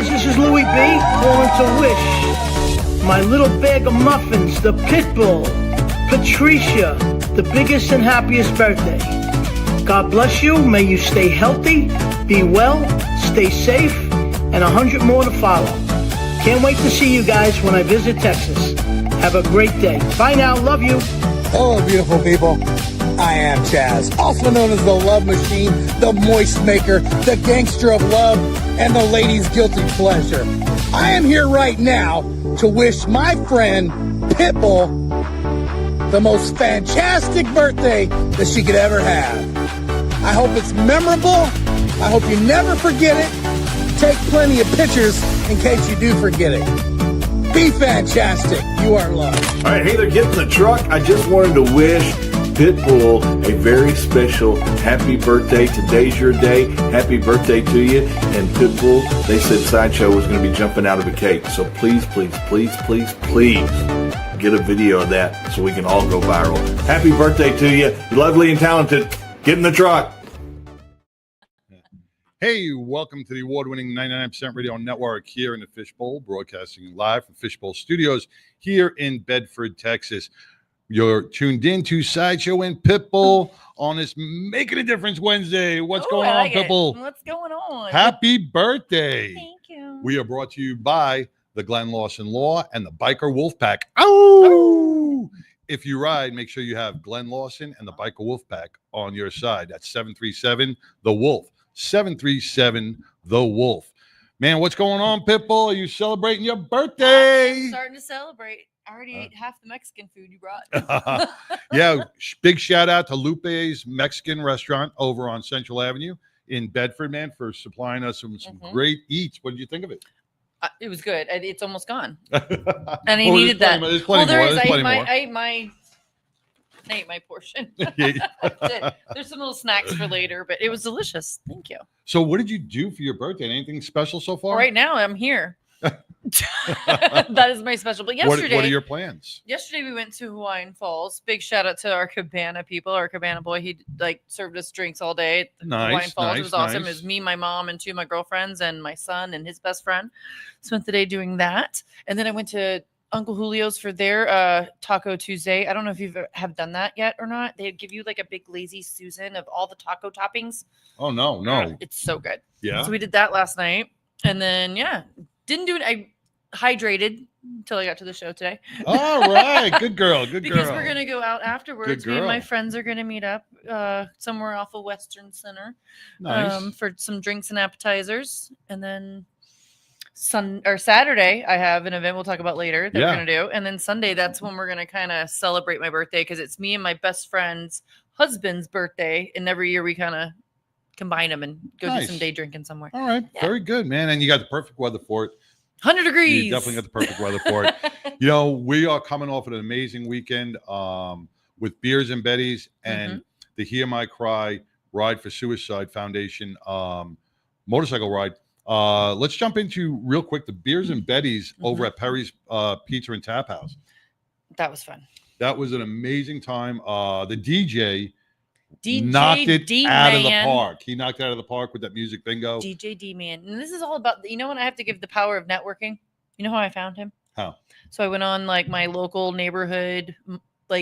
guys, this is Louie B calling to wish my little bag of muffins, the Pitbull, Patricia, the biggest and happiest birthday. God bless you. May you stay healthy, be well, stay safe, and 100 more to follow. Can't wait to see you guys when I visit Texas. Have a great day. Bye now. Love you. Hello, beautiful people. I am Chaz, also known as the Love Machine, the Moist Maker, the Gangster of Love, and the Lady's Guilty Pleasure. I am here right now to wish my friend Pitbull the most fantastic birthday that she could ever have. I hope it's memorable. I hope you never forget it. Take plenty of pictures in case you do forget it. Be fantastic. You are loved. All right, hey there, get in the truck. I just wanted to wish Pitbull a very special happy birthday. Today's your day. Happy birthday to you. And Pitbull, they said Sideshow was going to be jumping out of a cake. So please, please, please, please, please get a video of that so we can all go viral. Happy birthday to you. You're lovely and talented. Get in the truck. Hey, welcome to the award-winning 99% Radio Network here in the Fishbowl, broadcasting live from Fishbowl Studios here in Bedford, Texas. You're tuned in to Sideshow and Pitbull on this Making a Difference Wednesday. What's going on, Pitbull? What's going on? Happy birthday. Thank you. We are brought to you by the Glenn Lawson Law and the Biker Wolfpack. Oh! If you ride, make sure you have Glenn Lawson and the Biker Wolfpack on your side. That's 737 The Wolf. 737 The Wolf. Man, what's going on, Pitbull? Are you celebrating your birthday? I'm starting to celebrate. I already ate half the Mexican food you brought. Yeah, big shout out to Lupe's Mexican restaurant over on Central Avenue in Bedford, man, for supplying us some great eats. What did you think of it? It was good. It's almost gone. And I needed that. There's plenty more. I ate my portion. There's some little snacks for later, but it was delicious. Thank you. So what did you do for your birthday? Anything special so far? Right now, I'm here. That is my special. But yesterday, what are your plans? Yesterday, we went to Hawaiian Falls. Big shout out to our cabana people, our cabana boy. He served us drinks all day at Hawaiian Falls. It was awesome. It was me, my mom, and two of my girlfriends, and my son and his best friend. Spent the day doing that, and then I went to Uncle Julio's for their Taco Tuesday. I don't know if you have done that yet or not. They give you like a big lazy Susan of all the taco toppings. Oh no, it's so good. Yeah. So we did that last night, and then didn't do it. I hydrated until I got to the show today. All right, good girl, good because girl. we're gonna go out afterwards. Me and my friends are gonna meet up somewhere off of Western Center, for some drinks and appetizers, and then Saturday I have an event we'll talk about later that we're gonna do, and then Sunday that's when we're gonna kind of celebrate my birthday because it's me and my best friend's husband's birthday, and every year we kind of combine them and go do some day drinking somewhere. All right, very good, man. And you got the perfect weather for it. 100 degrees. You definitely got the perfect weather for it. You know, we are coming off an amazing weekend with Beers and Betty's and the Hear My Cry Ride for Suicide Foundation motorcycle ride. Let's jump into real quick the Beers and Betty's over at Perry's Pizza and Tap House. That was fun. That was an amazing time. The DJ knocked it out of the park. He knocked it out of the park with that music bingo. DJ D-Man. And this is all about, when I have to give the power of networking. You know how I found him? How? So I went on my local neighborhood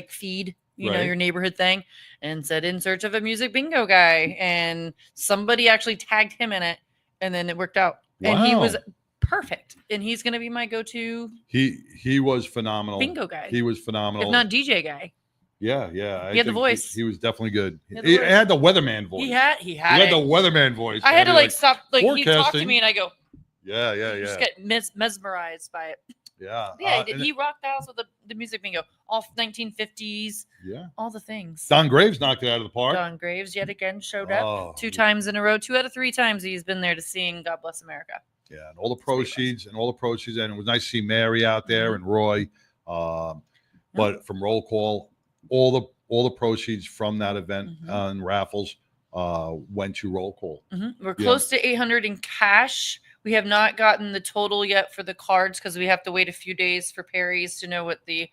feed, know, your neighborhood thing, and said in search of a music bingo guy. And somebody actually tagged him in it. And then it worked out. Wow. And he was perfect. And he's going to be my go-to. He was phenomenal. Bingo guy. He was phenomenal. If not DJ guy. Yeah. He had the voice. He was definitely good. He had the weatherman voice. He had the weatherman voice. I had to stop. He talked to me and I go. Yeah. Just get mesmerized by it. Yeah. Yeah. He rocked out with the music bingo. All 1950s. Yeah. All the things. Don Graves knocked it out of the park. Don Graves yet again showed up 2 times in a row. 2 out of 3 times he's been there to sing God Bless America. Yeah. And all the proceeds. And it was nice to see Mary out there and Roy. But from roll call, all the proceeds from that event and raffles went to roll call. We're close to 800 in cash. We have not gotten the total yet for the cards because we have to wait a few days for Perry's to know what the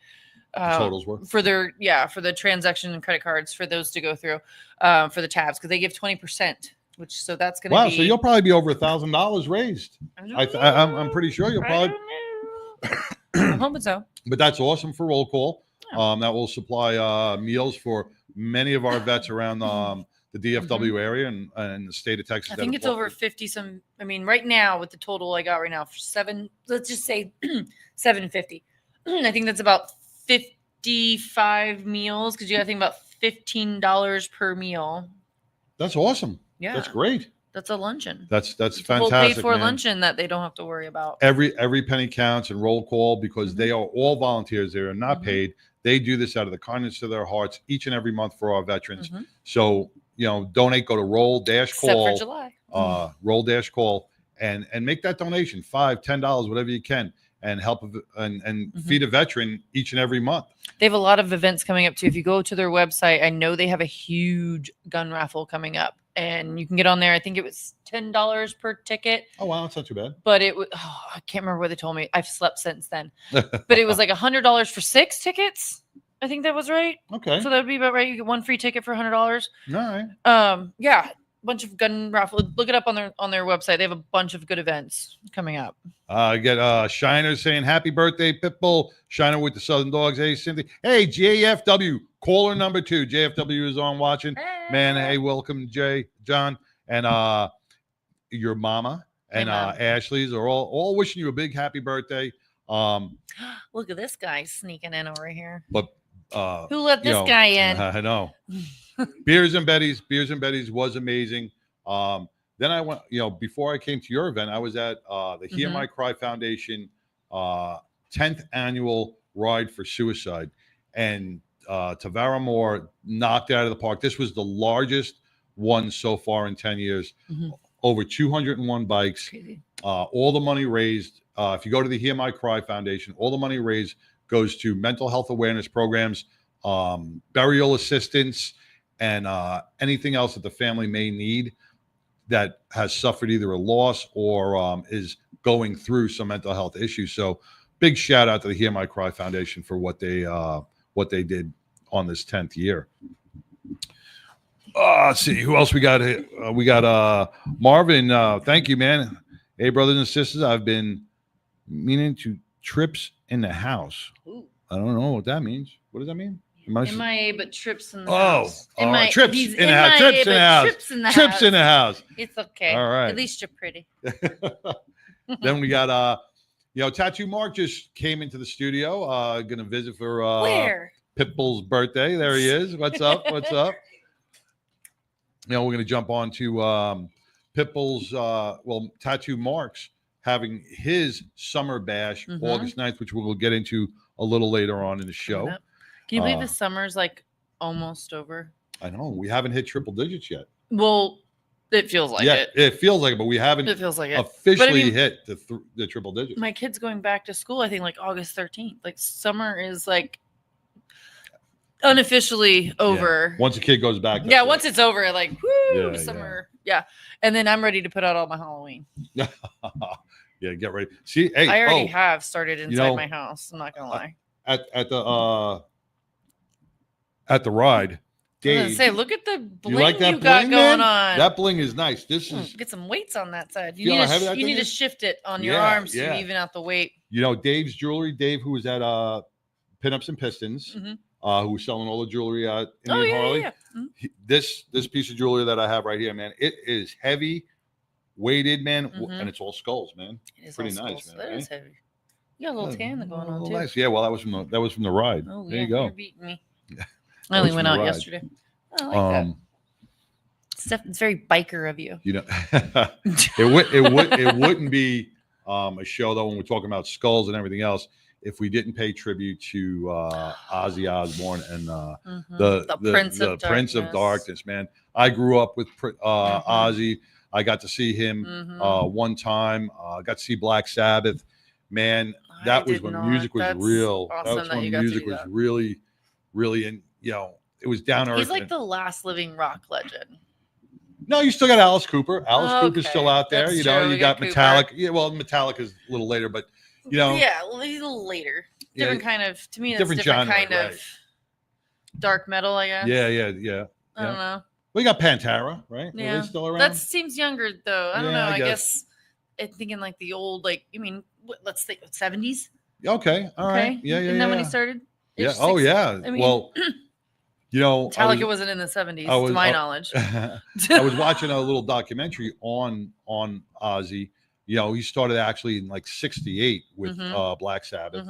totals were for the transaction and credit cards for those to go through for the tabs because they give 20% So that's going to wow. be. So you'll probably be over $1,000 raised. I'm pretty sure you'll probably. I'm hoping so. But that's awesome for roll call. Yeah. That will supply meals for many of our vets around the DFW area and the state of Texas. I think it's over 50 some. I mean, right now with the total I got right now for let's just say 750. I think that's about 55 meals because you got to think about $15 per meal. That's awesome. Yeah, that's great. That's a luncheon. That's it's fantastic. A whole paid for luncheon that they don't have to worry about. Every penny counts and roll call because they are all volunteers. They are not paid. They do this out of the kindness of their hearts each and every month for our veterans. So donate. Go to roll-call. Except for July. Roll-call and make that donation, $5, $10, whatever you can, and help and feed a veteran each and every month. They have a lot of events coming up too. If you go to their website, I know they have a huge gun raffle coming up, and you can get on there. I think it was $10 per ticket. Oh wow, that's not too bad. But it was I can't remember what they told me. I've slept since then. But it was like $100 for 6 tickets. I think that was right. Okay. So that would be about right. You get one free ticket for $100. All right. Yeah. Bunch of gun raffle. Look it up on their website. They have a bunch of good events coming up. I get Shiner saying happy birthday, Pitbull. Shiner with the Southern Dogs. Hey, Cynthia. Hey, JFW. Caller number 2. JFW is on watching. Hey. Man, hey, welcome, John. And your mama and Ashley's are all wishing you a big happy birthday. Look at this guy sneaking in over here. But who let this guy in? I know. Beers and Betty's was amazing. Then I went, before I came to your event, I was at the Hear My Cry Foundation 10th annual ride for suicide. And Tavara Moore knocked it out of the park. This was the largest one so far in 10 years. Over 201 bikes. All the money raised, if you go to the Hear My Cry Foundation, all the money raised goes to mental health awareness programs, burial assistance, and anything else that the family may need that has suffered either a loss or is going through some mental health issues. So big shout out to the Hear My Cry Foundation for what they did on this 10th year. Let's see who else we got here. We got Marvin. Thank you, man. Hey, brothers and sisters, I've been meaning to trips in the house. Ooh. I don't know what that means. What does that mean? MIA, but trips in the house. All right. Trips in the house. Trips in the house. Trips in the house. It's okay. All right. At least you're pretty. Then we got Tattoo Mark just came into the studio. Gonna visit for where? Pitbull's birthday. There he is. What's up? What's up? We're gonna jump on to Pitbull's Tattoo Mark's having his summer bash August 9th, which we'll get into a little later on in the show. Can you believe the summer's like almost over? I know. We haven't hit triple digits yet. Well, it feels like it. It feels like it, but we haven't officially hit the triple digits. My kid's going back to school, I think, like August 13th. Like summer is like unofficially over. Once a kid goes back. Once it's over, like, whoo, summer. Yeah. And then I'm ready to put out all my Halloween. Yeah, get ready. See, hey, I already have started inside my house. I'm not going to lie. At the ride, Dave. I was gonna say, look at the bling you, like that you got bling, going man? on. That bling is nice. This is get some weights on that side. You need to shift it on your arms to even out the weight. Dave's jewelry. Dave, who was at Pinups and Pistons, who was selling all the jewelry at Indian Harley. Yeah. This piece of jewelry that I have right here, man, it is heavy, weighted, man, and it's all skulls, man. It is pretty nice, man. That is heavy. You got a little tan going on too. Nice. Yeah, well, that was from the ride. Oh, there you go. You're beating me. I only went out yesterday. I like that. It's very biker of you. It wouldn't be a show though when we're talking about skulls and everything else if we didn't pay tribute to Ozzy Osbourne and the Prince of Darkness, man. I grew up with Ozzy. I got to see him one time. Got to see Black Sabbath. Man, that was when music was real. Awesome that was when music was really, really, and it was down to earth. He's like the last living rock legend. No, you still got Alice Cooper. Alice Cooper's still out there. That's You true. got Metallica. Yeah, well, Metallica's a little later, but Yeah, well, he's a little later. Different kind of. To me, that's different genre, kind of dark metal, I guess. Yeah. I don't know. We got Pantera, right? Yeah. Are they still around? That seems younger though. I don't Yeah, know. I I guess. guess I'm thinking like the old, like, I mean, let's think 70s. Okay. All right. Yeah. Isn't that when he started? Yeah. Ish, Oh, six- yeah. I mean, Well, you know, Metallica wasn't in the 70s, I was- to my knowledge. I was watching a little documentary on Ozzy. You know, he started actually in like '68 with Black Sabbath,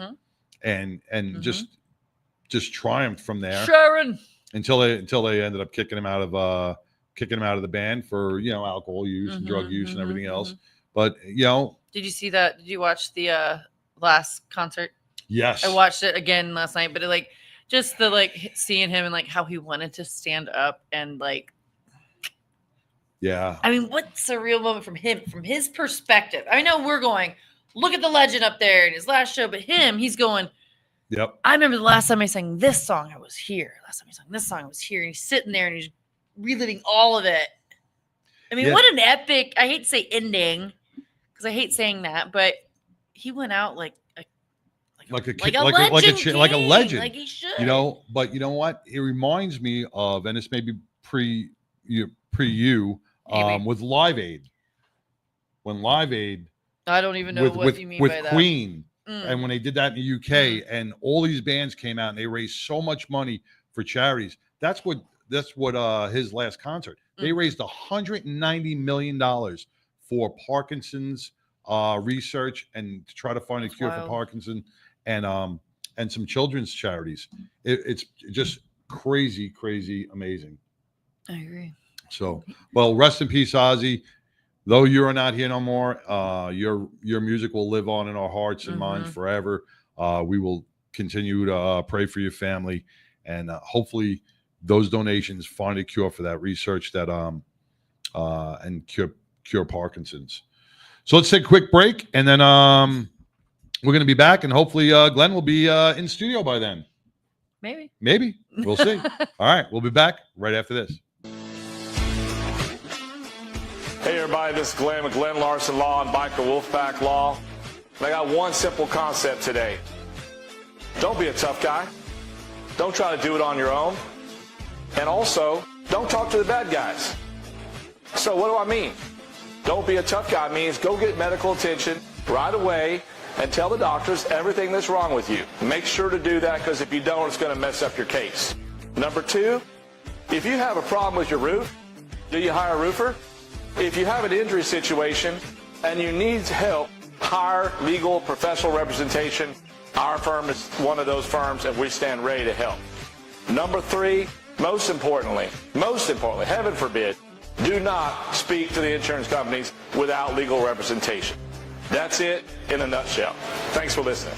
and just triumphed from there Sharon. until they ended up kicking him out of the band for, you know, alcohol use and drug use and everything else. But, you know, did you see that? Did you watch the last concert? Yes, I watched it again last night, but it, like, just the like seeing him and like how he wanted to stand up and like, yeah. I mean, what's a real moment from him, from his perspective? I know we're going, look at the legend up there in his last show, but he's going, Yep. I remember the last time I sang this song, I was here. Last time I sang this song, I was here. And he's sitting there and he's reliving all of it. I mean, what an epic, I hate to say ending, because I hate saying that, but he went out like a legend. Like he should. You know, but you know what? It reminds me of, and this may be pre you with Live Aid. When Live Aid, I don't even know what you mean by that. Queen, and when they did that in the UK, and all these bands came out and they raised so much money for charities. That's what his last concert. They raised $190 million for Parkinson's research and to try to find a cure for Parkinson, and some children's charities. It's just crazy, amazing. I agree. So, well, rest in peace, Ozzy. Though you are not here no more, your music will live on in our hearts and minds forever. We will continue to pray for your family, and hopefully those donations find a cure for that research that and cure Parkinson's. So let's take a quick break, and then we're going to be back, and hopefully Glenn will be in studio by then. Maybe. We'll see. All right. We'll be back right after this. Hey, everybody. This is Glenn with Glenn Larson Law and Biker Wolfpack Law. And I got one simple concept today. Don't be a tough guy. Don't try to do it on your own. And also, don't talk to the bad guys. So what do I mean? Don't be a tough guy means go get medical attention right away and tell the doctors everything that's wrong with you. Make sure to do that, because if you don't, it's going to mess up your case. Number two, if you have a problem with your roof, do you hire a roofer? If you have an injury situation and you need help, hire legal professional representation. Our firm is one of those firms, and we stand ready to help. Number three, most importantly, heaven forbid, do not speak to the insurance companies without legal representation. That's it in a nutshell. Thanks for listening.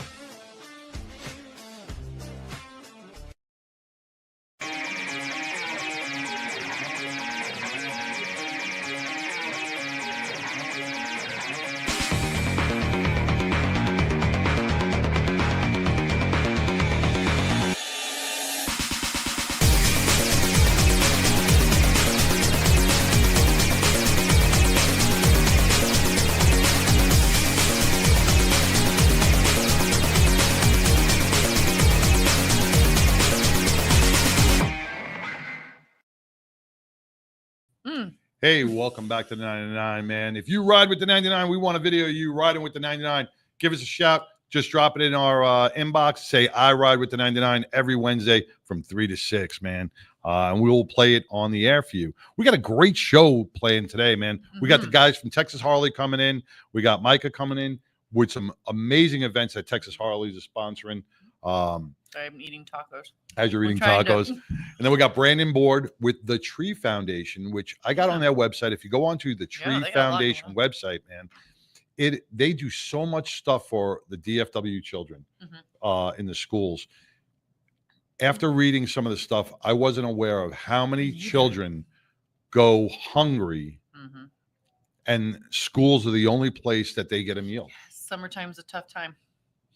Hey, welcome back to the 99, man. If you ride with the 99, we want a video of you riding with the 99. Give us a shout. Just drop it in our inbox. Say, I ride with the 99 every Wednesday from 3 to 6, man. And we will play it on the air for you. We got a great show playing today, man. We got the guys from Texas Harley coming in. We got Micah coming in with some amazing events that Texas Harley is sponsoring. I'm eating tacos. As you're eating tacos. And then we got Brandon Board with the Tree Foundation, which I got on their website. If you go onto the Tree Foundation website, man, they do so much stuff for the DFW children in the schools. After reading some of the stuff, I wasn't aware of how many children go hungry, and schools are the only place that they get a meal. Summertime's a tough time.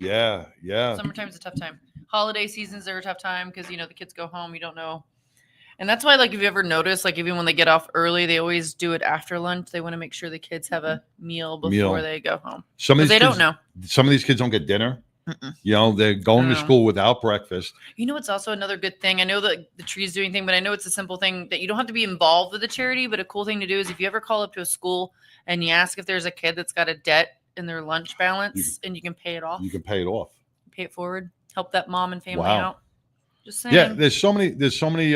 Yeah. Summertime's a tough time. Holiday seasons are a tough time because, the kids go home. You don't know. And that's why, like, if you ever notice, like, even when they get off early, they always do it after lunch. They want to make sure the kids have a meal before they go home. Because they don't know. Some of these kids don't get dinner. You know, they're going to school without breakfast. You know, it's also another good thing. I know that the tree's doing thing, but I know it's a simple thing that you don't have to be involved with the charity. But a cool thing to do is if you ever call up to a school and you ask if there's a kid that's got a debt in their lunch balance and you can pay it off. You can pay it off. Pay it forward. Help that mom and family out. Just saying. Yeah, there's so many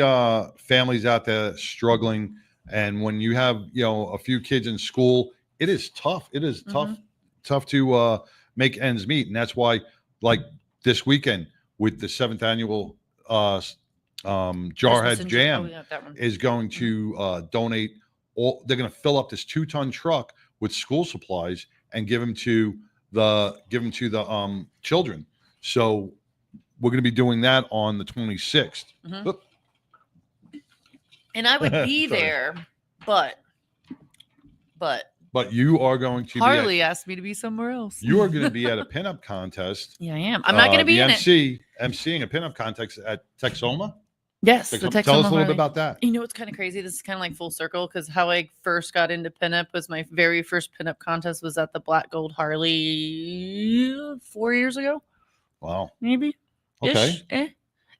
families out there struggling. And when you have, you know, a few kids in school, it is tough. It is tough to make ends meet. And that's why, like this weekend with the 7th annual Jarhead Jam is going to donate all. They're going to fill up this 2-ton truck with school supplies and give them to the children. So we're going to be doing that on the 26th. And I would be there, but you are going to Harley asked me to be somewhere else. You are going to be at a pinup contest. Yeah, I am. I'm not going to be in emceeing a pinup contest at Texoma. Yes, tell us a little bit about that. You know, it's kind of crazy. This is kind of like full circle because how I first got into pinup was my very first pinup contest was at the Black Gold Harley 4 years ago. Wow. Maybe. Okay.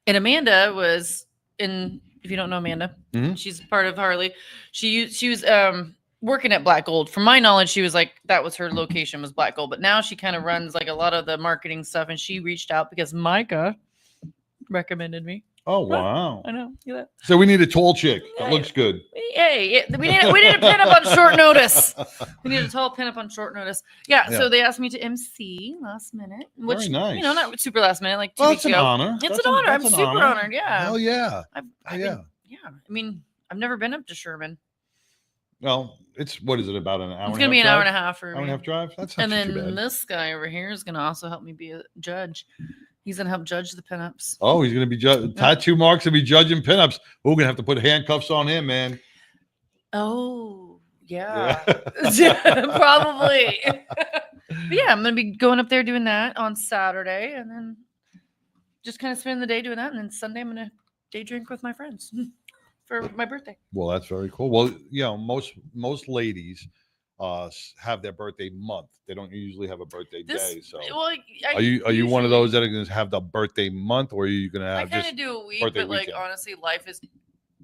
And Amanda was in. If you don't know Amanda, she's part of Harley. She was working at Black Gold. From my knowledge, she was like, that was her location was Black Gold. But now she kind of runs like a lot of the marketing stuff. And she reached out because Micah recommended me. Oh, wow. I know. So we need a tall chick. That looks good. Hey, we need a pinup on short notice. We need a tall pinup on short notice. Yeah. So they asked me to MC last minute, which, very nice. You know, not super last minute, like 2 weeks ago. It's an honor. It's an honor. I'm super honored. Yeah. Hell yeah. Yeah. I mean, I've never been up to Sherman. Well, what is it, about an hour? It's going to be an hour and a half for me. Hour and a half drive? That's not and then too bad. This guy over here is going to also help me be a judge. He's going to help judge the pinups. Oh, he's going to be tattoo marks and be judging pinups. We're going to have to put handcuffs on him, man. Oh, yeah. Probably. But yeah, I'm going to be going up there doing that on Saturday and then just kind of spending the day doing that. And then Sunday, I'm going to day drink with my friends for my birthday. Well, that's very cool. Well, you know, most ladies have their birthday month. They don't usually have a birthday day. So, are you one of those that are going to have the birthday month, or are you going to have? I kind of do a week, but like honestly, life has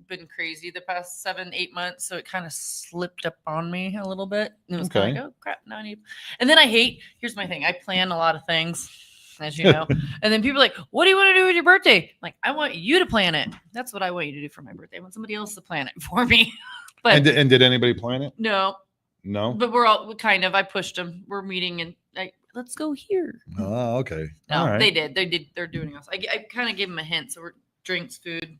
been crazy the past 7-8 months, so it kind of slipped up on me a little bit. It was kind of like, oh crap, now I need. And then here's my thing. I plan a lot of things, as you know, and then people are like, what do you want to do with your birthday? Like, I want you to plan it. That's what I want you to do for my birthday. I want somebody else to plan it for me. But and did anybody plan it? No, but we're all kind of. I pushed them. We're meeting and let's go here. Oh, okay. No, all right. They did. They're doing us. I kind of gave them a hint. So we're drinks, food.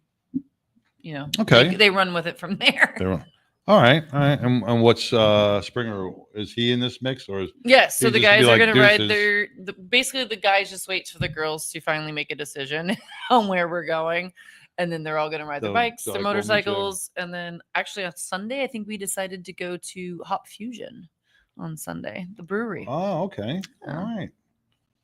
You know. Okay. They run with it from there. All right. And what's Springer? Is he in this mix or? Yes. So the guys are going to ride. Basically, the guys just wait for the girls to finally make a decision on where we're going. And then they're all going to ride their bikes, their motorcycles. And then actually on Sunday, I think we decided to go to Hop Fusion on Sunday, the brewery. Oh, okay. All right.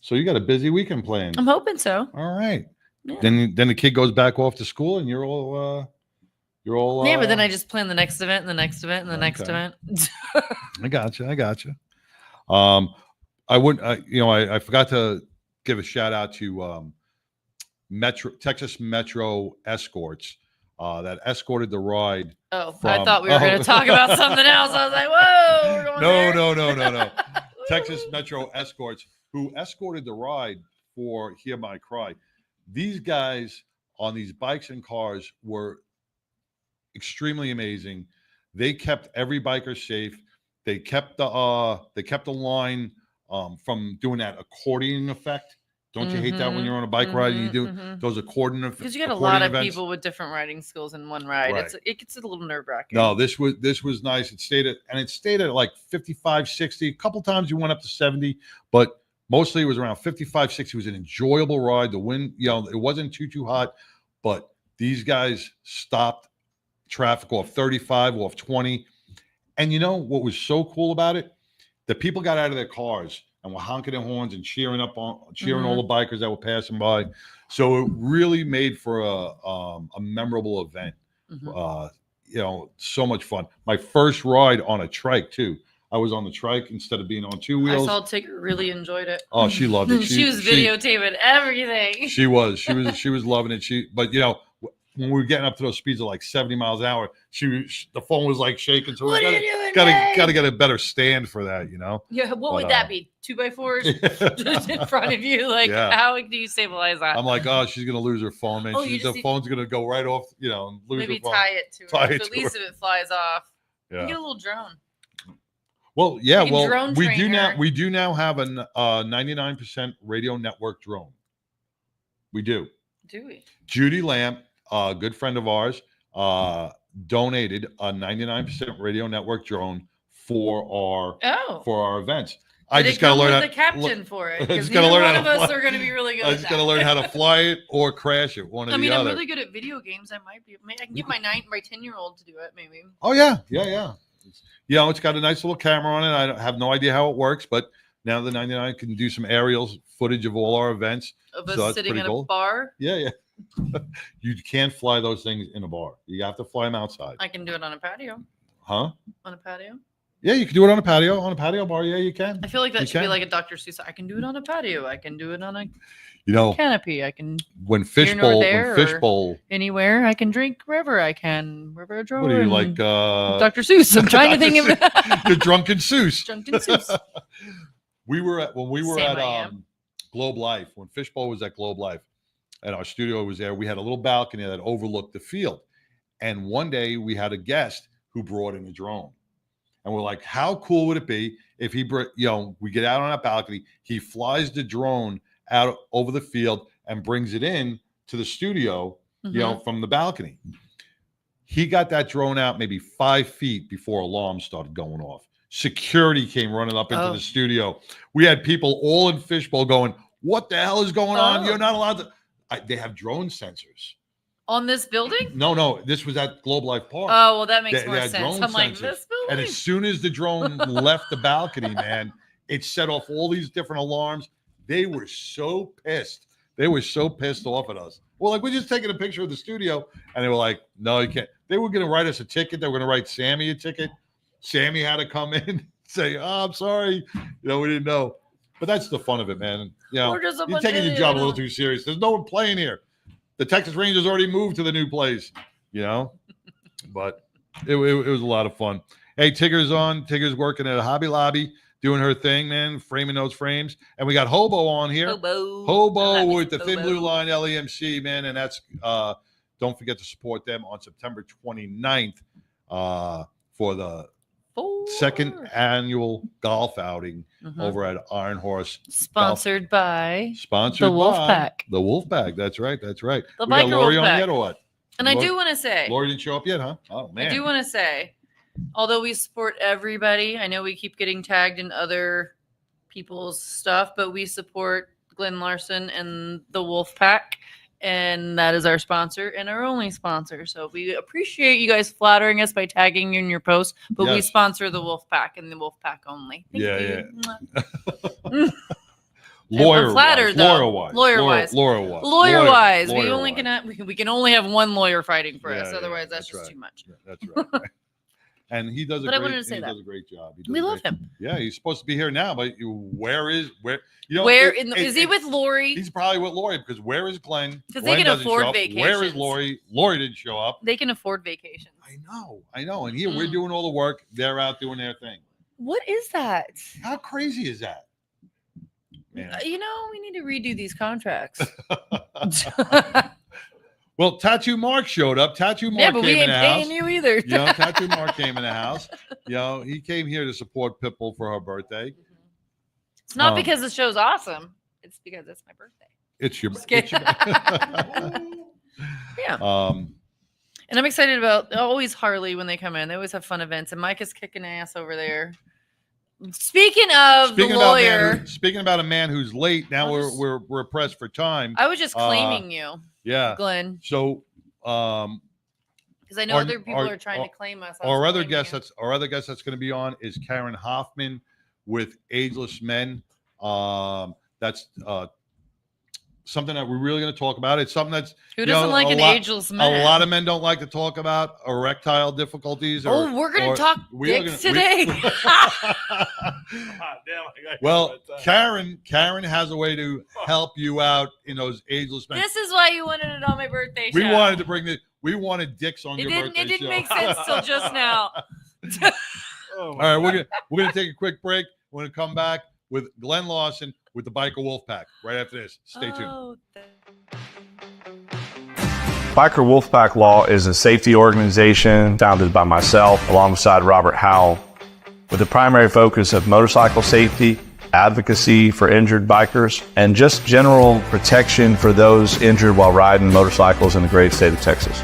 So you got a busy weekend planned. I'm hoping so. All right. Yeah. Then the kid goes back off to school and you're all yeah, but then I just plan the next event and the next event and the next event. I got you. I forgot to give a shout out to Texas Metro escorts that escorted the ride. Oh, I thought we were going to talk about something else. I was like, whoa, we're going No. Texas Metro escorts who escorted the ride for Hear My Cry. These guys on these bikes and cars were extremely amazing. They kept every biker safe. They kept the line from doing that accordion effect. Don't you hate that when you're on a bike ride and you do those accordion effects? Because you got a lot of people with different riding skills in one ride. Right. It gets a little nerve-wracking. No, this was nice. It stayed at like 55, 60. A couple times you went up to 70, but mostly it was around 55, 60. It was an enjoyable ride. The wind, it wasn't too hot, but these guys stopped traffic off 35, off 20. And you know what was so cool about it? The people got out of their cars and were honking their horns and cheering all the bikers that were passing by. So it really made for a memorable event. So much fun. My first ride on a trike too. I was on the trike instead of being on two I wheels. saw Tigger really enjoyed it. Oh, she loved it. She was videotaping everything. She was loving it. But you know, when we were getting up to those speeds of like 70 miles an hour, the phone was like shaking. So What we are you doing, gotta get a better stand for that, you know? Yeah, what would that be? 2x4s just in front of you? Like, how do you stabilize that? I'm like, oh, she's gonna lose her phone, man. The phone's gonna go right off, you know, and lose her phone. Maybe tie it to her. So at least if it flies off, you yeah. get a little drone. Well, yeah, we do now have a 99% radio network drone. We do. Do we? Judy Lamp, a good friend of ours, donated a 99% radio network drone for our events. I just got to learn how the captain for it. I just got to learn how to fly. One of us are going to be really good. I just got to learn how to fly it or crash it. One or the other. I'm really good at video games. I can get my 10-year-old to do it. Maybe. Oh yeah. You know, it's got a nice little camera on it. I have no idea how it works, but now the 99 can do some aerial footage of all our events. Of us sitting in a bar. Yeah. You can't fly those things in a bar. You have to fly them outside. I can do it on a patio. Huh? On a patio? Yeah, you can do it on a patio. On a patio bar, yeah, you can. I feel like that should be like a Dr. Seuss. I can do it on a patio. I can do it on a canopy. I can Fishbowl anywhere. I can drink wherever I can. Wherever I drove. What are you like Dr. Seuss? I'm trying to think of the Drunken Seuss. Drunken Seuss. When we were at Globe Life, when Fishbowl was at Globe Life, and our studio was there, we had a little balcony that overlooked the field. And one day we had a guest who brought in a drone. And we're like, how cool would it be if we get out on that balcony, he flies the drone out over the field and brings it in to the studio, from the balcony. He got that drone out maybe 5 feet before alarms started going off. Security came running up into the studio. We had people all in Fishbowl going, what the hell is going on? You're not allowed to. They have drone sensors. On this building? No. This was at Globe Life Park. Oh, well, that makes more sense. I'm like, this building? And as soon as the drone left the balcony, man, it set off all these different alarms. They were so pissed. They were so pissed off at us. Well, like, we're just taking a picture of the studio. And they were like, no, you can't. They were going to write us a ticket. They were going to write Sammy a ticket. Sammy had to come in, say, oh, I'm sorry. We didn't know. But that's the fun of it, man. You're taking your job a little too serious. There's no one playing here. The Texas Rangers already moved to the new place, But it was a lot of fun. Hey, Tigger's on. Tigger's working at a Hobby Lobby, doing her thing, man, framing those frames. And we got Hobo on here. Hobo with the Thin Blue Line LEMC, man. And that's don't forget to support them on September 29th for the second annual golf outing over at Iron Horse. Sponsored by the Wolfpack. The Wolfpack. That's right. The we got Lori on yet or what? And I do want to say, Lori didn't show up yet, huh? Oh man. I do want to say, although we support everybody, I know we keep getting tagged in other people's stuff, but we support Glenn Larson and the Wolfpack. And that is our sponsor and our only sponsor. So we appreciate you guys flattering us by tagging in your posts, but we sponsor the Wolfpack and the Wolfpack only. Thank you. Lawyer-wise, we can only have one lawyer fighting for us. Otherwise, that's just too much. Yeah, that's right. And he does a great job. We love him. Yeah, he's supposed to be here now, but is he with Lori? He's probably with Lori because where is Glenn? Because they can afford vacations. Where is Lori? Lori didn't show up. They can afford vacations. I know. And here we're doing all the work. They're out doing their thing. What is that? How crazy is that? Man. We need to redo these contracts. Well, Tattoo Mark showed up. Tattoo Mark came in the house. Paying you either. Tattoo Mark came in the house. He came here to support Pitbull for her birthday. It's not because the show's awesome. It's because it's my birthday. It's your yeah. And I'm excited about always Harley when they come in. They always have fun events. And Micah's kicking ass over there. Speaking of the lawyer. Speaking about a man who's late. Now we're pressed for time. I was just claiming you. Yeah, Glenn. So, because I know other people are trying to claim us. Our other guest that's going to be on is Karen Hoffman with Ageless Men. That's something that we're really going to talk about. It's something that's who doesn't like an ageless man? A lot of men don't like to talk about erectile difficulties. We're going to talk dicks today. Well, Karen has a way to help you out in those ageless men. This is why you wanted it on my birthday show. We wanted dicks on your birthday show. It didn't make sense till just now. All right, we're gonna take a quick break. We're gonna come back with Glenn Lawson with the Biker Wolfpack right after this. Stay tuned. Biker Wolfpack Law is a safety organization founded by myself alongside Robert Howell with the primary focus of motorcycle safety, advocacy for injured bikers, and just general protection for those injured while riding motorcycles in the great state of Texas.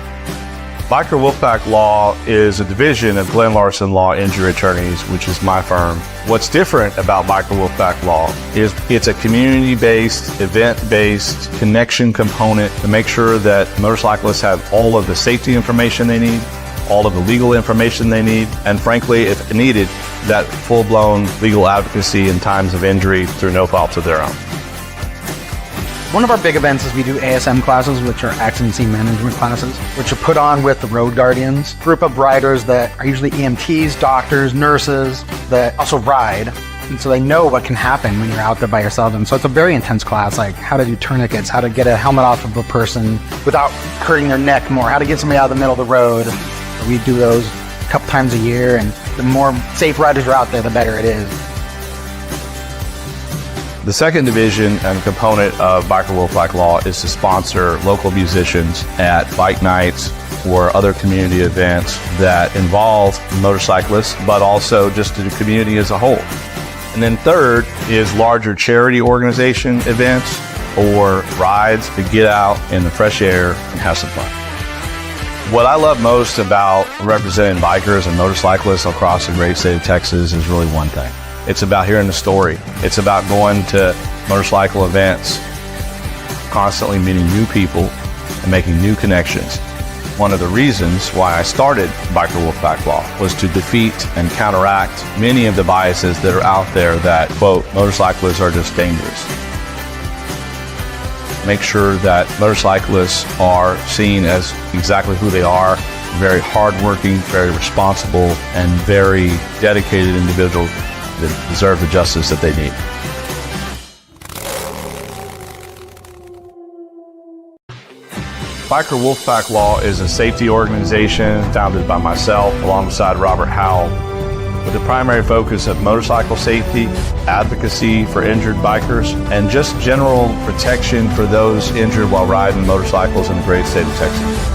Biker Wolfpack Law is a division of Glenn Larson Law Injury Attorneys, which is my firm. What's different about Biker Wolfpack Law is it's a community-based, event-based connection component to make sure that motorcyclists have all of the safety information they need, all of the legal information they need, and frankly, if needed, that full-blown legal advocacy in times of injury through no fault of their own. One of our big events is we do ASM classes, which are accident scene management classes, which are put on with the Road Guardians, group of riders that are usually EMTs, doctors, nurses that also ride. And so they know what can happen when you're out there by yourself. And so it's a very intense class, like how to do tourniquets, how to get a helmet off of a person without hurting their neck more, how to get somebody out of the middle of the road. We do those a couple times a year, and the more safe riders are out there, the better it is. The second division and component of Biker Wolfpack Law is to sponsor local musicians at bike nights or other community events that involve motorcyclists, but also just the community as a whole. And then third is larger charity organization events or rides to get out in the fresh air and have some fun. What I love most about representing bikers and motorcyclists across the great state of Texas is really one thing. It's about hearing the story. It's about going to motorcycle events, constantly meeting new people and making new connections. One of the reasons why I started Biker Wolfpack Law was to defeat and counteract many of the biases that are out there that, quote, motorcyclists are just dangerous. Make sure that motorcyclists are seen as exactly who they are, very hardworking, very responsible, and very dedicated individuals that deserve the justice that they need. Biker Wolfpack Law is a safety organization founded by myself alongside Robert Howell with the primary focus of motorcycle safety, advocacy for injured bikers, and just general protection for those injured while riding motorcycles in the great state of Texas.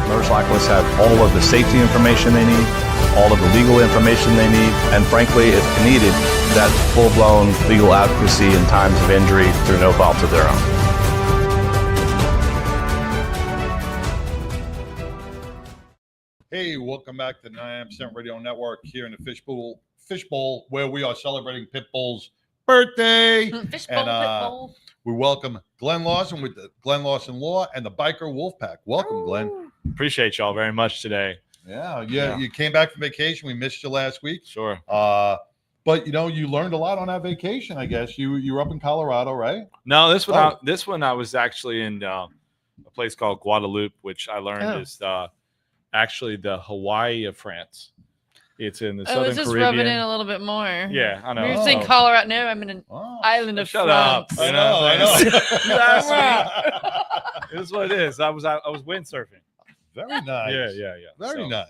Motorcyclists have all of the safety information they need, all of the legal information they need, and frankly, if needed, that full-blown legal advocacy in times of injury through no fault of their own. Hey, welcome back to 9% Radio Network here in the Fishbowl, where we are celebrating Pitbull's birthday. Pitbull. We welcome Glenn Lawson with the Glenn Lawson Law and the Biker Wolfpack. Welcome, Glenn. Appreciate y'all very much today. Yeah, you came back from vacation. We missed you last week. Sure. But you learned a lot on that vacation. I guess you were up in Colorado, right? No, this one I was actually in a place called Guadeloupe, which I learned is actually the Hawaii of France. It's in the Southern Caribbean. Caribbean. Rub it in a little bit more. Yeah, I know. You're saying Colorado. No, I'm in an island of Shut France. up. I know. You asked me. It is what it is. I was windsurfing. Very nice. Yeah. Very nice.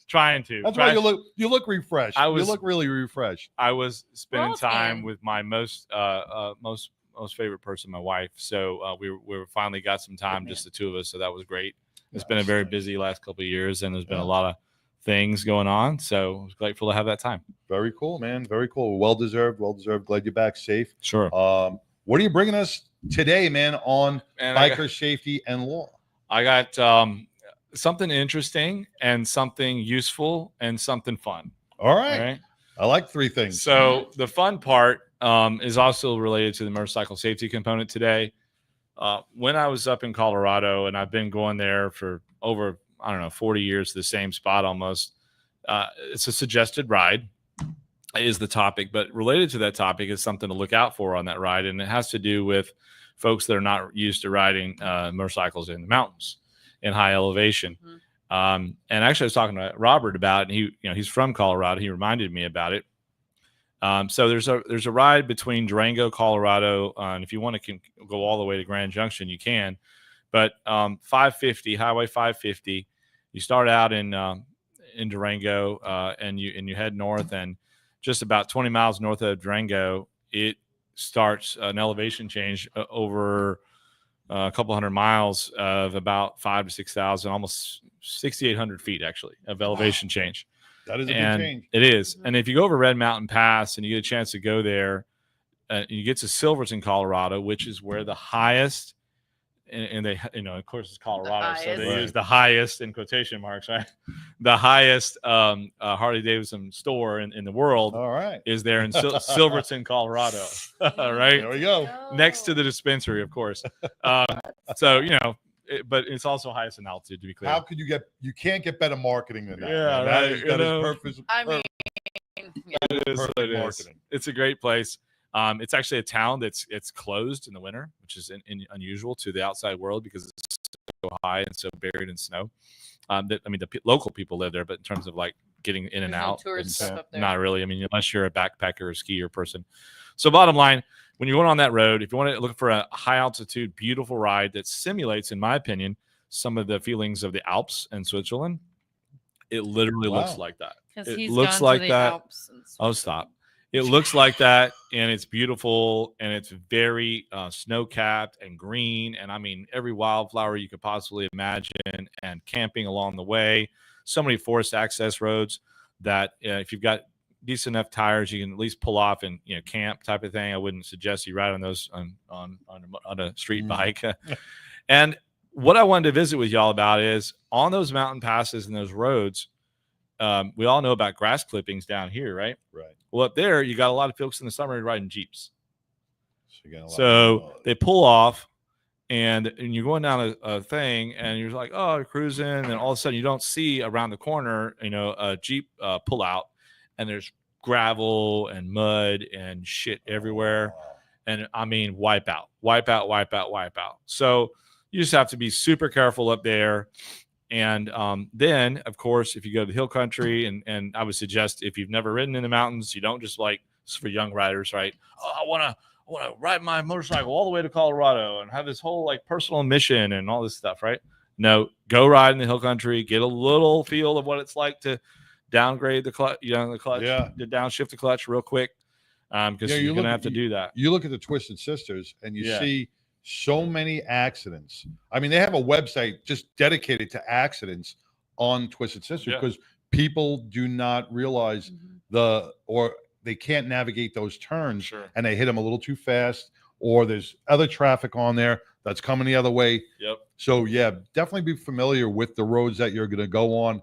Trying to. That's why you look refreshed. You look really refreshed. I was spending time tan. with my most favorite person, my wife. So we finally got some time, just the two of us. So that was great. It's been a very busy last couple of years, and there's been a lot of things going on. So I was grateful to have that time. Very cool, man. Very cool. Well deserved. Glad you're back safe. Sure. What are you bringing us today, man, on biker safety and law? I got something interesting and something useful and something fun. All right. I like three things. So the fun part is also related to the motorcycle safety component today. When I was up in Colorado, and I've been going there for over, 40 years, the same spot almost. It's a suggested ride is the topic, but related to that topic is something to look out for on that ride. And it has to do with folks that are not used to riding motorcycles in the mountains in high elevation. And actually, I was talking to Robert about it, and he's from Colorado. He reminded me about it. So there's a ride between Durango, Colorado, and if you want to go all the way to Grand Junction, you can. But 550 Highway 550, you start out in Durango, and you head north, and just about 20 miles north of Durango, it starts an elevation change over a couple hundred miles of about 5,000 to 6,000, almost 6,800 feet actually of elevation change. That is a big change. It is. And if you go over Red Mountain Pass and you get a chance to go there, you get to Silverton, Colorado, which is where the highest, and they, of course, it's Colorado, so they use the highest in quotation marks, right? The highest Harley Davidson store in the world. All right. Is there in Silverton, Colorado, right? There we go. Next to the dispensary, of course. So but it's also highest in altitude, to be clear. How could you can't get better marketing than that. Yeah, right. That is perfect. I mean, it is. Marketing. It's a great place. It's actually a town it's closed in the winter, which is unusual to the outside world because it's so high and so buried in snow. The local people live there, but in terms of like getting in and out, tourist stuff up there. not really. I mean, unless you're a backpacker or skier person. So bottom line, when you're going on that road, if you want to look for a high altitude, beautiful ride that simulates, in my opinion, some of the feelings of the Alps in Switzerland, it literally looks like that. It looks like that. Oh, stop. It looks like that, and it's beautiful, and it's very snow-capped and green, and I mean every wildflower you could possibly imagine, and camping along the way. So many forest access roads that if you've got decent enough tires, you can at least pull off and camp type of thing. I wouldn't suggest you ride on those on a street bike. And what I wanted to visit with y'all about is on those mountain passes and those roads. We all know about grass clippings down here, right? Right. Well, up there, you got a lot of folks in the summer riding Jeeps. So they pull off, and you're going down a thing, and you're like, oh, you're cruising, and all of a sudden you don't see around the corner, a Jeep pull out, and there's gravel and mud and shit everywhere. And I mean, wipe out. So you just have to be super careful up there. And then, of course, if you go to the hill country, and I would suggest if you've never ridden in the mountains, you don't just like, it's for young riders, right? Oh, I want to ride my motorcycle all the way to Colorado and have this whole like personal mission and all this stuff, right? No, go ride in the hill country, get a little feel of what it's like to downgrade the clutch, to downshift the clutch real quick, because you're going to have to do that. You look at the Twisted Sisters, and you see so many accidents. I mean, they have a website just dedicated to accidents on Twisted Sisters because people do not realize or they can't navigate those turns, and they hit them a little too fast, or there's other traffic on there that's coming the other way. Yep. So definitely be familiar with the roads that you're going to go on.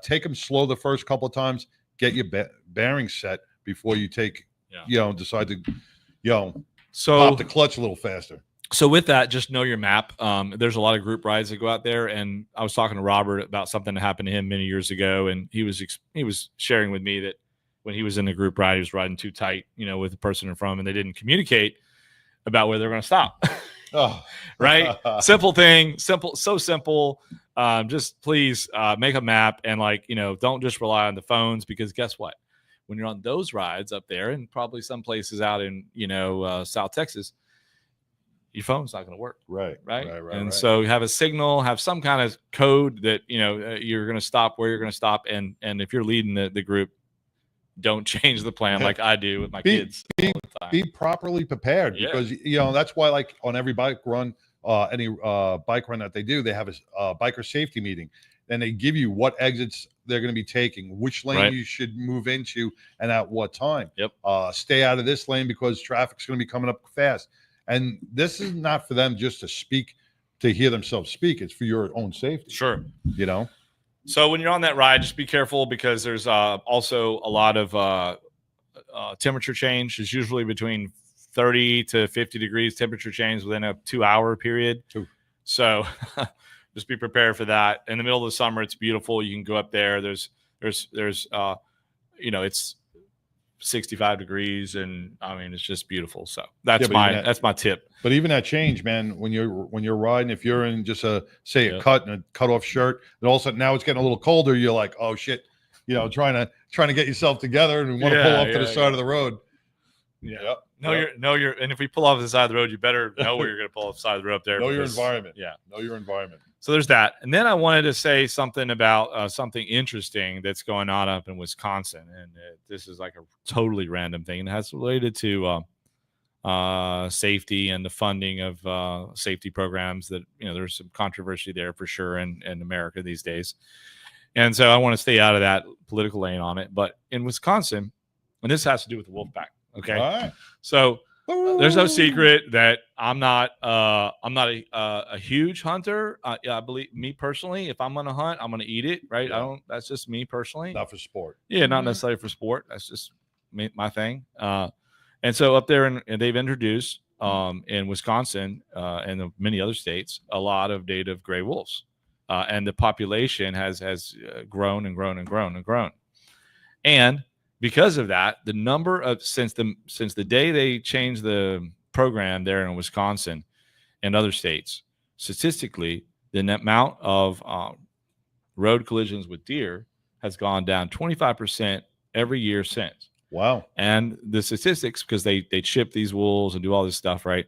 Take them slow the first couple of times. Get your bearings set before you decide to, pop the clutch a little faster. So with that, just know your map. There's a lot of group rides that go out there, and I was talking to Robert about something that happened to him many years ago, and he was sharing with me that when he was in the group ride, he was riding too tight, with the person in front of him, and they didn't communicate about where they're going to stop. Right? Simple thing, so simple. Just please make a map, and don't just rely on the phones, because guess what? When you're on those rides up there, and probably some places out in South Texas, your phone's not going to work. Right. And so you have a signal, have some kind of code that, you're going to stop where you're going to stop. And if you're leading the group, don't change the plan like I do with my kids all the time. Be properly prepared because, that's why like on every bike run, any bike run that they do, they have a biker safety meeting. And they give you what exits they're going to be taking, which lane you should move into, and at what time. Yep. Stay out of this lane because traffic's going to be coming up fast. And this is not for them just to hear themselves speak. It's for your own safety. Sure. So when you're on that ride, just be careful because there's also a lot of temperature change. It's usually between 30 to 50 degrees temperature change within a 2-hour period. So just be prepared for that. In the middle of the summer, it's beautiful. You can go up there. There's it's 65 degrees, and I mean it's just beautiful. So that's but that's my tip. But even that change, man, when you're riding, if you're in just a cut and a cut off shirt, and all of a sudden now it's getting a little colder, you're like, oh shit, trying to get yourself together and want to pull off to the side of the road. Yeah. Yep. And if we pull off the side of the road, you better know where you're going to pull off the side of the road up there. Know your environment. Yeah. Know your environment. So there's that. And then I wanted to say something about something interesting that's going on up in Wisconsin. And this is like a totally random thing. And it has related to safety and the funding of safety programs that, there's some controversy there for sure in America these days. And so I want to stay out of that political lane on it. But in Wisconsin, and this has to do with the wolf pack. Okay. All right. So there's no secret that I'm not a huge hunter. I believe, me personally, if I'm going to hunt, I'm going to eat it. Right. Yeah. That's just me personally. Not for sport. Yeah. Not necessarily for sport. That's just my thing. And so up there, and they've introduced in Wisconsin and many other states a lot of native gray wolves, and the population has grown and grown and grown and grown. And because of that, the number of since the day they changed the program there in Wisconsin and other states, statistically, the amount of road collisions with deer has gone down 25% every year since. Wow. And the statistics, because they chip these wolves and do all this stuff, right?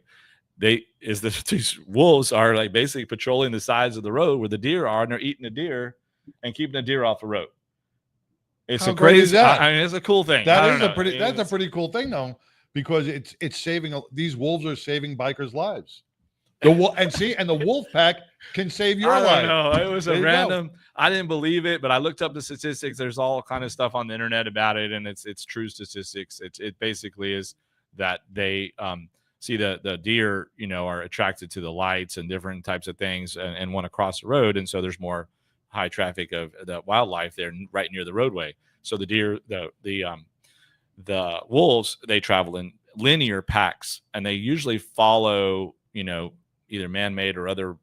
These wolves are like basically patrolling the sides of the road where the deer are, and they're eating the deer and keeping the deer off the road. It's How a great crazy. is that? I mean, it's a cool thing. That's a pretty cool thing though, because it's saving these wolves are saving bikers' lives. And the wolf pack can save your life. No, it was a random. I didn't believe it, but I looked up the statistics. There's all kind of stuff on the internet about it, and it's true statistics. It basically is that they see the deer, are attracted to the lights and different types of things, and want to cross the road, and so there's more high traffic of the wildlife there right near the roadway. So the deer, the wolves, they travel in linear packs, and they usually follow, either man-made or other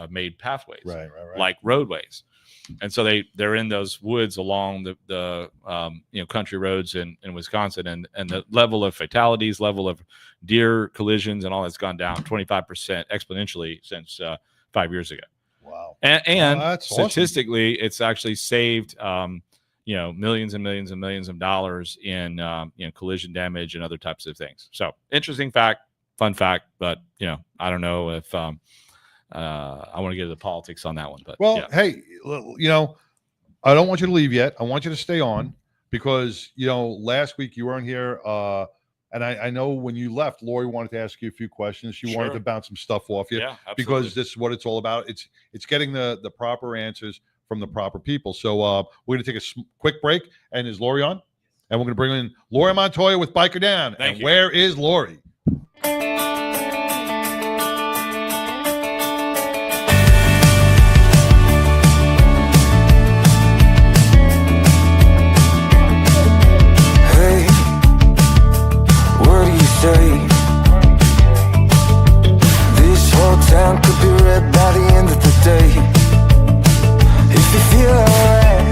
made pathways, right, like roadways. And so they're in those woods along the country roads in Wisconsin, and the level of fatalities, level of deer collisions, and all that's gone down 25% exponentially since 5 years ago. Wow. And statistically, awesome. It's actually saved, millions and millions and millions of dollars in, collision damage and other types of things. So interesting fact, fun fact, but, I don't know if I want to get into the politics on that one. But hey, I don't want you to leave yet. I want you to stay on because, last week you weren't here. And I know when you left, Lori wanted to ask you a few questions. She wanted to bounce some stuff off you because this is what it's all about. It's getting the proper answers from the proper people. So we're going to take a quick break. And is Lori on? And we're going to bring in Lori Montoya with Biker Down. Thank you. Where is Lori? This whole town could be red by the end of the day. If you feel alright,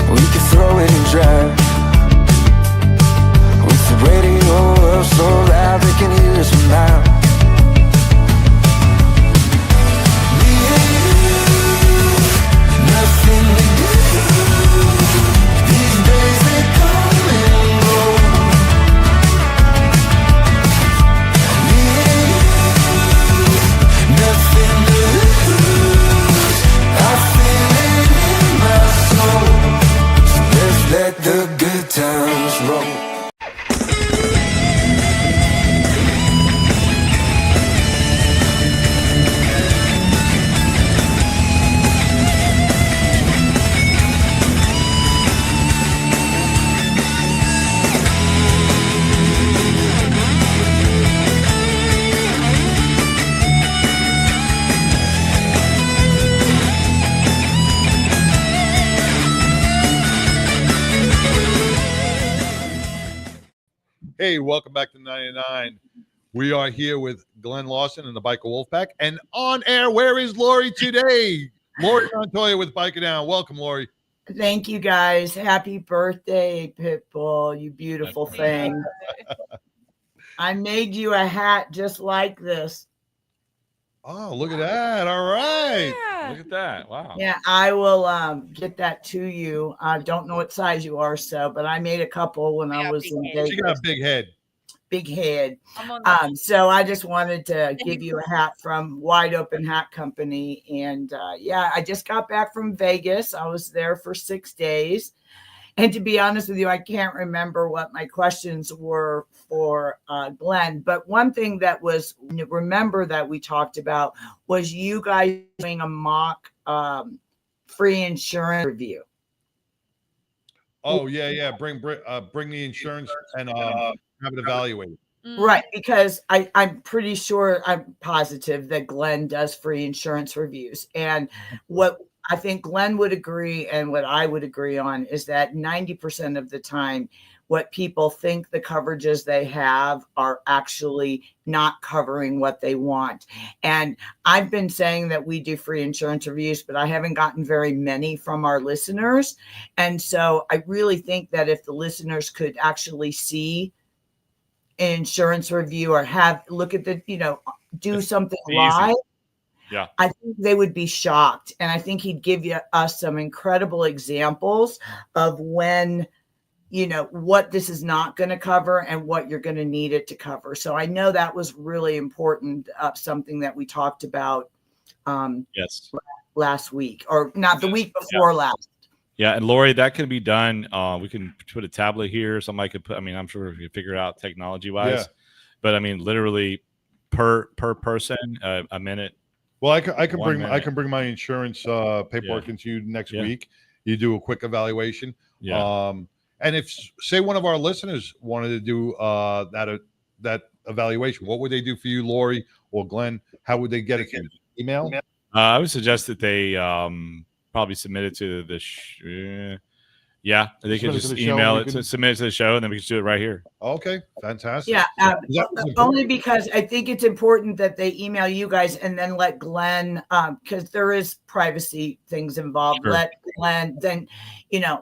we can throw it and drive. With the radio up so loud they can hear us from miles. Me and you, nothing to do. These days they come and go. Let the good times roll. Hey, welcome back to 99. We are here with Glenn Lawson and the Biker Wolfpack. And on air, where is Lori today? Lori Montoya with Biker Down. Welcome, Lori. Thank you guys. Happy birthday, Pitbull, you beautiful thing. I made you a hat just like this. Oh, look at that. All right. Yeah. Look at that. Wow. Yeah, I will get that to you. I don't know what size you are, but I made a couple when I was in Vegas. She got a big head. Big head. I'm on that. So I just wanted to give you a hat from Wide Open Hat Company. And yeah, I just got back from Vegas. I was there for 6 days. And to be honest with you, I can't remember what my questions were for Glenn. But one thing that was, remember that we talked about was you guys doing a mock free insurance review. Oh, yeah. Bring the insurance and have it evaluated. Right, because I'm pretty sure, I'm positive that Glenn does free insurance reviews. And what I think Glenn would agree and what I would agree on is that 90% of the time, what people think the coverages they have are actually not covering what they want. And I've been saying that we do free insurance reviews, but I haven't gotten very many from our listeners. And so I really think that if the listeners could actually see an insurance review or look at the, do something live, yeah, I think they would be shocked. And I think he'd give us some incredible examples of when, what this is not going to cover and what you're going to need it to cover. So I know that was really important, something that we talked about yes, last week, or not the week before last. Yeah, and Lori, that can be done. We can put a tablet here. Somebody could put. I mean, I'm sure we can figure it out technology-wise. Yeah. But I mean, literally per person, a minute. Well, I can 1 bring minute. I can bring my insurance paperwork into you next week. You do a quick evaluation. Yeah. And if say one of our listeners wanted to do that evaluation, what would they do for you, Lori or Glenn? How would they get it? Email? I would suggest that they probably submit it to the. Yeah, they could just email it, submit it to the show, and then we can do it right here. Okay, fantastic. Yeah, only because I think it's important that they email you guys and then let Glenn, because there is privacy things involved. Sure. Let Glenn, then,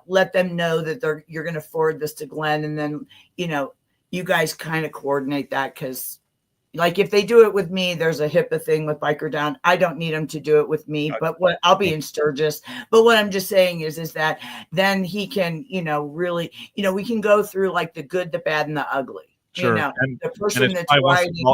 let them know that you're going to forward this to Glenn, and then, you guys kind of coordinate that, because like if they do it with me, there's a HIPAA thing with Biker Down. I don't need them to do it with me, but I'll be in Sturgis. But what I'm just saying is that then he can, really, we can go through like the good, the bad, and the ugly. Sure. And the person and that's writing,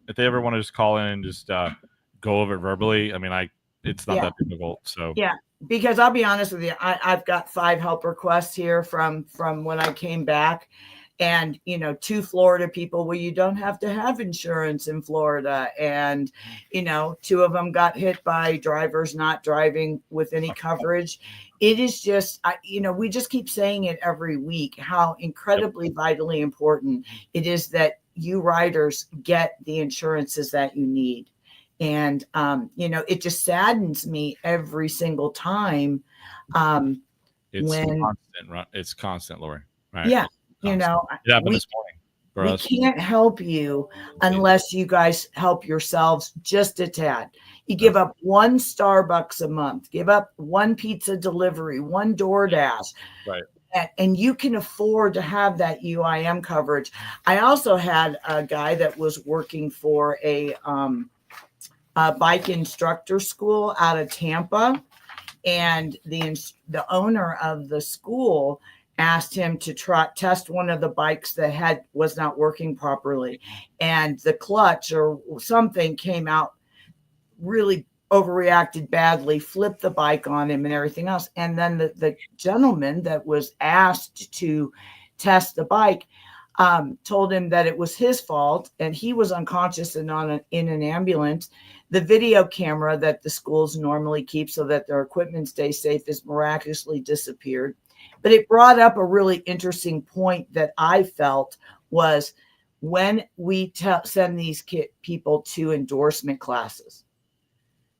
if they ever want to just call in and just go over it verbally, I mean, it's not that difficult. So yeah, because I'll be honest with you, I've got 5 help requests here from when I came back. And, 2 Florida people, well, you don't have to have insurance in Florida. And, 2 of them got hit by drivers not driving with any coverage. It is just, we just keep saying it every week, how incredibly vitally important it is that you riders get the insurances that you need. And, it just saddens me every single time. It's constant, Lori. Right? Yeah. It happened this morning for us. We can't help you unless you guys help yourselves just a tad. You give up 1 Starbucks a month, give up 1 pizza delivery, 1 DoorDash. Right. And you can afford to have that UIM coverage. I also had a guy that was working for a bike instructor school out of Tampa. And the owner of the school asked him to test one of the bikes that was not working properly, and the clutch or something came out, really overreacted badly, flipped the bike on him and everything else. And then the gentleman that was asked to test the bike told him that it was his fault and he was unconscious and in an ambulance. The video camera that the schools normally keep so that their equipment stays safe has miraculously disappeared. But it brought up a really interesting point that I felt was when we send these people to endorsement classes,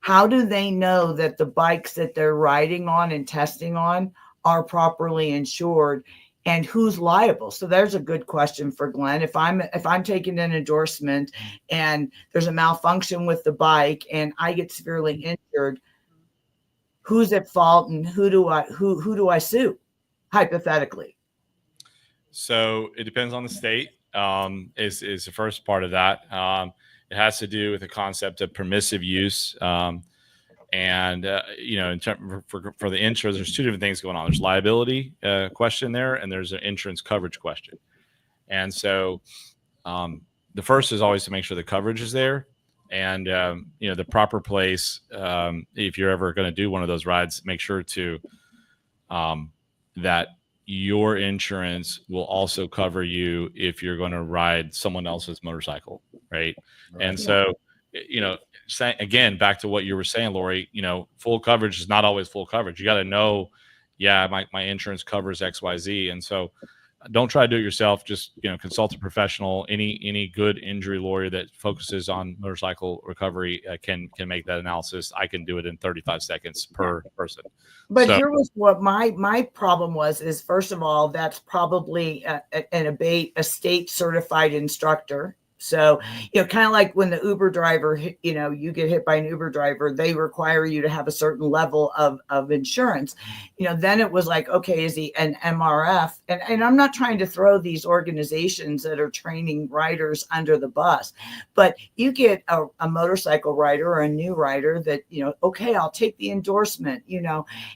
how do they know that the bikes that they're riding on and testing on are properly insured, and who's liable? So there's a good question for Glenn. If I'm taking an endorsement and there's a malfunction with the bike and I get severely injured, who's at fault and who do I sue, hypothetically? So it depends on the state. Is the first part of that. It has to do with the concept of permissive use. And in terms for the insurance, there's two different things going on. There's liability question there, and there's an insurance coverage question. And so the first is always to make sure the coverage is there, and the proper place. If you're ever going to do one of those rides, make sure to that your insurance will also cover you if you're going to ride someone else's motorcycle, right? And so, again, back to what you were saying, Lori, full coverage is not always full coverage. You got to know, my insurance covers XYZ. And so don't try to do it yourself. Just, consult a professional. Any good injury lawyer that focuses on motorcycle recovery can make that analysis. I can do it in 35 seconds per person. But here was what my problem is first of all, that's probably a state certified instructor. So, kind of like when the Uber driver, you get hit by an Uber driver, they require you to have a certain level of insurance. Then it was like, okay, is he an MRF? And I'm not trying to throw these organizations that are training riders under the bus, but you get a motorcycle rider or a new rider that, okay, I'll take the endorsement,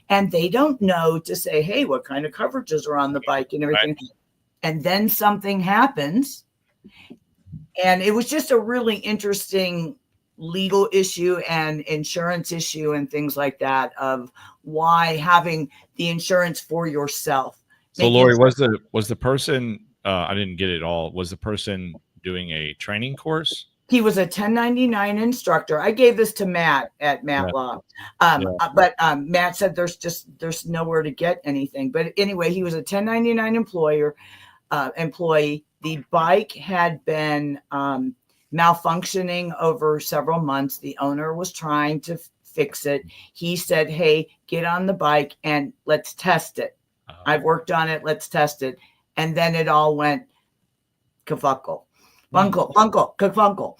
and they don't know to say, hey, what kind of coverages are on the bike and everything. Right. And then something happens. And it was just a really interesting legal issue and insurance issue and things like that of why having the insurance for yourself. So Lori, was the person, I didn't get it all. Was the person doing a training course? He was a 1099 instructor. I gave this to Matt at Matt Law. But Matt said there's nowhere to get anything. But anyway, he was a 1099 employee. The bike had been malfunctioning over several months. The owner was trying to fix it. He said, hey, get on the bike and let's test it. I've worked on it. Let's test it. And then it all went kafunkle. Kafunkle.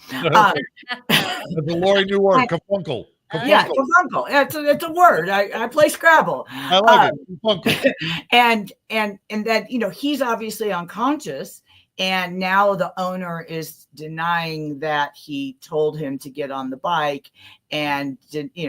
The Lori new word, kafunkle. Yeah, kafunkle. It's a word. I play Scrabble. I like it. And that, he's obviously unconscious. And now the owner is denying that he told him to get on the bike and,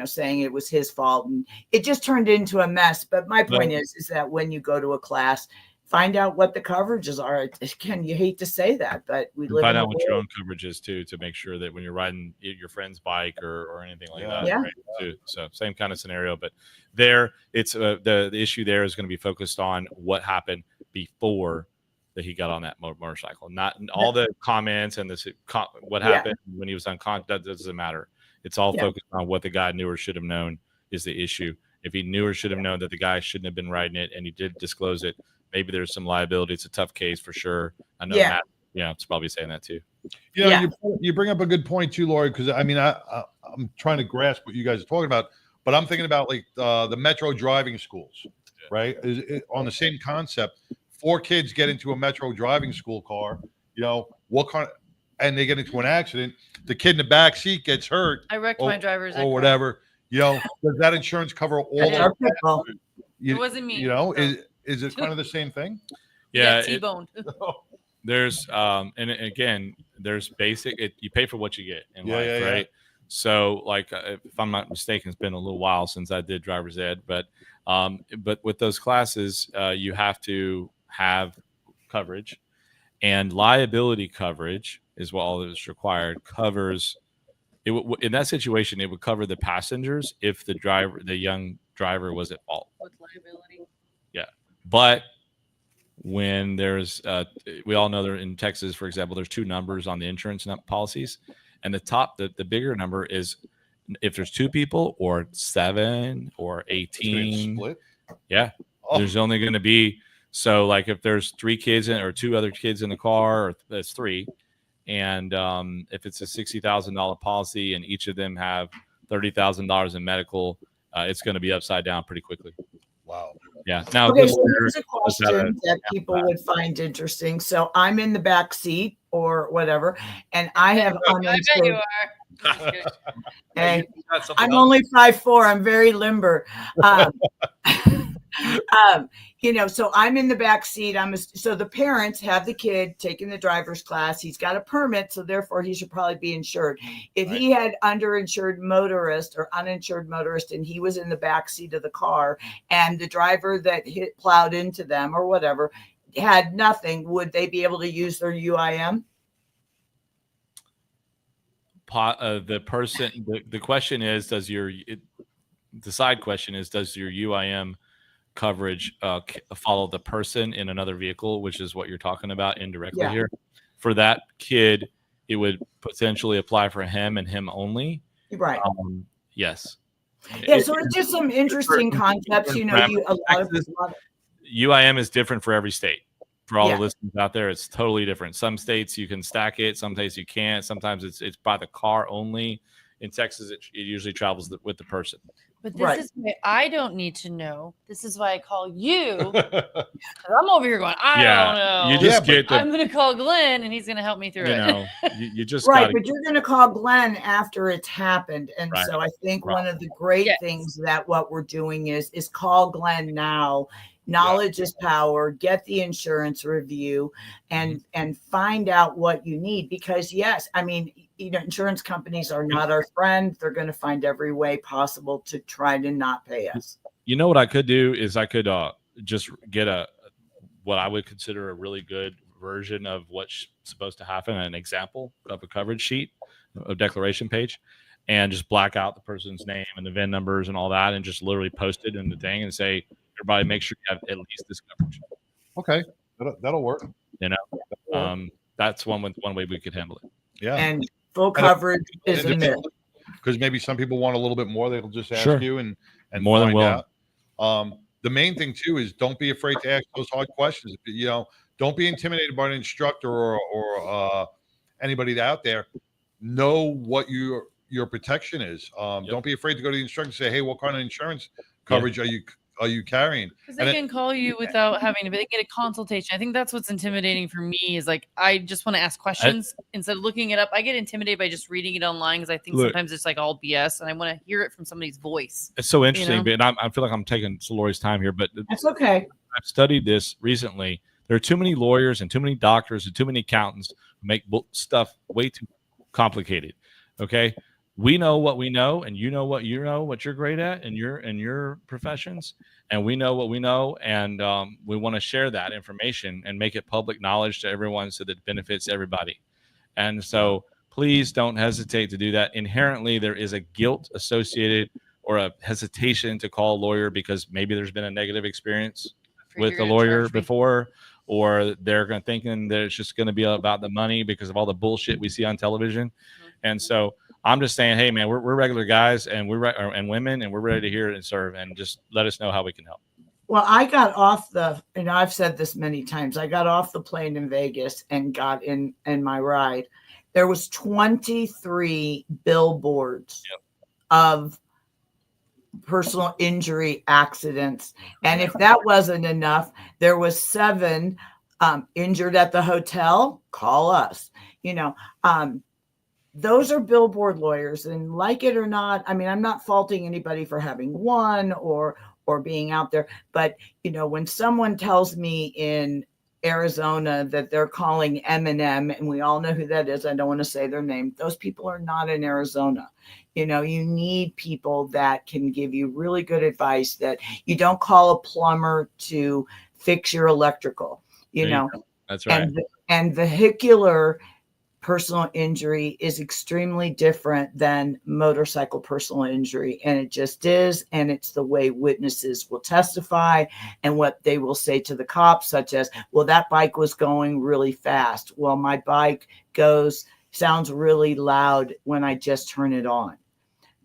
saying it was his fault. And it just turned into a mess. But my point is that when you go to a class, find out what the coverages are. Again, you hate to say that, but we live find out what your own coverage is too, to make sure that when you're riding your friend's bike or anything like that. Yeah. Right, too. So same kind of scenario, but there it's the issue there is going to be focused on what happened before that he got on that motorcycle, not all the comments and what happened when he was unconscious. That doesn't matter. It's all focused on what the guy knew or should have known is the issue. If he knew or should have known that the guy shouldn't have been riding it and he did disclose it, maybe there's some liability. It's a tough case for sure. I know Matt, it's probably saying that too. You bring up a good point too, Lori, because I'm trying to grasp what you guys are talking about, but I'm thinking about like the Metro driving schools, right? On the same concept. 4 kids get into a Metro driving school car, and they get into an accident. The kid in the back seat gets hurt. I wrecked my driver's or whatever. Does that insurance cover all of it? It wasn't me. Is it kind of the same thing? Yeah, T-boned. There's and again, there's basic. You pay for what you get in life, right? So, like, if I'm not mistaken, it's been a little while since I did driver's ed, but with those classes, you have to have coverage, and liability coverage is what all is required. Covers it in that situation. It would cover the passengers if the young driver was at fault. With liability. Yeah, but when there's, we all know there in Texas, for example, there's 2 numbers on the insurance policies, and the bigger number is if there's 2 people or 7 or 18. Split? Yeah, there's only going to be. So, like, if there's 3 kids or 2 other kids in the car, or that's 3, and if it's a $60,000 policy and each of them have $30,000 in medical, it's going to be upside down pretty quickly. Wow. Yeah. Now, okay, so here's a question that people would find interesting. So I'm in the back seat or whatever, and I have I bet you are. And I'm only 5'4". I'm very limber. So I'm in the back seat. So the parents have the kid taking the driver's class. He's got a permit, so therefore he should probably be insured. If he had underinsured motorist or uninsured motorist and he was in the back seat of the car and the driver that plowed into them or whatever had nothing, would they be able to use their UIM? The question is, the side question is, does your UIM coverage follow the person in another vehicle, which is what you're talking about indirectly here? For that kid, it would potentially apply for him and him only. Right. Yes. Yeah. So it's just some interesting concepts. UIM is different for every state. For all the listeners out there, it's totally different. Some states you can stack it, some states you can't. Sometimes it's by the car only. In Texas, it usually travels with the person. But this is why I don't need to know. This is why I call you. I'm over here going, I don't know. You just I'm going to call Glenn, and he's going to help me through it. You just but you're going to call Glenn after it's happened. And so I think one of the great things that what we're doing is call Glenn now. Knowledge is power. Get the insurance review and find out what you need, because insurance companies are not our friend. They're going to find every way possible to try to not pay us. You know what I could do is I could just get what I would consider a really good version of what's supposed to happen, an example of a coverage sheet, a declaration page, and just black out the person's name and the VIN numbers and all that, and just literally post it in the thing and say, everybody, make sure you have at least this coverage. Okay, that'll work. That's one way we could handle it. Yeah, and full coverage is a myth. Because maybe some people want a little bit more. They'll just ask you and more than willing. The main thing too is don't be afraid to ask those hard questions. Don't be intimidated by an instructor or anybody out there. Know what your protection is. Don't be afraid to go to the instructor and say, "Hey, what kind of insurance coverage are you carrying?" Because they can call you without having to get a consultation. I think that's what's intimidating for me is I just want to ask questions instead of looking it up. I get intimidated by just reading it online because I think sometimes it's all BS and I want to hear it from somebody's voice. It's so interesting, but I feel like I'm taking Lori's time here, but that's okay. I've studied this recently. There are too many lawyers and too many doctors and too many accountants who make stuff way too complicated. Okay. We know what we know, and you know what you're great at in your professions, and we know what we know, and we want to share that information and make it public knowledge to everyone so that it benefits everybody. And so please don't hesitate to do that. Inherently, there is a guilt associated or a hesitation to call a lawyer because maybe there's been a negative experience with a lawyer before, or they're thinking that it's just going to be about the money because of all the bullshit we see on television. And so I'm just saying, hey, man, we're regular guys and and women, and we're ready to hear it and serve, and just let us know how we can help. Well, I got off I've said this many times, I got off the plane in Vegas and got in my ride. There was 23 billboards of personal injury accidents. And if that wasn't enough, there was 7 injured at the hotel. Call us, those are billboard lawyers, and like it or not, I'm not faulting anybody for having one or being out there. But, when someone tells me in Arizona that they're calling M&M, and we all know who that is, I don't want to say their name. Those people are not in Arizona. You need people that can give you really good advice, that you don't call a plumber to fix your electrical, That's right. And vehicular personal injury is extremely different than motorcycle personal injury. And it just is. And it's the way witnesses will testify and what they will say to the cops, such as, well, that bike was going really fast. Well, my bike sounds really loud when I just turn it on.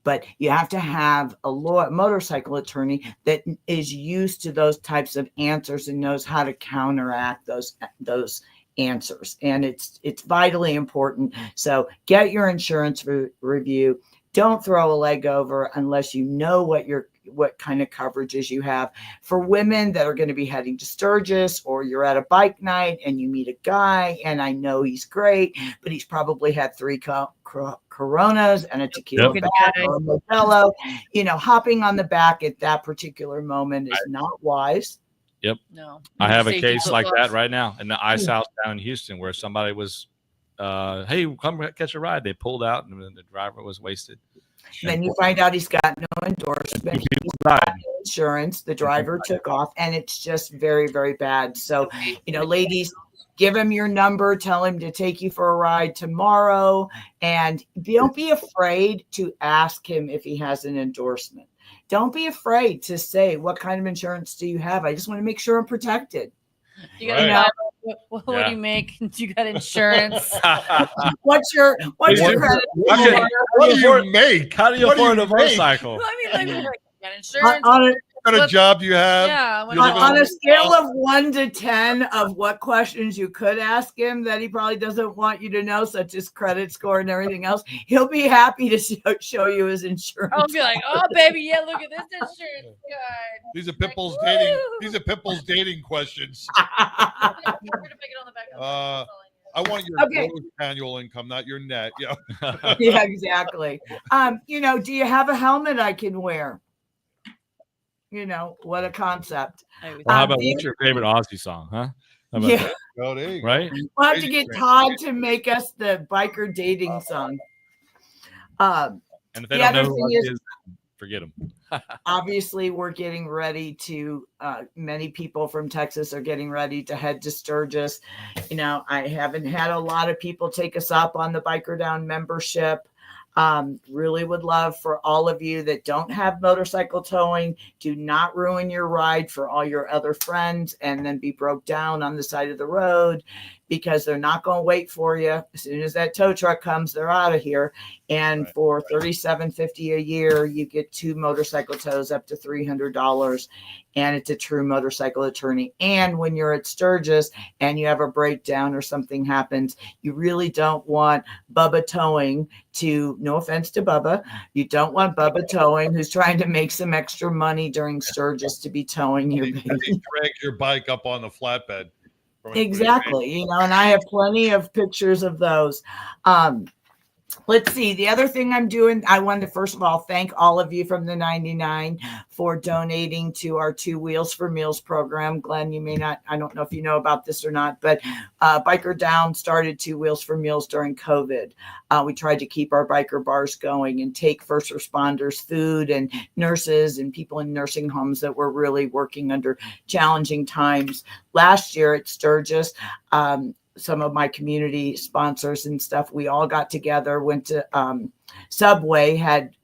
But you have to have a motorcycle attorney that is used to those types of answers and knows how to counteract those answers. And it's vitally important. So get your insurance review. Don't throw a leg over unless you know what what kind of coverages you have. For women that are going to be heading to Sturgis, or you're at a bike night and you meet a guy and I know he's great, but he's probably had 3 Coronas and a tequila back or a Modelo, hopping on the back at that particular moment is not wise. Yep. No. I have a case like that right now in the ice house down in Houston where somebody was, hey, come catch a ride. They pulled out and then the driver was wasted. Then you find out he's got no endorsement, he's got no insurance, the driver took off, and it's just very, very bad. So, ladies, give him your number, tell him to take you for a ride tomorrow, and don't be afraid to ask him if he has an endorsement. Don't be afraid to say, what kind of insurance do you have? I just want to make sure I'm protected. You got what do you make? You got insurance. What's your credit? What do you make? How do you afford a motorcycle? I mean, like, you got insurance. What kind of job do you have? Yeah. On a scale of 1 to 10 of what questions you could ask him that he probably doesn't want you to know, such as credit score and everything else, he'll be happy to show you his insurance. I'll be like, oh baby, yeah, look at this insurance card. These are Pitbull's dating. These are Pitbull's dating questions. We're gonna pick it on the back. I want your gross annual income, not your net. Yeah. Yeah, exactly. Do you have a helmet I can wear? What a concept. Well, how about what's your favorite Aussie song, huh? Yeah. Oh, there you go. Right? We'll have to get Todd to make us the biker dating song. And if they don't know who Aussie is, forget them. Obviously, we're getting ready to, many people from Texas are getting ready to head to Sturgis. I haven't had a lot of people take us up on the Biker Down membership. Really would love for all of you that don't have motorcycle towing, do not ruin your ride for all your other friends and then be broke down on the side of the road, because they're not going to wait for you. As soon as that tow truck comes, they're out of here. And for $37.50 a year, you get 2 motorcycle tows up to $300. And it's a true motorcycle attorney. And when you're at Sturgis and you have a breakdown or something happens, you really don't want Bubba Towing to, no offense to Bubba, you don't want Bubba Towing, who's trying to make some extra money during Sturgis, to be towing your baby. Drag your bike up on the flatbed. Exactly. And I have plenty of pictures of those. Let's see. The other thing I'm doing, I wanted to first of all thank all of you from the 99 for donating to our 2 Wheels for Meals program. Glenn, you may not, I don't know if you know about this or not, but Biker Down started 2 Wheels for Meals during COVID. We tried to keep our biker bars going and take first responders food and nurses and people in nursing homes that were really working under challenging times. Last year at Sturgis, some of my community sponsors and stuff, we all got together, went to Subway, had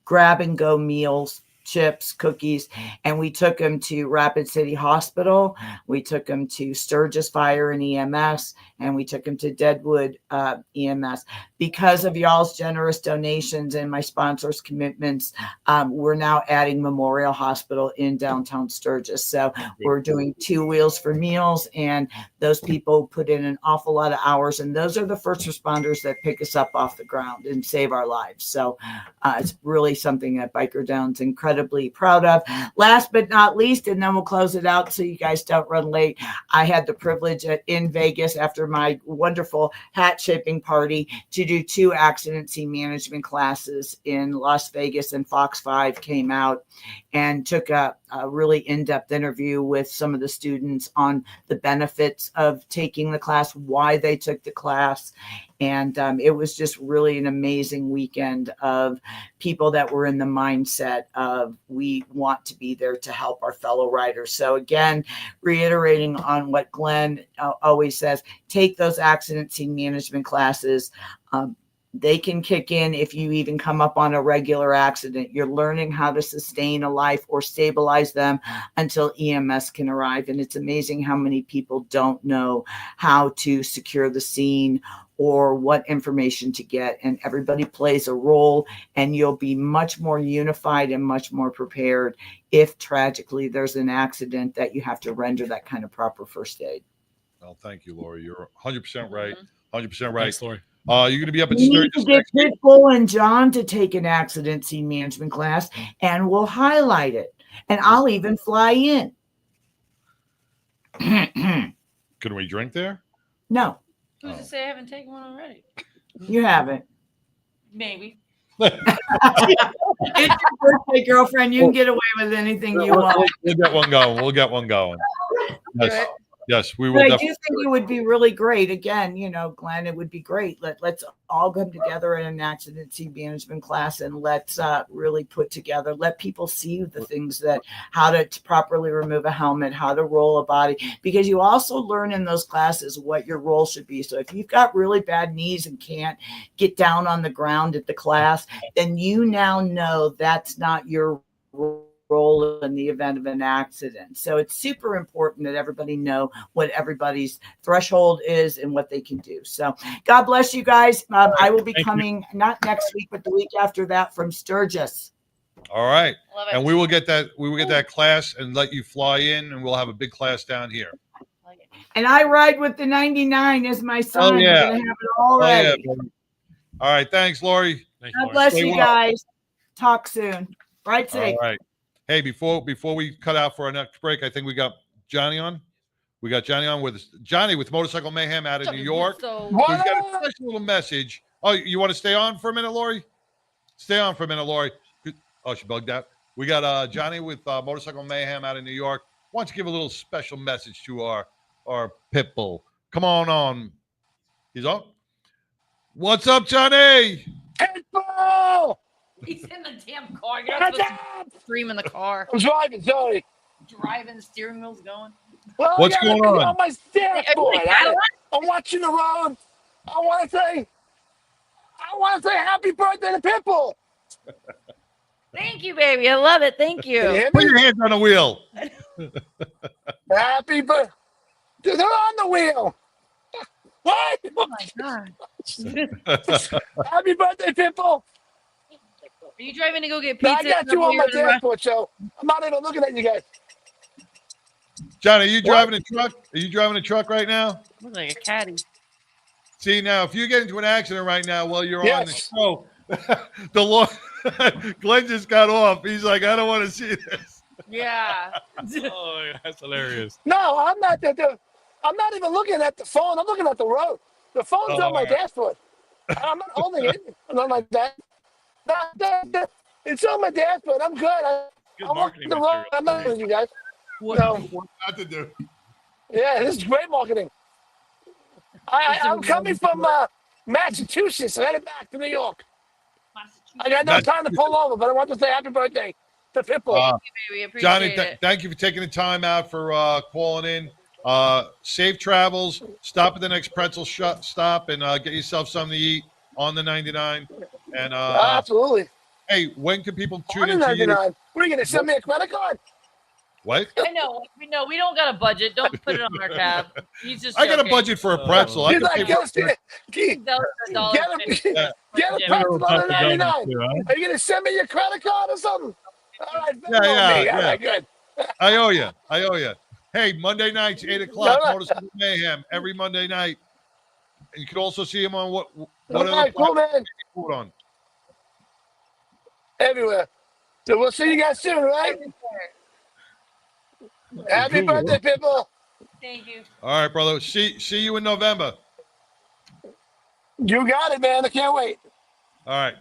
grab and go meals, chips, cookies, and we took them to Rapid City Hospital. We took them to Sturgis Fire and EMS, and we took them to Deadwood EMS. Because of y'all's generous donations and my sponsors' commitments, we're now adding Memorial Hospital in downtown Sturgis. So we're doing 2 Wheels for Meals, and those people put in an awful lot of hours, and those are the first responders that pick us up off the ground and save our lives. So it's really something that Biker Down's incredibly proud of. Last but not least, and then we'll close it out so you guys don't run late, I had the privilege in Vegas after my wonderful hat shaping party to do 2 accident scene management classes in Las Vegas, and Fox 5 came out and took a really in-depth interview with some of the students on the benefits of taking the class, why they took the class. And it was just really an amazing weekend of people that were in the mindset of, we want to be there to help our fellow riders. So again, reiterating on what Glenn always says, take those accident scene management classes. They can kick in if you even come up on a regular accident. You're learning how to sustain a life or stabilize them until EMS can arrive. And it's amazing how many people don't know how to secure the scene or what information to get. And everybody plays a role, and you'll be much more unified and much more prepared if tragically there's an accident that you have to render that kind of proper first aid. Well, thank you, Lori. You're 100% right. 100% right. Thanks, Lori. You're going to be up at We need to Sturgis. get Pitbull and John to take an accident scene management class, and we'll highlight it. And I'll even fly in. Can we drink there? No, Who's to say I haven't taken one already? you haven't. Maybe. It's your birthday, girlfriend. You can get away with anything you want. We'll get one going. We'll get one going. Yes, yes, we will. But I do Definitely. think it would be really great. Again, Glenn, it would be great. Let's all come together in an accident scene management class, and let's really put together. Let people see the things that how to properly remove a helmet, how to roll a body, because you also learn in those classes what your role should be. So if you've got really bad knees and can't get down on the ground at the class, then you now know that's not your role in the event of an accident. So it's super important that everybody know what everybody's threshold is and what they can do. So God bless you guys. I will be coming not next week, but the week after that from Sturgis. All right. Love it. And we will get that. We will get that class and let you fly in, and we'll have a big class down here. And I ride with the 99 as my son. Oh, yeah. We're gonna have it all ready. Oh, yeah, all right. Thanks, Lori. God bless Stay you well. guys. Talk soon. Right safe. All right. Hey, before we cut out for our next break, I think we got Johnny on. We got Johnny on with Johnny with Motorcycle Mayhem out of New York. So, He's got a special little message. Oh, you want to stay on for a minute, Lori? Stay on for a minute, Lori. Oh, she bugged out. We got Johnny with Motorcycle Mayhem out of New York. Why don't you give a little special message to our pit bull? Come on. He's on. What's up, Johnny? Pitbull! he's in the damn car. You're not supposed to scream in the car. I'm driving, sorry. Driving, the steering wheel's going. Well, What's I gotta going be on? my dashboard. Are you like, I'm watching the road. I want to say happy birthday to Pitbull. Thank you, baby. I love it. Thank Can you you. hear Put me? your hands on the wheel. Happy birthday. They're on the wheel. What? Oh my god. Happy birthday, Pitbull. Are you driving to go get Now, pizza? I got you on my dashboard, so I'm not even looking at you guys. Johnny, are you driving a truck? Are you driving a truck right now? Look like a caddy. See, now, if you get into an accident right now while you're on the Yes. show, the Lord, Glenn just got off. He's like, I don't want to see this. Yeah. Oh, that's hilarious. No, I'm not. I'm not even looking at the phone. I'm looking at the road. The phone's on my dashboard. I'm not holding it. I'm like that. It's on my dashboard. I'm good. Good I'm marketing walking the road. material. I'm not with you guys. What? No. What not to do? Yeah, this is great marketing. I'm coming from Massachusetts, headed back to New York. I got no time to pull over, but I want to say happy birthday to Pitbull. Baby, appreciate Johnny, it. thank you for taking the time out for calling in. Safe travels. Stop at the next pretzel stop and get yourself something to eat on the 99. And Absolutely. hey, when can people tune On the into you? 99. What are you going to send me a credit card? What? I know. We don't got a budget. Don't put it on our tab. He's just I got a joking. budget for a pretzel. I He's can like, pay get for us a pretzel. get a pretzel on the 99. Are you going to send me your credit card or something? All right. Yeah. All right, good. I owe you. Hey, Monday nights, 8 o'clock, No. Motorcycle Mayhem, every Monday night. And you can also see him on what All other right, cool, man. platform on. Everywhere. So we'll see you guys soon, right? Happy birthday, Pitbull. Thank you. All right, brother. See you in November. You got it, man. I can't wait. All right.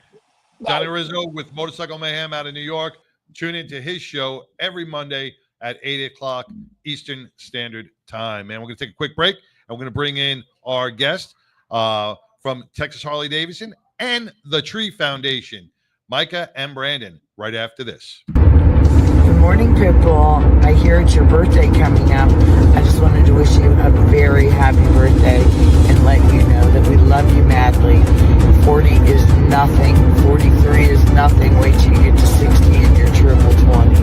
Johnny Rizzo with Motorcycle Mayhem out of New York. Tune into his show every Monday at 8 o'clock Eastern Standard Time. Man, we're going to take a quick break, and we're going to bring in our guest from Texas Harley Davidson and the Tree Foundation, Micah and Brandon, right after this. Good morning, Pitbull. I hear it's your birthday coming up. I just wanted to wish you a very happy birthday and let you know that we love you madly. 40 is nothing. 43 is nothing. Wait till you get to 60 and you're triple 20.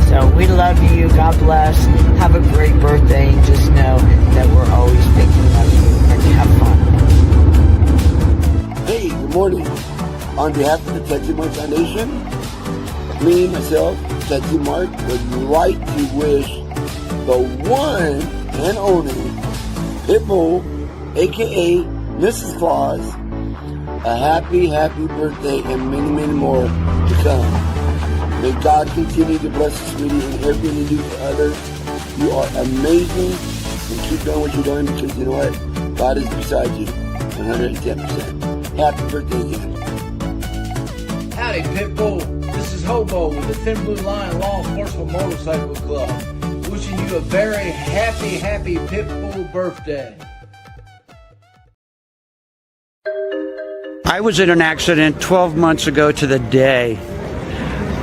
So we love you. God bless. Have a great birthday. And just know that we're always thinking of you and have fun. Hey, good morning. On behalf of the Tattoo Mark Foundation, me, myself, Tattoo Mark, would like to wish the one and only Pitbull, a.k.a. Mrs. Claus, a happy, happy birthday and many, many more to come. May God continue to bless this media and everything you do for others. You are amazing, and keep doing what you're doing because you know what? God is beside you 110%. Happy birthday again. Howdy, Pitbull. This is Hobo with the Thin Blue Line Law Enforcement Motorcycle Club. Wishing you a very happy, happy Pitbull birthday. I was in an accident 12 months ago to the day.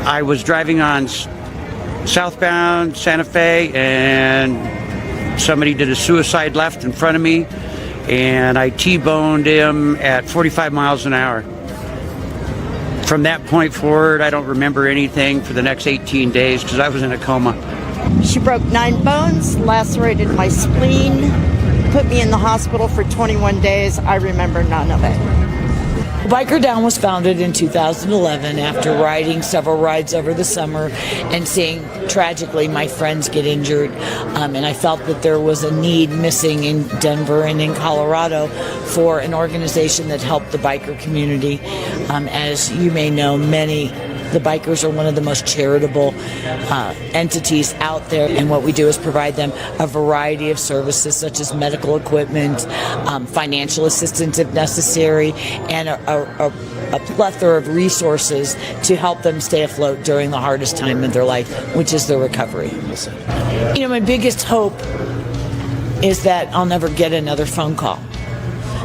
I was driving on southbound Santa Fe and somebody did a suicide left in front of me and I T-boned him at 45 miles an hour. From that point forward, I don't remember anything for the next 18 days because I was in a coma. She broke 9 bones, lacerated my spleen, put me in the hospital for 21 days. I remember none of it. Biker Down was founded in 2011 after riding several rides over the summer and seeing, tragically, my friends get injured. And I felt that there was a need missing in Denver and in Colorado for an organization that helped the biker community. As you may know, the bikers are one of the most charitable entities out there, and what we do is provide them a variety of services such as medical equipment, financial assistance if necessary, and a plethora of resources to help them stay afloat during the hardest time in their life, which is their recovery. You know, my biggest hope is that I'll never get another phone call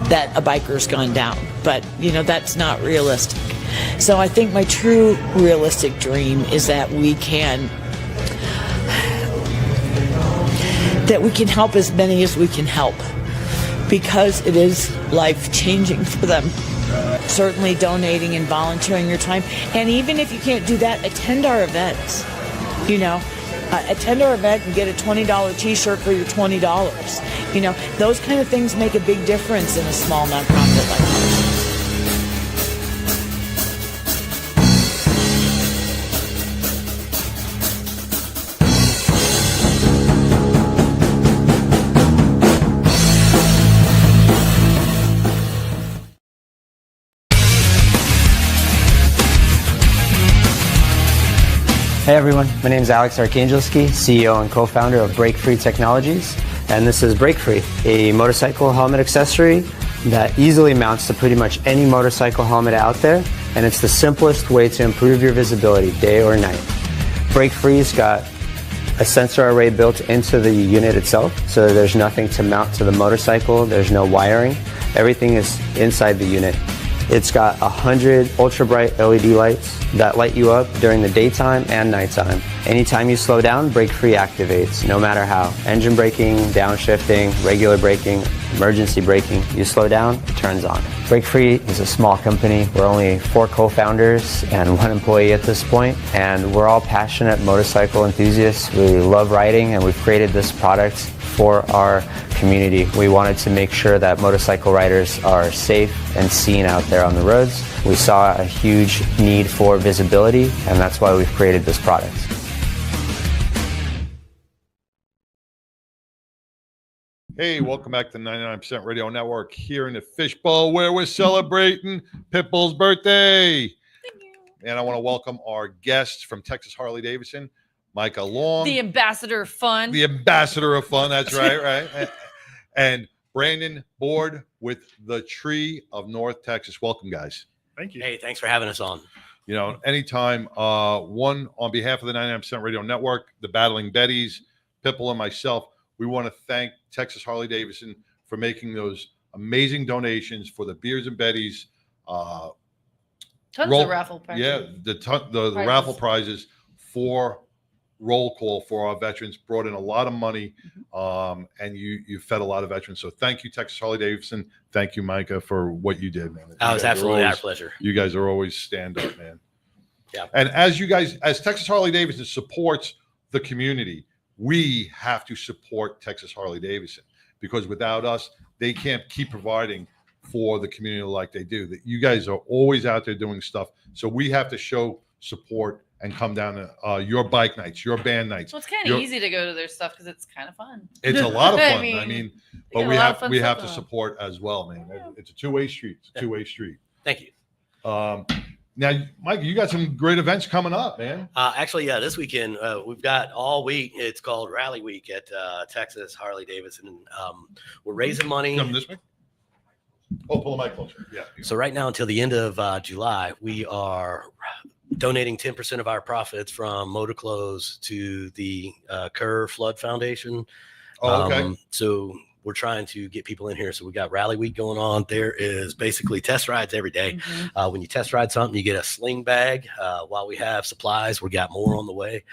that a biker's gone down, but you know, that's not realistic. So I think my true realistic dream is that we can help as many as we can help, because it is life-changing for them. Certainly donating and volunteering your time, and even if you can't do that, attend our events. You know, attend our event and get a $20 t-shirt for your $20. You know, those kind of things make a big difference in a small nonprofit like ours. Hey everyone, my name is Alex Arkangelski, CEO and co-founder of Break Free Technologies, and this is Break Free, a motorcycle helmet accessory that easily mounts to pretty much any motorcycle helmet out there, and it's the simplest way to improve your visibility day or night. Break Free's got a sensor array built into the unit itself, so there's nothing to mount to the motorcycle, there's no wiring, everything is inside the unit. It's got 100 ultra bright LED lights that light you up during the daytime and nighttime. Anytime you slow down, Break Free activates, no matter how. Engine braking, downshifting, regular braking, emergency braking, you slow down, it turns on. Break Free is a small company. We're only 4 co-founders and 1 employee at this point, and we're all passionate motorcycle enthusiasts. We love riding, and we've created this product for our community. We wanted to make sure that motorcycle riders are safe and seen out there on the roads. We saw a huge need for visibility, and that's why we've created this product. Hey, welcome back to 99% Radio Network here in the Fishbowl, where we're celebrating Pitbull's birthday. And I want to welcome our guests from Texas Harley Davidson, Micah Long. The ambassador of fun. The ambassador of fun, that's right, right. And Brandon Board with the Tree of North Texas. Welcome, guys. Thank you. Hey, thanks for having us on. You know, anytime, one, on behalf of the 99% Radio Network, the Battling Betties, Pitbull, and myself, we want to thank Texas Harley Davidson for making those amazing donations for the Beers and Betties. Tons of raffle prizes. Yeah, the raffle prizes for roll call for our veterans brought in a lot of money, and you fed a lot of veterans. So thank you, Texas Harley Davidson. Thank you, Micah, for what you did, man. Oh, it's absolutely our pleasure. You guys are always stand up, man. Yeah. And as Texas Harley Davidson supports the community, we have to support Texas Harley Davidson, because without us, they can't keep providing for the community like they do. That you guys are always out there doing stuff. So we have to show support and come down to your bike nights, your band nights. Well, it's kind of easy to go to their stuff because it's kind of fun. It's a lot of fun. I mean, but we have to support as well, man. It's a two-way street. It's a two-way street. Thank you. Now, Mike, you got some great events coming up, man. Actually, yeah, this weekend we've got all week. It's called Rally Week at Texas Harley Davidson. We're raising money. Come this way. Oh, pull the mic closer. Yeah. So right now until the end of July, we are donating 10% of our profits from motor clothes to the Kerr Flood Foundation. Oh, okay. So we're trying to get people in here. So we got Rally Week going on. There is basically test rides every day. When you test ride something, you get a sling bag. While we have supplies, we got more on the way.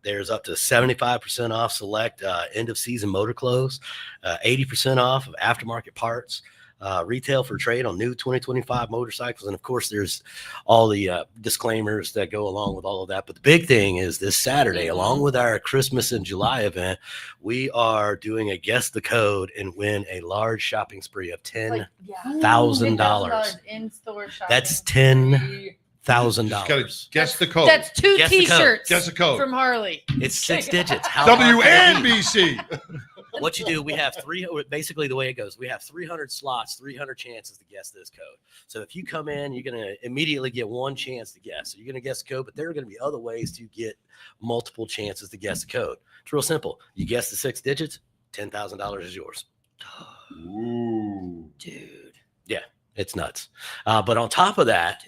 There's up to 75% off select end of season motor clothes, 80% off of aftermarket parts. Retail for trade on new 2025 motorcycles. And of course, there's all the disclaimers that go along with all of that. But the big thing is this Saturday, along with our Christmas in July event, we are doing a guess the code and win a large shopping spree of $10,000. In-store shopping. That's $10,000. Guess the code. That's two Guess the code. T-shirts. Guess the code. From Harley. It's 6 digits. WNBC. What you do, we have basically the way it goes, we have 300 slots, 300 chances to guess this code. So if you come in, you're going to immediately get one chance to guess. So you're going to guess the code, but there are going to be other ways to get multiple chances to guess the code. It's real simple. You guess the 6 digits, $10,000 is yours. Ooh. Dude. Yeah, it's nuts. But on top of that,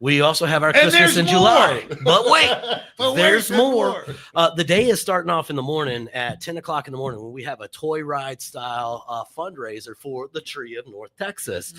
we also have our And Christmas there's in more. July. But wait, But there's wait, more. The day is starting off in the morning at 10 o'clock in the morning when we have a toy ride style fundraiser for the Tree of North Texas.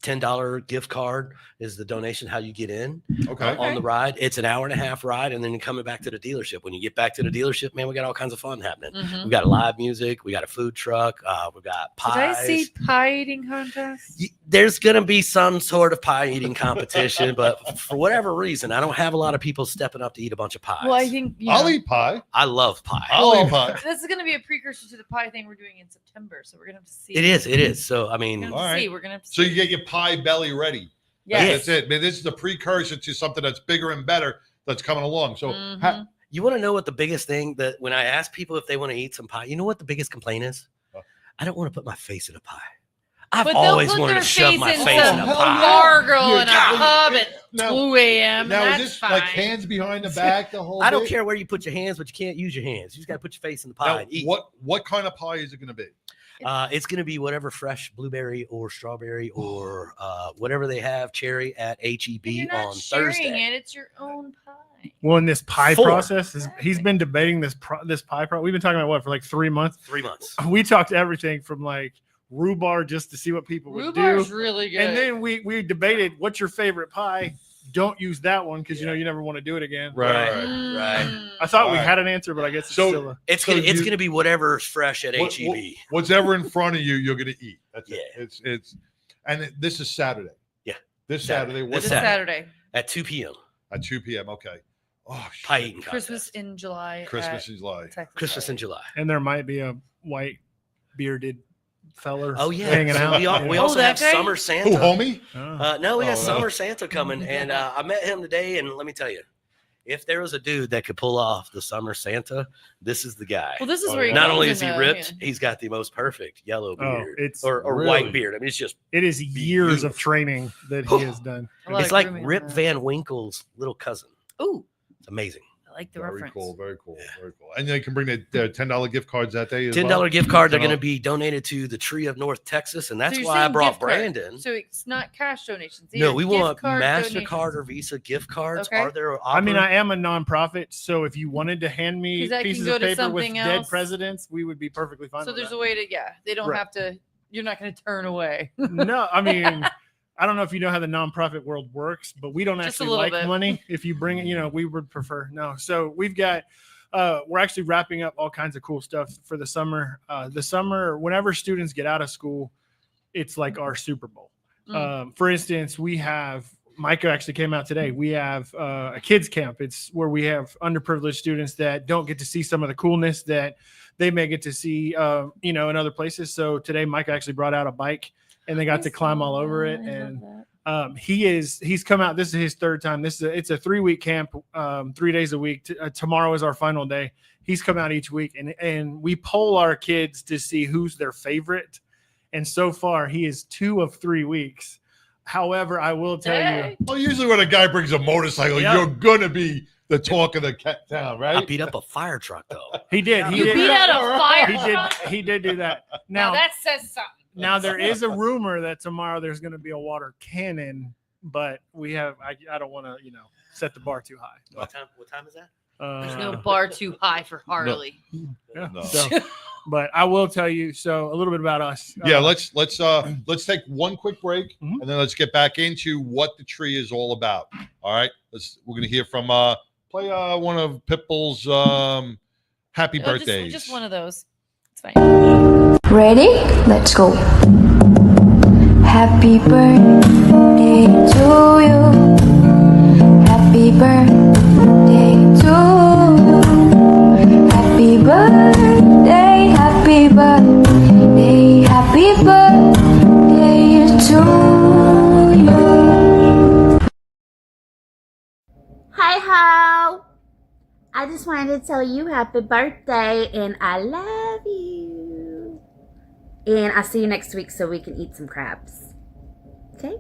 $10 gift card is the donation, how you get in on the ride. It's an hour and a half ride, and then you're coming back to the dealership. When you get back to the dealership, man, we got all kinds of fun happening. We got live music. We got a food truck. We got pies. Did I see pie eating contest? There's going to be some sort of pie eating competition, but for whatever reason, I don't have a lot of people stepping up to eat a bunch of pies. Well, I think I'll eat pie. I love pie. I'll eat pie. This is going to be a precursor to the pie thing we're doing in September, so we're going to have to see. It is. So, I mean, We're going to have to see. We're going to have to So see. you get your pie belly ready. Yes. That's it. Man, this is the precursor to something that's bigger and better that's coming along. So you want to know what the biggest thing that when I ask people if they want to eat some pie, you know what the biggest complaint is? I don't want to put my face in a pie. I've But they'll always put wanted their to shove my face face in in a some pie. bar girl in a Yeah. pub at Now- 2 a.m. Now, That's is this fine. like hands behind the back the whole I don't bit? care where you put your hands, but you can't use your hands. You just got to put your face in the pie Now, and eat. what kind of pie is it going to be? It's going to be whatever fresh blueberry or strawberry or whatever they have cherry at HEB You're not on sharing Thursday. it. It's your own pie. Well, in this pie 4. process, he's been debating this pie. We've been talking about what for like 3 months. 3 months. We talked everything from like rhubarb just to see what people would do. Rhubarb's really good. And then we debated what's your favorite pie. Don't use that one because you never want to do it again. Right. I thought we Right. had an answer, but I guess it's So- still It's So gonna you- be whatever's fresh at What- HEB. Whatever in front of you, you're going to eat. That's Yeah. it. And this is Saturday. Yeah. This Saturday. What This time? Saturday. At 2 p.m. At 2 p.m. Okay. Oh, Pie shit. eating Christmas in July. Christmas at in July. Texas Christmas Harley. in July. And there might be a white bearded feller. Oh yeah. hanging So out. we also that have guy? Summer Santa. Who, homie? No, we got Oh, Summer Santa coming, and I met him today. And let me tell you, if there was a dude that could pull off the Summer Santa, this is the guy. Well, this is where he Not comes only in is he the- ripped, yeah. he's got the most perfect yellow beard it's or really- white beard. I mean, it's just It is years of training that he has done. A lot it's of like grooming Rip on that. Van Winkle's little cousin. Ooh, It's amazing. I like the Very reference. cool. Very cool. Very cool. And they can bring the $10 gift cards that day as $10 well? gift cards are $10. going to be donated to the Tree of North Texas, and that's So you're why I saying brought gift card. Brandon. So it's not cash donations. No, either. we Gift want card MasterCard donations. or Visa gift cards. Okay. Are there? I mean, I am a nonprofit, so if you wanted to hand me 'Cause that can pieces go of to paper with something dead else. presidents, we would be perfectly fine. So with there's that. a way to they don't Right. have to. You're not going to turn away. No, I mean, I don't know if you know how the nonprofit world works, but we don't Just a actually little like bit. money. If you bring it, we would prefer no. So we've got, we're actually wrapping up all kinds of cool stuff for the summer. The summer, whenever students get out of school, it's like our Super Bowl. For instance, we have Micah actually came out today. We have a kids camp. It's where we have underprivileged students that don't get to see some of the coolness that they may get to see, in other places. So today, Micah actually brought out a bike, and they got to climb all over it. And he's come out. This is his third time. It's a 3-week camp, 3 days a week. Tomorrow is our final day. He's come out each week, and we poll our kids to see who's their favorite. and so far he is 2 of 3 weeks. However, I will tell you. Well, usually when a guy brings a motorcycle, you're gonna be the talk of the town, right? I beat up a fire truck though. He did. He You did. beat out a fire truck? He did do that. Now that says something. Now there is a rumor that tomorrow there's going to be a water cannon, but we have. I don't want to set the bar too high. What time is that? There's no bar too high for Harley. Yeah. No. So, but I will tell you. So a little bit about us. Yeah, let's take one quick break and then let's get back into what the tree is all about. All right, we're gonna hear from play one of Pitbull's happy birthdays. Just one of those. It's fine. Ready? Let's go. Happy birthday to you. Happy birthday to you. Happy birthday, happy birthday, happy birthday to you. Hi ho! I just wanted to tell you happy birthday and I love you. And I'll see you next week so we can eat some crabs. Okay?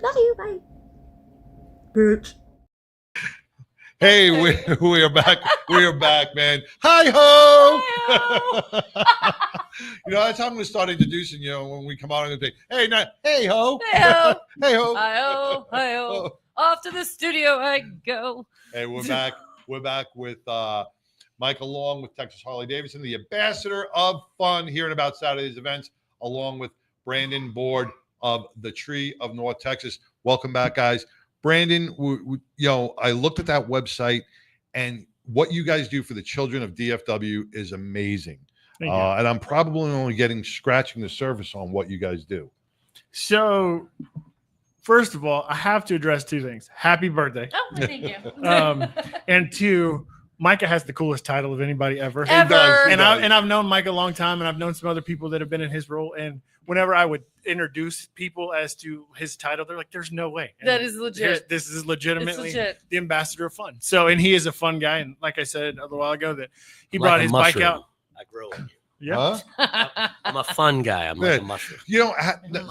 Love you. Bye. Bitch. Hey, we are back. We are back, man. Hi ho! That's how I'm gonna start introducing you when we come out and say, hey, hey ho, Hey ho, hey ho, hi-ho, hi-ho. Off to the studio I go. Hey, we're back. We're back with Micah along with Texas Harley Davidson, the ambassador of fun here in About Saturday's events, along with Brandon Board of the Tree of North Texas. Welcome back, guys. Brandon, I looked at that website, and what you guys do for the children of DFW is amazing. And I'm probably only scratching the surface on what you guys do. So, first of all, I have to address two things. Happy birthday. Oh, thank you. And two, Micah has the coolest title of anybody ever. Ever. And I've known Micah a long time, and I've known some other people that have been in his role. And whenever I would introduce people as to his title, they're like, "There's no way." And that is legit. This is legitimately It's legit. the ambassador of fun. So, and he is a fun guy. And like I said a little while ago, that he Like brought a his mushroom. bike out. I grow on you. Yeah. I'm a fun guy. I'm like a mushroom.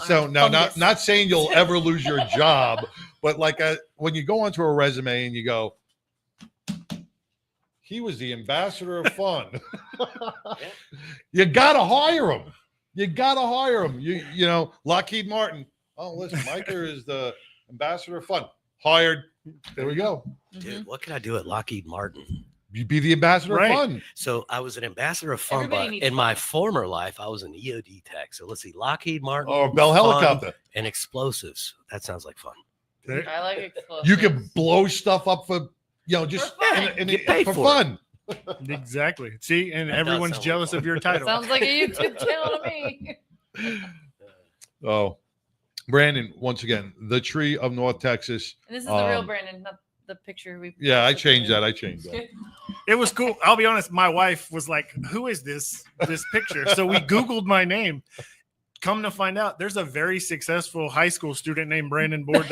So now, not saying you'll ever lose your job, but like when you go onto a resume and you go, he was the ambassador of fun. You gotta hire him. You gotta hire him. You know, Lockheed Martin. Oh, listen, Micah is the ambassador of fun. Hired. There we go. Dude, what can I do at Lockheed Martin? You be the ambassador of fun. So I was an ambassador of fun, Everybody but needs in my former life, I was an EOD tech. So let's see, Lockheed Martin, Or Bell fun, Helicopter. and explosives. That sounds like fun. I like explosives. You can blow stuff up for just Get paid for for fun. Exactly. See, and That does everyone's sound jealous of your title. Sounds like a YouTube channel to me. Oh, Brandon, once again, the Tree of North Texas. And this is the real Brandon, not the picture we. Yeah, I changed that. It was cool. I'll be honest. My wife was like, "Who is this picture?" So we Googled my name. Come to find out, there's a very successful high school student named Brandon Board.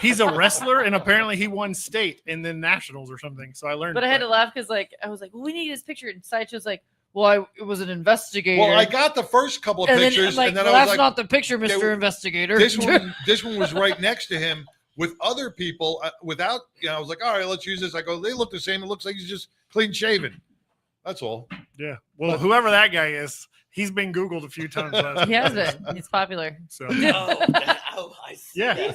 He's a wrestler, and apparently he won state and then nationals or something. So I learned. But I had to laugh because, I was like, well, we need his picture. And Sideshow's like, well, it was an investigator. Well, I got the first couple of and pictures, then, and then well, I was that's like, not the picture, Mr. Investigator. This one was right next to him with other people without. I was like, all right, let's use this. I go, they look the same. It looks like he's just clean shaven. That's all. Yeah. Well, whoever that guy is, he's been Googled a few times. He has been. He's popular. So. I see. Yeah.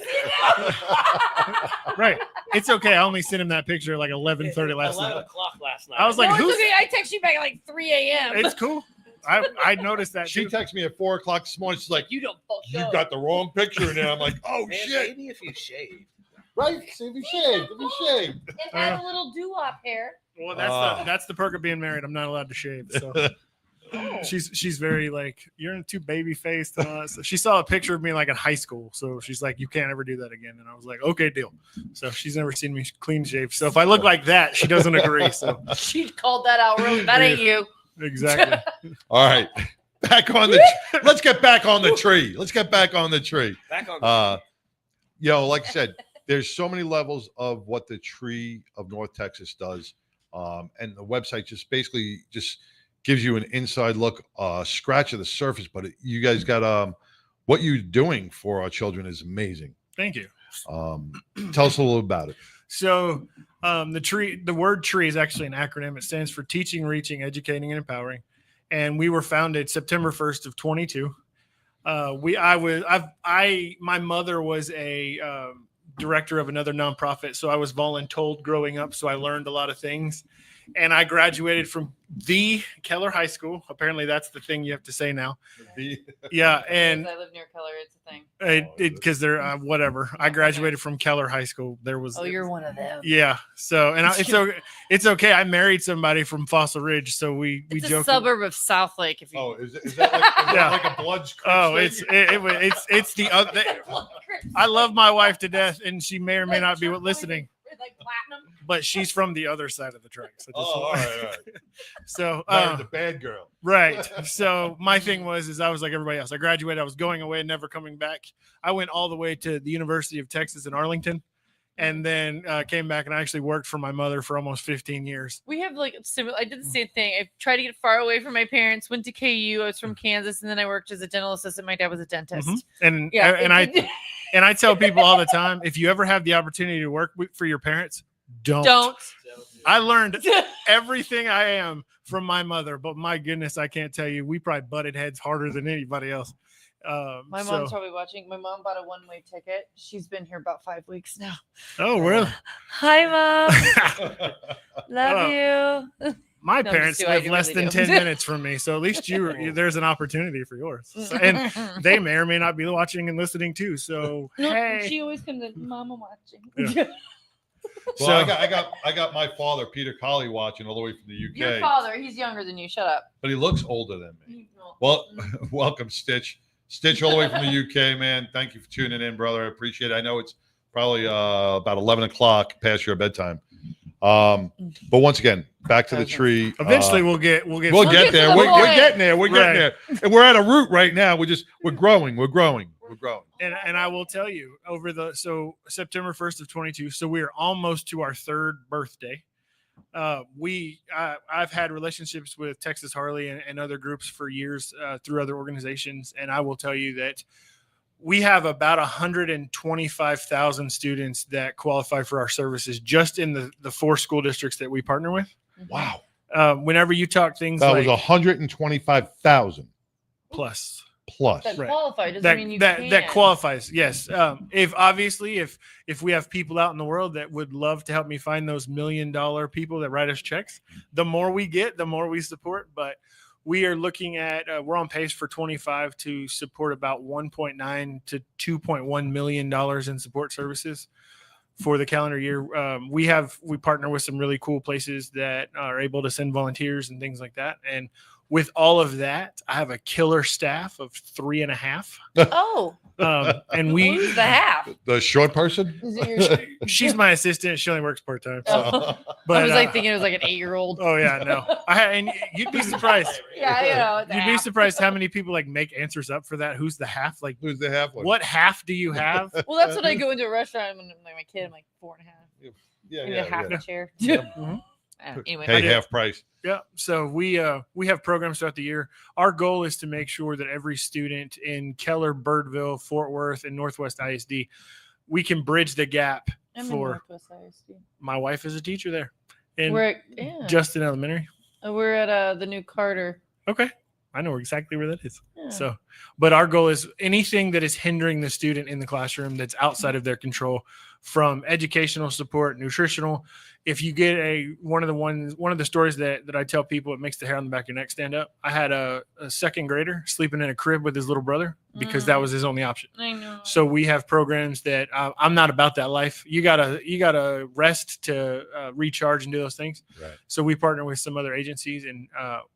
Right. It's okay. I only sent him that picture at like 11:30 last night. 11 o'clock last night. I was like, no, who's? it's okay. I text you back at like 3 a.m. It's cool. I noticed that. She texted me at 4:00 this morning. She's like, you don't fuck you up. got the wrong picture in there. I'm like, oh Man, shit. maybe if you shave. Right? See if you shaved. If you shaved. It had a little doo-wop hair. Well, that's the perk of being married. I'm not allowed to shave. So she's very like, you're too baby faced. So she saw a picture of me like in high school. So she's like, you can't ever do that again. And I was like, okay, deal. So she's never seen me clean shave. So if I look like that, she doesn't agree. So She called that out really. That ain't you. exactly. All right. Back on let's get back on the tree. Let's get back on the tree. Back on Like I said, there's so many levels of what the Tree of North Texas does. And the website just basically just gives you an inside look, scratch of the surface. But you guys got what you're doing for our children is amazing. Thank you. Tell us a little about it. So the word TREE is actually an acronym. It stands for Teaching, Reaching, Educating, and Empowering. And we were founded September 1st of 22. My mother was a director of another nonprofit, so I was voluntold growing up. So I learned a lot of things, and I graduated from the Keller High School. Apparently, that's the thing you have to say now. Yeah, and I live near Keller. It's a thing. Because they're whatever. I graduated from Keller High School. There was. Oh, you're one of them. Yeah. So it's okay. I married somebody from Fossil Ridge, so we It's joke. a suburb of Southlake. If you. Is that like a Bloods? Oh, it's the other. I love my wife to death, and she may or may not be listening. Like platinum. But she's from the other side of the tracks. All right. So the bad girl. Right. So my thing was I was like everybody else. I graduated. I was going away, never coming back. I went all the way to the University of Texas in Arlington, and then came back and I actually worked for my mother for almost 15 years. We have like similar. I did the same thing. I tried to get far away from my parents. Went to KU. I was from Kansas, and then I worked as a dental assistant. My dad was a dentist. And I tell people all the time, if you ever have the opportunity to work for your parents, don't. I learned everything I am from my mother, but my goodness, I can't tell you. We probably butted heads harder than anybody else. My mom's probably watching. My mom bought a one-way ticket. She's been here about 5 weeks now. Oh, really? Hi, Mom. Love you. My No, parents just do. I live less really than do. 10 minutes from me, so at least there's an opportunity for yours. And they may or may not be watching and listening too. So No, hey, she always comes in. Mama watching. Yeah. Well, I got my father, Peter Colley, watching all the way from the UK. Your father, he's younger than you. Shut up. But he looks older than me. Well, welcome, Stitch. Stitch all the way from the UK, man. Thank you for tuning in, brother. I appreciate it. I know it's probably about 11 o'clock past your bedtime. But once again, back to the tree. Eventually, we'll get there. We're getting there. We're getting there. And we're at a root right now. We're growing. And I will tell you, September 1st of 22. So we are almost to our third birthday. I've had relationships with Texas Harley and other groups for years through other organizations, and I will tell you that we have about 125,000 students that qualify for our services just in the 4 school districts that we partner with. Wow. Whenever you talk things that like was 125,000 plus. That qualify doesn't mean you can. That qualifies. Yes. If we have people out in the world that would love to help me find those $1 million people that write us checks, the more we get, the more we support. But we are looking at we're on pace for 25 to support about 1.9 to 2.1 million dollars in support services for the calendar year. We partner with some really cool places that are able to send volunteers and things like that. And with all of that, I have a killer staff of 3.5. Oh. And who's the half? The short person? She's my assistant. She only works part-time. Oh. But I was thinking it was like an 8-year-old. Oh yeah, no. and you'd be surprised. Yeah, you'd be surprised how many people make answers up for that. Who's the half? Like, who's the half one? What half do you have? Well, that's when I go into a restaurant and my kid, I'm like 4.5. Yeah, half a chair. Anyway, hey, half price. Yeah. So we have programs throughout the year. Our goal is to make sure that every student in Keller, Birdville, Fort Worth, and Northwest ISD, we can bridge the gap for. Northwest ISD. My wife is a teacher there. And we're at Justin Elementary. We're at the new Carter. Okay. I know exactly where that is. Yeah. So, but our goal is anything that is hindering the student in the classroom that's outside of their control, from educational support, nutritional. If you get one of the stories that I tell people, it makes the hair on the back of your neck stand up. I had a second grader sleeping in a crib with his little brother because that was his only option. I know. So we have programs that I'm not about that life. You gotta rest to recharge and do those things. Right. So we partner with some other agencies, and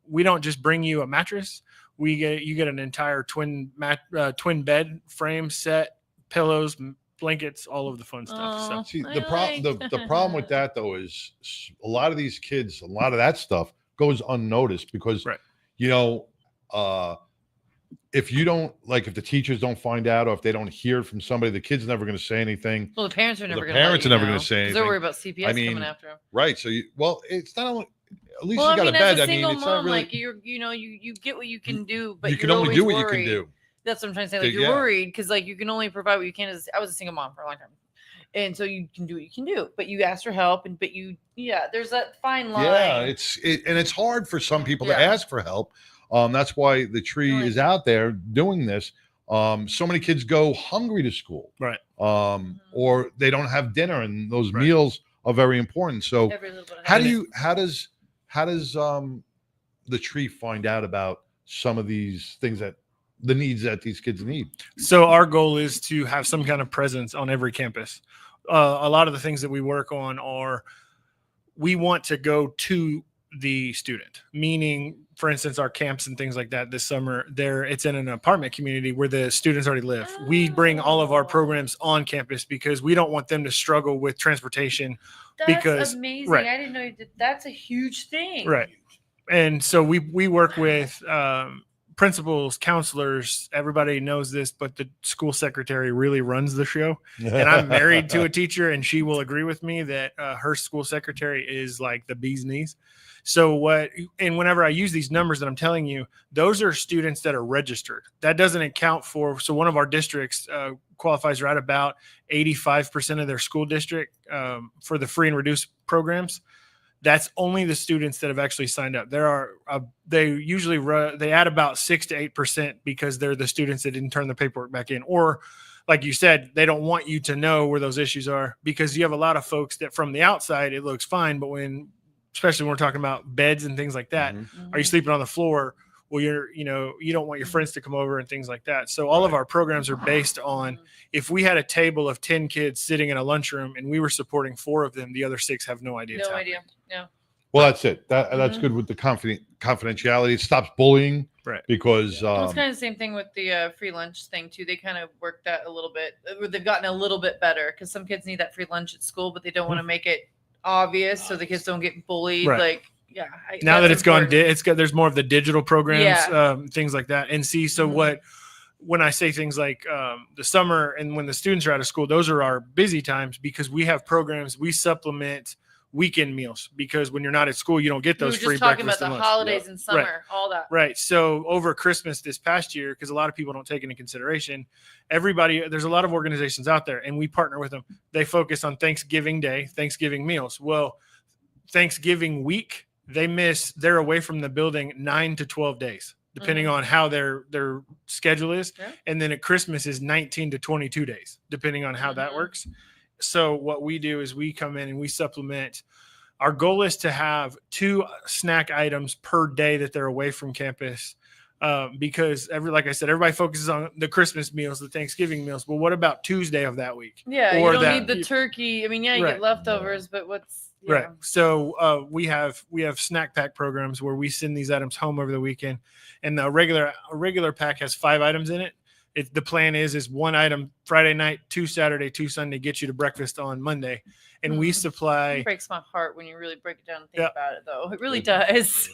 we don't just bring you a mattress. You get an entire twin bed frame set, pillows, blankets, all of the fun stuff. So See, the problem with that though is a lot of these kids, a lot of that stuff goes unnoticed because if you don't if the teachers don't find out or if they don't hear from somebody, the kid's never going to say anything. Well, the parents are never going to. Parents are never going to say anything. They're worried about CPS coming after them. Right. So it's not only. at least Well, you got a bed. as a I mean, single it's mom, not really. like you get what you can do, but You can you're only do always what you can worried. do. That's what I'm trying to say. Like, you're Yeah. worried because like you can only provide what you can. I was a single mom for a long time, and so you can do what you can do, but you ask for help, and there's that fine line. Yeah, it's hard for some people to ask for help. That's why the tree is out there doing this. So many kids go hungry to school, right? Or they don't have dinner, and those meals are very important. So, how does the tree find out about some of these things the needs that these kids need? So our goal is to have some kind of presence on every campus. A lot of the things that we work on we want to go to the student, meaning, for instance, our camps and things like that this summer, it's in an apartment community where the students already live. We bring all of our programs on campus because we don't want them to struggle with transportation. That's amazing. Right. I didn't know that's a huge thing. Right. And so we work with principals, counselors, everybody knows this, but the school secretary really runs the show. And I'm married to a teacher, and she will agree with me that her school secretary is like the bee's knees. So whenever I use these numbers that I'm telling you, those are students that are registered. That doesn't account for, so one of our districts qualifies right about 85% of their school district for the free and reduced programs. That's only the students that have actually signed up. They usually they add about 6 to 8% because they're the students that didn't turn the paperwork back in, or like you said, they don't want you to know where those issues are, because you have a lot of folks that from the outside it looks fine, but especially when we're talking about beds and things like that, are you sleeping on the floor? Well, you don't want your friends to come over and things like that. So all of our programs are based on, if we had a table of 10 kids sitting in a lunchroom and we were supporting 4 of them, the other 6 have no idea. No idea. Yeah. Well, that's it. That's good with the confidentiality. It stops bullying, right? Because It's kind of the same thing with the free lunch thing too. They kind of worked that a little bit. They've gotten a little bit better because some kids need that free lunch at school, but they don't want to make it obvious so the kids don't get bullied. Right. Like, now that it's gone, there's more of the digital programs, things like that. And see, so when I say things like the summer and when the students are out of school, those are our busy times because we have programs. We supplement weekend meals because when you're not at school, you don't get those free breakfast. We were just talking about the holidays and summer, all that. Right. So over Christmas this past year, because a lot of people don't take into consideration, there's a lot of organizations out there, and we partner with them. They focus on Thanksgiving Day, Thanksgiving meals. Well, Thanksgiving week, they're away from the building 9 to 12 days, depending on how their schedule is. Yeah. And then at Christmas is 19 to 22 days, depending on how that works. So what we do is we come in and we supplement. Our goal is to have 2 snack items per day that they're away from campus. Because like I said, everybody focuses on the Christmas meals, the Thanksgiving meals. But what about Tuesday of that week? Yeah, you don't need the turkey. I mean, you get leftovers, but right. So we have snack pack programs where we send these items home over the weekend, and a regular pack has 5 items in it. The plan is 1 item Friday night, 2 Saturday, 2 Sunday, get you to breakfast on Monday, and we supply. It breaks my heart when you really break it down and think about it, though. It really does.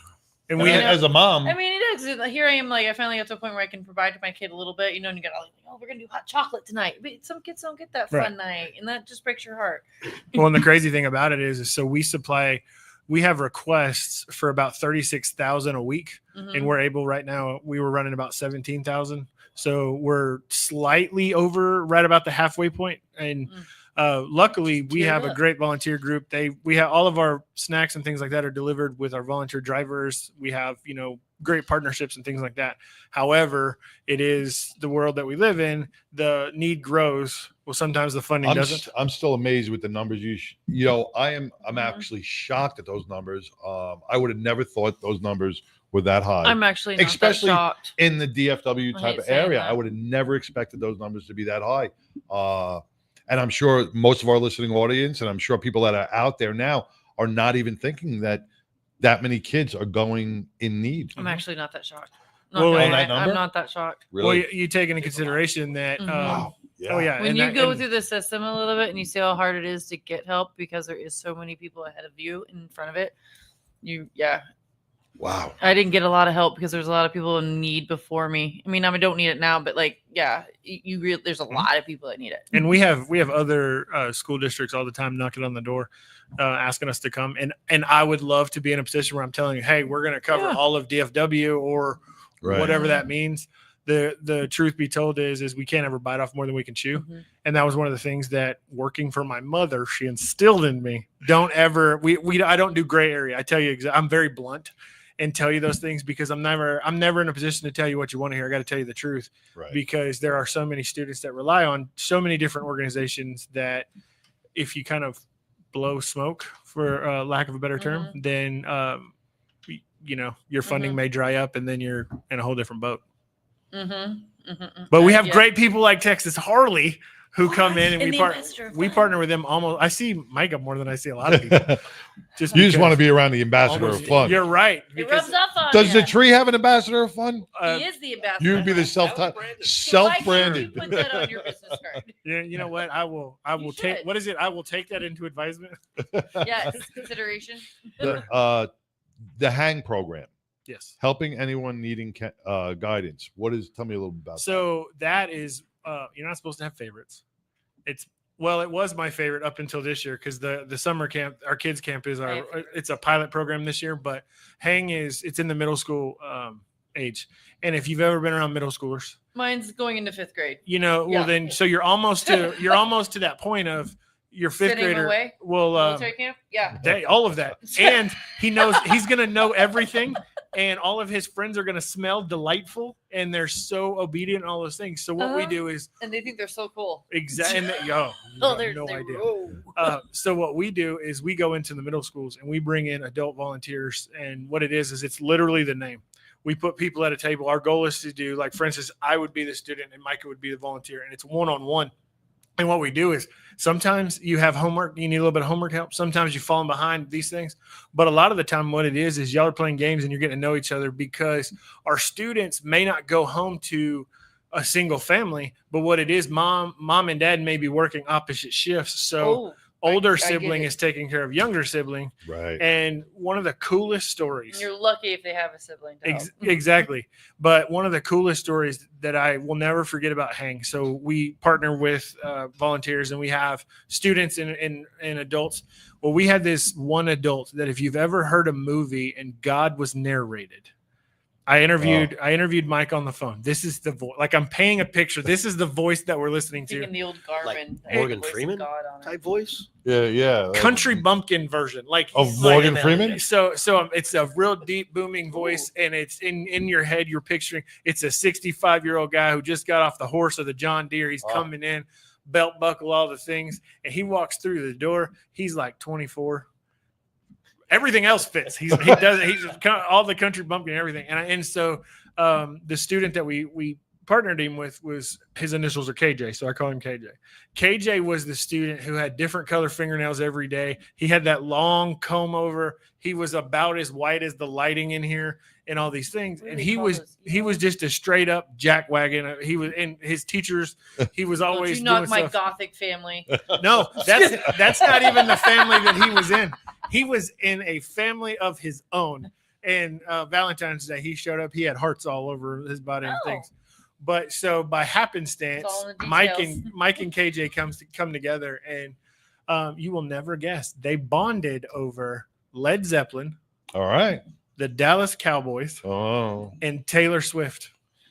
And we, as a mom, I mean, it does. Here I am, like I finally got to a point where I can provide to my kid a little bit, and you got all like, we're gonna do hot chocolate tonight. But some kids don't get that fun night, and that just breaks your heart. Well, and the crazy thing about it is so we have requests for about 36,000 a week, and we're able right now. We were running about 17,000. So we're slightly over right about the halfway point. And luckily we have a great volunteer group. We have all of our snacks and things like that are delivered with our volunteer drivers. We have, great partnerships and things like that. However, it is the world that we live in. The need grows. Well, sometimes the funding doesn't. I'm still amazed with the numbers. I'm actually shocked at those numbers. I would have never thought those numbers were that high. I'm actually not especially that shocked. In the DFW type of area. I would have never expected those numbers to be that high. And I'm sure most of our listening audience, and I'm sure people that are out there now, are not even thinking that many kids are going in need. I'm actually not that shocked. I'm not that shocked. Really? Well, you take into consideration that. Wow. Yeah. Oh yeah. When you go through the system a little bit and you see how hard it is to get help because there is so many people ahead of you in front of it, Wow. I didn't get a lot of help because there's a lot of people in need before me. I mean, I don't need it now, but yeah, there's a lot of people that need it. And we have other school districts all the time knocking on the door, asking us to come. And I would love to be in a position where I'm telling you, hey, we're going to cover all of DFW or whatever that means. The truth be told is we can't ever bite off more than we can chew. Mm-hmm. And that was one of the things that working for my mother, she instilled in me. Don't ever, I don't do gray area. I tell you, I'm very blunt and tell you those things because I'm never in a position to tell you what you want to hear. I got to tell you the truth because there are so many students that rely on so many different organizations that if you kind of blow smoke, for lack of a better term, then, your funding may dry up and then you're in a whole different boat. But we have great people like Texas Harley who come in and we partner with them almost. I see Micah more than I see a lot of people. You just want to be around the ambassador of fun. You're right. It rubs off on Does you. the tree have an ambassador of fun? He is the ambassador. You'd be the self-branded. Put that on your business card. Yeah, you know what? I will take. What is it? I will take that into advisement. Yes, consideration. The hang program. Yes. Helping anyone needing guidance. Tell me a little about that. So that is, you're not supposed to have favorites. It was my favorite up until this year because the summer camp, our kids camp it's a pilot program this year, but hang it's in the middle school age. And if you've ever been around middle schoolers, Mine's going into 5th grade. Then so you're almost to that point of your 5th grader. Away? Well, military camp. Yeah. All of that. And he knows he's going to know everything. And all of his friends are going to smell delightful, and they're so obedient and all those things. So what we do is, and they think they're so cool. Exactly. They're no idea. So what we do is we go into the middle schools and we bring in adult volunteers. And what it is it's literally the name. We put people at a table. Our goal is to do, like, for instance, I would be the student and Micah would be the volunteer, and it's one-on-one. And what we do is sometimes you have homework, you need a little bit of homework help. Sometimes you're falling behind these things. But a lot of the time what it is y'all are playing games and you're getting to know each other because our students may not go home to a single family. But what it is, mom and dad may be working opposite shifts. So older sibling is taking care of younger sibling. Right. And one of the coolest stories. You're lucky if they have a sibling. Exactly. But one of the coolest stories that I will never forget about Hang. So we partner with volunteers and we have students and adults. Well, we had this one adult that if you've ever heard a movie and God was narrated, I interviewed Mike on the phone. This is the voice. Like I'm painting a picture. This is the voice that we're listening to. In the old Garmin, like Morgan Freeman type voice. Yeah. Country bumpkin version, like of Morgan Freeman. So it's a real deep booming voice, and it's in your head. You're picturing it's a 65-year-old guy who just got off the horse of the John Deere. He's coming in, belt buckle, all the things, and he walks through the door. He's like 24. Everything else fits. He's all the country bumpkin and everything. And so the student that we partnered him with was his initials are KJ. So I call him KJ. KJ was the student who had different color fingernails every day. He had that long comb over. He was about as white as the lighting in here and all these things. And he was just a straight up jackwagon. He was in his teachers. He was always Don't you knock doing my stuff. Gothic family. No, that's not even the family that he was in. He was in a family of his own. And Valentine's Day, he showed up. He had hearts all over his body and things. But so by happenstance, Mike and KJ come together, and you will never guess they bonded over Led Zeppelin. All right. The Dallas Cowboys. Oh. And Taylor Swift.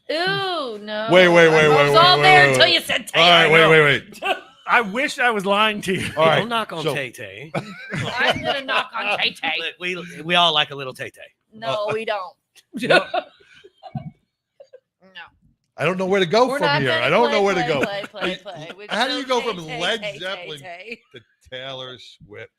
Ooh, no. Wait. I was all there until you said Taylor. All right, wait. I wish I was lying to you. All right. Don't knock on Tay-Tay. I'm gonna knock on Tay-Tay. We all like a little Tay-Tay. No, we don't. No. I don't know where to go from here. I don't know where to go. Play. How do you go from Led Zeppelin to Taylor Swift?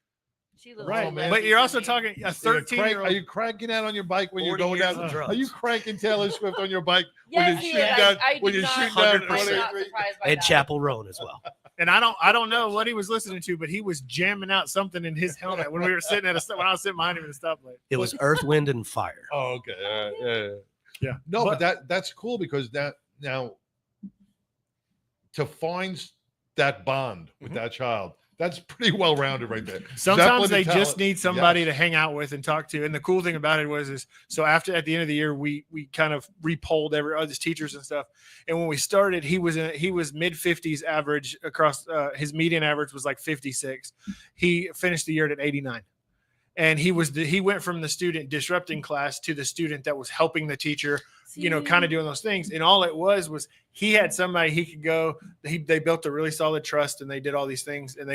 Right, but you're also talking a 13-year-old. Are you cranking out on your bike when you're going down? Are you cranking Taylor Swift on your bike Yes, when you're shooting down? When you're shooting down 100%. And Chapel Roan as well. And I don't know what he was listening to, but he was jamming out something in his helmet when we were sitting when I was sitting behind him at a stoplight. It was Earth, Wind, and Fire. Oh, okay. Yeah. No, but that's cool because now to find that bond with that child, That's pretty well rounded right there. Sometimes they Zeppelin just talent. need somebody Yes. to hang out with and talk to. And the cool thing about it was so at the end of the year, we kind of repolled all these teachers and stuff. And when we started, he was mid 50s average across his median average was like 56. He finished the year at 89. And he went from the student disrupting class to the student that was helping the teacher, kind of doing those things. And all it was he had somebody he could go. They built a really solid trust, and they did all these things. And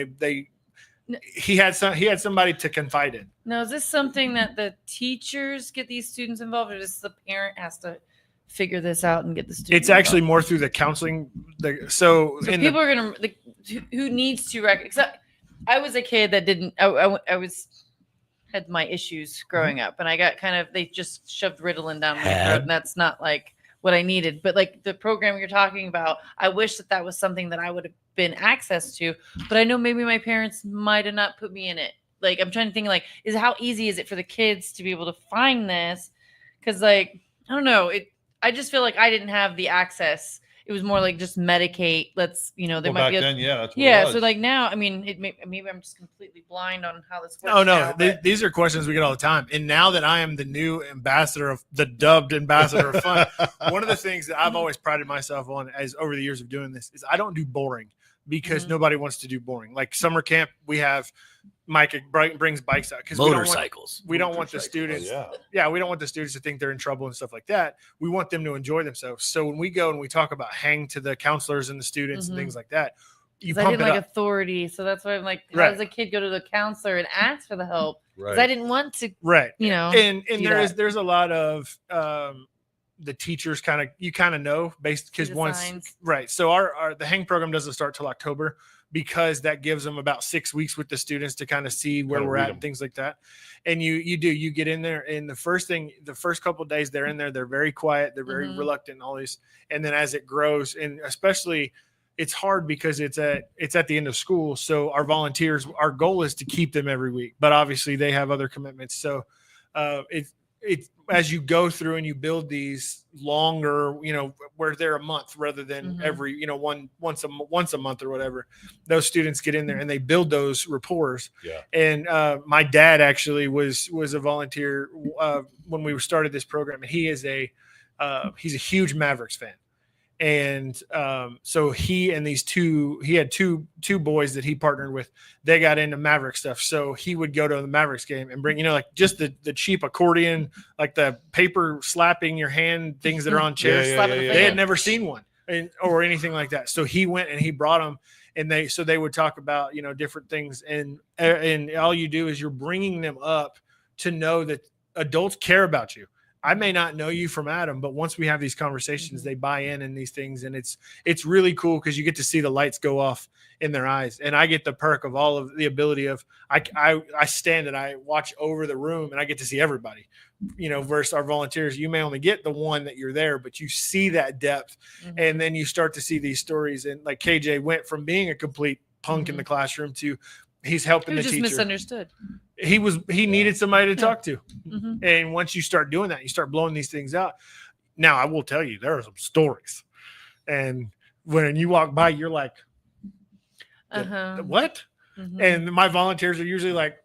he had somebody to confide in. Now, is this something that the teachers get these students involved, or just the parent has to figure this out and get the students? It's actually more through the counseling. So people are gonna who needs to except I was a kid that didn't. I had my issues growing up, and I got they just shoved Ritalin down my throat, and that's not like what I needed. But like the program you're talking about, I wish that was something that I would have been access to, but I know maybe my parents might have not put me in it. Like I'm trying to think how easy is it for the kids to be able to find this? Because I don't know, I just feel like I didn't have the access. It was more like just medicate. Let's, there might back be then, that's what it was. So like now, I mean, maybe I'm just completely blind on how this works. Oh no, now, these are questions we get all the time. And now that I am the new ambassador of the dubbed ambassador of fun, one of the things that I've always prided myself on as over the years of doing this is I don't do boring because nobody wants to do boring. Like summer camp, we have Micah brings bikes out because motorcycles. We don't want the students. Yeah, we don't want the students to think they're in trouble and stuff like that. We want them to enjoy themselves. So when we go and we talk about hang to the counselors and the students and things like that, you pump I didn't it like up. Authority, so that's why I'm like, how Right. does a kid go to the counselor and ask for the help? Because Right. I didn't want to, Right. And do there's a lot of the teachers you know based because the once signs. right. So the hang program doesn't start till October because that gives them about 6 weeks with the students to kind of see where Kinda we're read at 'em. and things like that. And you get in there, and the first couple of days they're in there, they're very quiet, they're very reluctant, and all these. And then as it grows, and especially it's hard because it's at the end of school. So our volunteers, our goal is to keep them every week, but obviously they have other commitments. So it's as you go through and you build these longer, where they're a month rather than every, once a month or whatever, those students get in there and they build those rapports. Yeah. And my dad actually was a volunteer when we started this program, and he's a huge Mavericks fan. And so he had two boys that he partnered with. They got into Maverick stuff. So he would go to the Mavericks game and bring, like just the cheap accordion, like the paper slapping your hand, things that are on chairs. They had never seen one or anything like that. So he went and he brought them, and they would talk about, different things. And all you do is you're bringing them up to know that adults care about you. I may not know you from Adam, but once we have these conversations, they buy in these things, and it's really cool because you get to see the lights go off in their eyes, and I get the perk of all of the ability of I stand and I watch over the room, and I get to see everybody, versus our volunteers. You may only get the one that you're there, but you see that depth, and then you start to see these stories. And like KJ went from being a complete punk in the classroom to he's helping the teacher. Misunderstood. He needed somebody to talk to. And once you start doing that, you start blowing these things out. Now, I will tell you, there are some stories. And when you walk by, you're like, what? And my volunteers are usually like,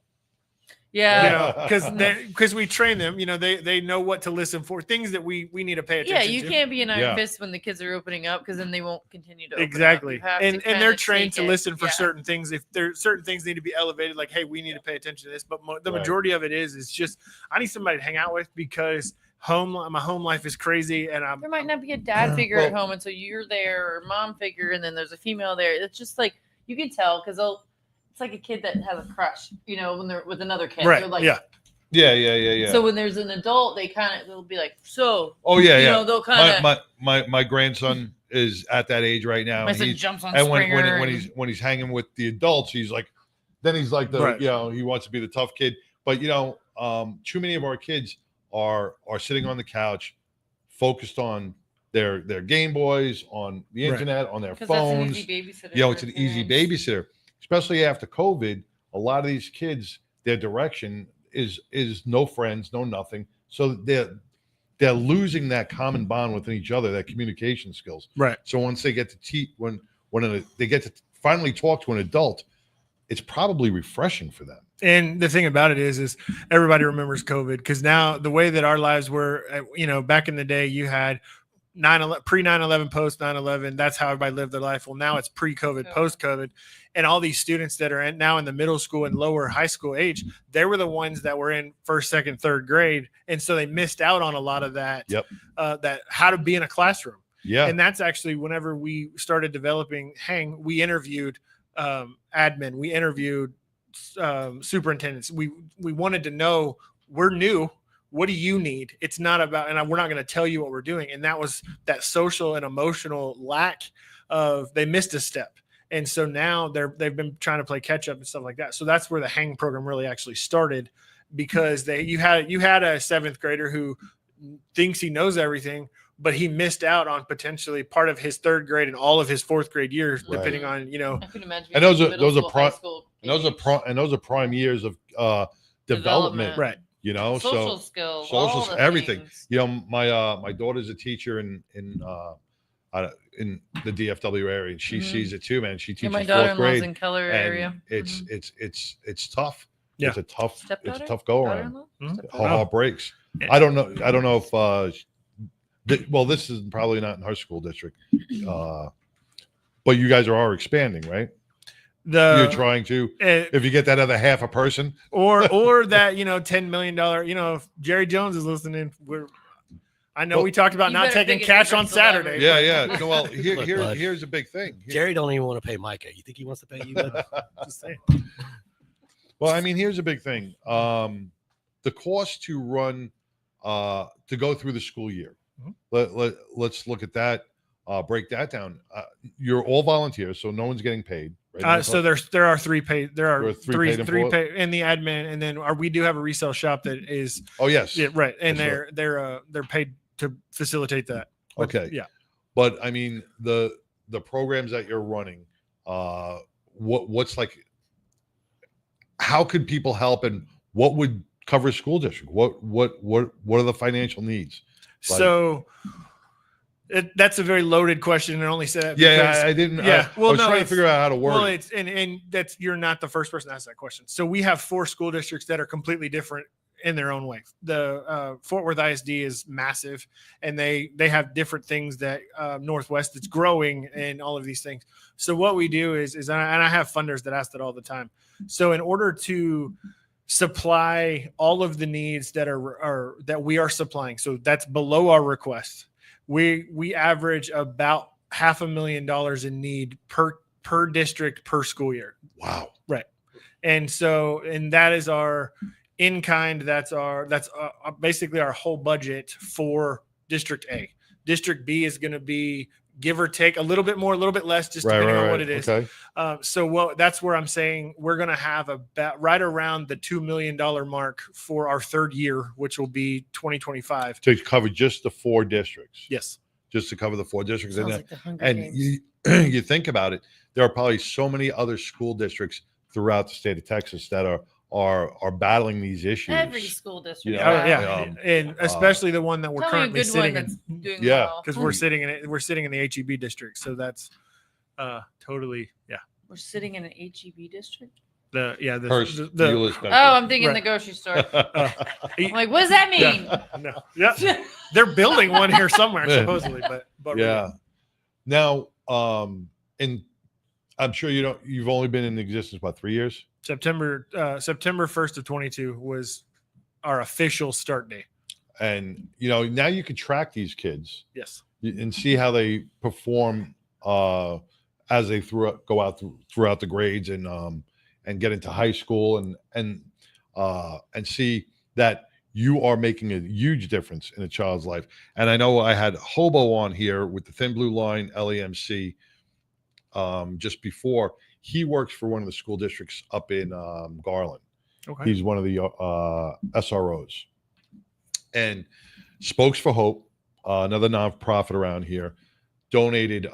because we train them, they know what to listen for, things that we need to pay attention to. Yeah, you can't be an iron fist when the kids are opening up, because then they won't continue to open exactly. up. And they're trained to listen for certain things. If there's certain things need to be elevated, like, hey, we need to pay attention to this. But the majority of it is just I need somebody to hang out with, because my home life is crazy, and there might not be a dad figure at home until you're there, or mom figure, and then there's a female there. It's just like you can tell, because it's like a kid that has a crush, when they're with another kid. Right. They're like, Yeah. So when there's an adult, they'll be like, so. Oh yeah, They'll kind of. My grandson is at that age right now. My son jumps on and Springer. when he's hanging with the adults, he's like the he wants to be the tough kid. But too many of our kids are sitting on the couch, focused on their Game Boys, on the internet, on their phones. That's an easy babysitter. It's an easy babysitter. Especially after COVID, a lot of these kids, their direction is no friends, no nothing. So they're losing that common bond within each other, that communication skills. Right. So once they get to when they get to finally talk to an adult, it's probably refreshing for them. And the thing about it is everybody remembers COVID, because now the way that our lives were, back in the day, you had pre 9/11, post 9/11. That's how everybody lived their life. Well, now it's pre-COVID, post-COVID, and all these students that are now in the middle school and lower high school age, they were the ones that were in first, second, third grade, and so they missed out on a lot of that. Yep. That how to be in a classroom. Yeah. And that's actually whenever we started developing Hang, we interviewed admin, we interviewed superintendents. We wanted to know, we're new. What do you need? It's not about, and we're not going to tell you what we're doing. And that was that social and emotional lack of, they missed a step. And so now they've been trying to play catch up and stuff like that. So that's where the Hang program really actually started, because you had a seventh grader who thinks he knows everything, but he missed out on potentially part of his third grade and all of his fourth grade years, depending on, I can imagine. And those are prime years of development. Right. Social skills, social, everything. Things. My daughter's a teacher in the DFW area, and she sees it too, man. She teaches my fourth grade in Keller area. It's tough. Yeah. It's a tough go around. Heart breaks. Yeah. I don't know if this is probably not in her school district, but you guys are expanding, right? You're trying to, if you get that other half a person, or that $10 million. If Jerry Jones is listening, I know we talked about not taking cash on Saturday. Yeah. Well, here's a big thing. Jerry don't even want to pay Micah. You think he wants to pay you? Just saying. Well, I mean, here's a big thing. The cost to run, to go through the school year. Let's look at that. Break that down. You're all volunteers, so no one's getting paid. Right? So there are three paid. There are three paid in the admin, and then we do have a resale shop that is. Oh yes. Yeah, right, and they're paid to facilitate that. Okay. Yeah. But I mean the programs that you're running, what's like? How could people help, and what would cover school district? What are the financial needs? So. That's a very loaded question, and I only said that because, I didn't. Yeah, I was trying to figure out how to word. Well, it's and that's, you're not the first person to ask that question. So we have 4 school districts that are completely different in their own way. The Fort Worth ISD is massive, and they have different things that Northwest that's growing and all of these things. So what we do is and I have funders that ask that all the time. So in order to supply all of the needs that that we are supplying, so that's below our request. We average about $500,000 in need per district per school year. Wow. Right. And that is our in kind. That's basically our whole budget for District A. District B is going to be give or take a little bit more, a little bit less, just depending on what it is. Okay. That's where I'm saying we're going to have about right around the $2 million mark for our third year, which will be 2025. To cover just the 4 districts. Yes. Just to cover the 4 districts. Sounds like the Hunger and Games. you think about it, there are probably so many other school districts throughout the state of Texas that are battling these issues. Every school district. And especially the one that we're currently sitting in. Doing Because we're sitting in it. We're sitting in the HEB district. So that's totally, We're sitting in an HEB district. I'm thinking the grocery store. I'm like, what does that mean? Yeah. They're building one here somewhere, supposedly, but yeah. Now, and I'm sure you've only been in existence about 3 years. September 1st of 22 was our official start date. And now you can track these kids. Yes. And see how they perform as they go out throughout the grades and get into high school and see that you are making a huge difference in a child's life. And I know I had Hobo on here with the Thin Blue Line LAMC just before. He works for one of the school districts up in Garland. Okay. He's one of the SROs. And Spokes for Hope, another nonprofit around here, donated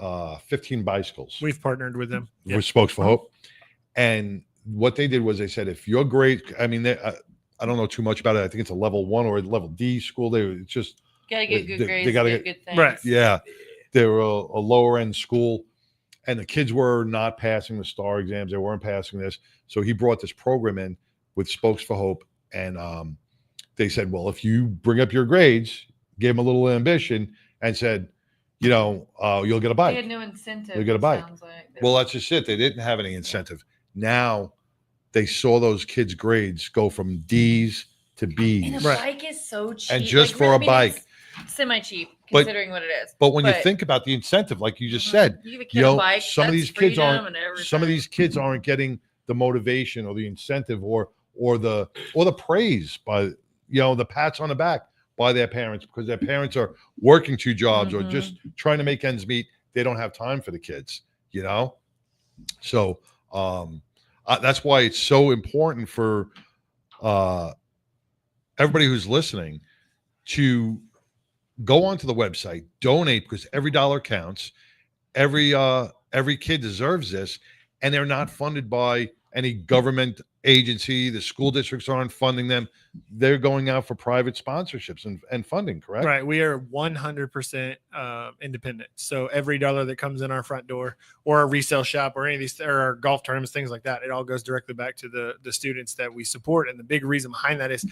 15 bicycles. We've partnered with them. With Spokes for Hope. And what they did was they said, if you're great, I mean, I don't know too much about it. I think it's a level 1 or a level D school. It's just gotta get good grades. They gotta get good things. Right. Yeah. They're a lower end school. and the kids were not passing the STAR exams. They weren't passing this. So he brought this program in with Spokes for Hope. And they said, well, if you bring up your grades, gave them a little ambition and said, you'll get a bike. They had no incentive. You'll get a bike. Like. Well, that's just it. They didn't have any incentive. Now they saw those kids' grades go from D's to B's. And a bike is so cheap. And just for a bike. Semi-cheap considering what it is. But when you think about the incentive, like you just said, you give a kid a bike, some of these kids aren't everything. getting the motivation or the incentive or the praise by the pats on the back by their parents, because their parents are working 2 jobs or just trying to make ends meet. They don't have time for the kids, So that's why it's so important for everybody who's listening to go onto the website, donate, because every dollar counts. Every kid deserves this, and they're not funded by any government agency. The school districts aren't funding them. They're going out for private sponsorships and funding, correct? Right. We are 100% independent. So every dollar that comes in our front door or a resale shop or any of these or our golf tournaments, things like that, it all goes directly back to the students that we support. And the big reason behind that is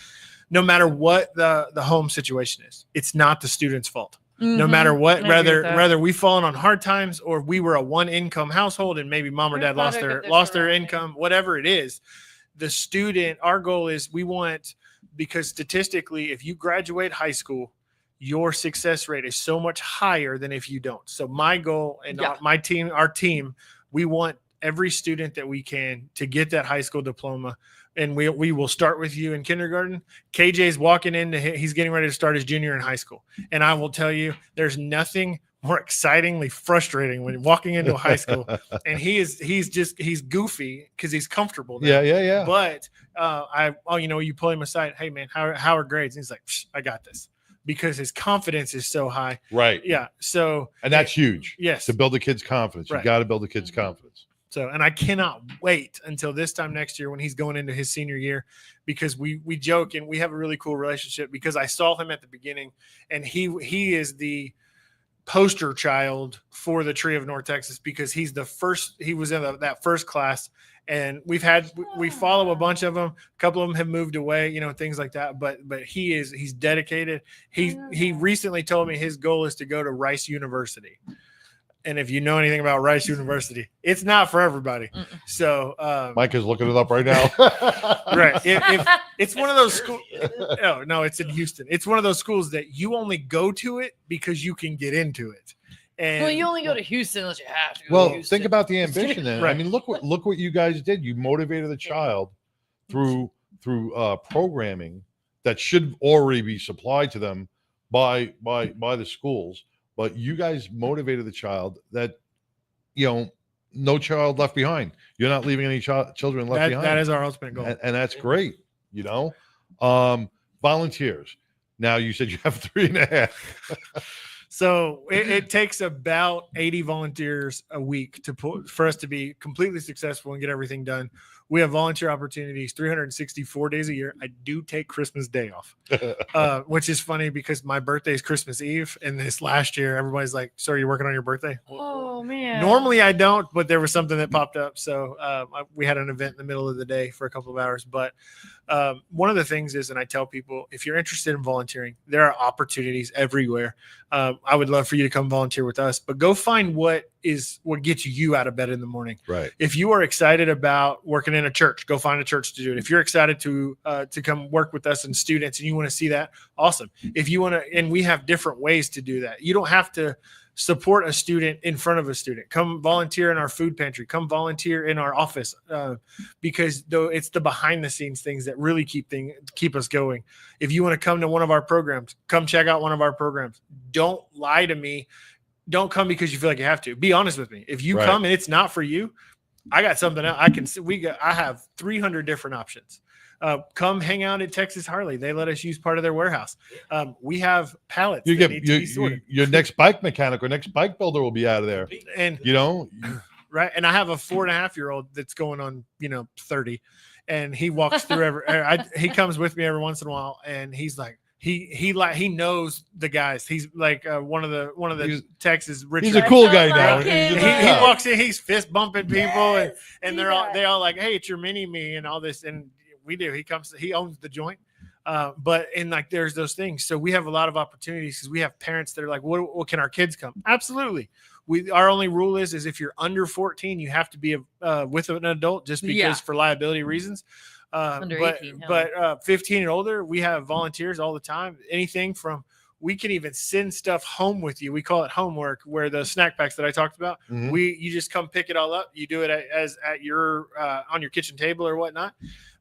no matter what the home situation is, it's not the student's fault. No matter what, whether we've fallen on hard times or we were a 1-income household and maybe mom or dad lost their income, whatever it is, the student, our goal is because statistically, if you graduate high school, your success rate is so much higher than if you don't. So my goal and our team, we want every student that we can to get that high school diploma. And we will start with you in kindergarten. KJ's walking he's getting ready to start his junior in high school. And I will tell you, there's nothing more excitingly frustrating when walking into a high school. And he's goofy because he's comfortable now. Yeah. But you pull him aside, hey man, how are grades? And he's like, I got this. Because his confidence is so high. Right. Yeah. So and that's huge. Yes. To build a kid's confidence. You got to build a kid's confidence. So, and I cannot wait until this time next year when he's going into his senior year, because we joke and we have a really cool relationship because I saw him at the beginning and he is the poster child for the Tree of North Texas because he was in that first class. And we follow a bunch of them. A couple of them have moved away, things like that. But he's dedicated. He recently told me his goal is to go to Rice University. And if you know anything about Rice University, it's not for everybody. So Micah's looking it up right now. Right. If it's one of those schools. No, it's in Houston. It's one of those schools that you only go to it because you can get into it. And you only go to Houston unless you have to. Well, think about the ambition then. Right. I mean, look what you guys did. You motivated the child through programming that should already be supplied to them by the schools. But you guys motivated the child that, no child left behind. You're not leaving any children left behind. That is our ultimate goal. And that's great, Volunteers. Now, you said you have 3.5. So it takes about 80 volunteers a week for us to be completely successful and get everything done. We have volunteer opportunities 364 days a year. I do take Christmas Day off, which is funny because my birthday is Christmas Eve. And this last year, everybody's like, so are you working on your birthday? Oh, man. Normally I don't, but there was something that popped up. So we had an event in the middle of the day for a couple of hours. But one of the things is, and I tell people, if you're interested in volunteering, there are opportunities everywhere. I would love for you to come volunteer with us, but go find what gets you out of bed in the morning. Right. If you are excited about working in a church, go find a church to do it. If you're excited to come work with us and students and you want to see that, awesome. If you want to, and we have different ways to do that. You don't have to support a student in front of a student. Come volunteer in our food pantry. Come volunteer in our office because though it's the behind the scenes things that really keep us going. If you want to come to one of our programs, come check out one of our programs. Don't lie to me. Don't come because you feel like you have to. Be honest with me. If you come and it's not for you, I got something else. I have 300 different options. Come hang out at Texas Harley. They let us use part of their warehouse. We have pallets. Your next bike mechanic or next bike builder will be out of there. And right. And I have a 4.5-year-old that's going on 30, and he walks through he comes with me every once in a while, and he's like, he knows the guys. He's like one of the Texas Richard. He's a cool guy now. He walks in, he's fist bumping people, and they all like, hey, it's your mini me and all this, and we do. He owns the joint. But there's those things. So we have a lot of opportunities because we have parents that are like, what can our kids come? Absolutely. Our only rule is if you're under 14, you have to be with an adult just because for liability reasons. Under 18, but 15 and older, we have volunteers all the time. Anything from, we can even send stuff home with you. We call it homework, where the snack packs that I talked about, you just come pick it all up. You do it at your on your kitchen table or whatnot,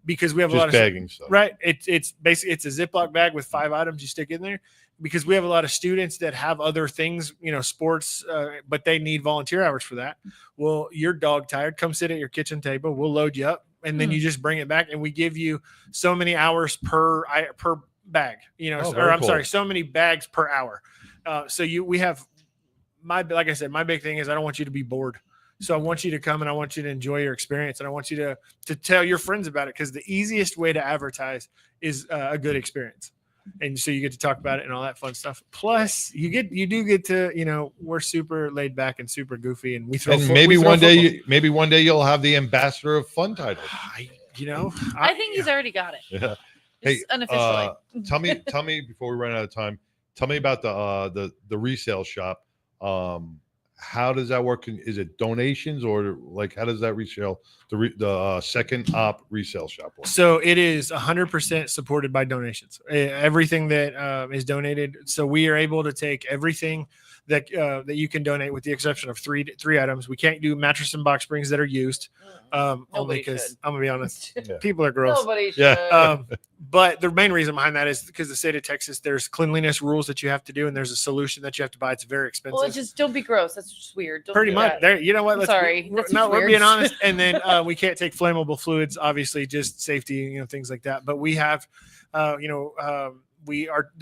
because we have a lot of bagging stuff. Right. It's basically, it's a Ziploc bag with 5 items you stick in there, because we have a lot of students that have other things, sports, but they need volunteer hours for that. Well, you're dog tired. Come sit at your kitchen table. We'll load you up, and then you just bring it back, and we give you so many hours per bag, so many bags per hour. We have like I said, my big thing is I don't want you to be bored. So I want you to come and I want you to enjoy your experience, and I want you to tell your friends about it, because the easiest way to advertise is a good experience. And so you get to talk about it and all that fun stuff. Plus you do get to, we're super laid back and super goofy, and we throw. And maybe one day you'll have the ambassador of fun title. I think he's already got it. Yeah. Hey, unofficially. Tell me before we run out of time. Tell me about the resale shop. How does that work? Is it donations, or how does that resale the second op resale shop work? So it is 100% supported by donations. Everything that is donated. So we are able to take everything that you can donate, with the exception of three items. We can't do mattress and box springs that are used, only because I'm gonna be honest, people are gross. Nobody should. But the main reason behind that is because the state of Texas, there's cleanliness rules that you have to do, and there's a solution that you have to buy. It's very expensive. Well, just don't be gross. That's just weird. Don't Pretty much. There, you know what? Sorry. We're being honest. And then we can't take flammable fluids, obviously, just safety, things like that. But we have, the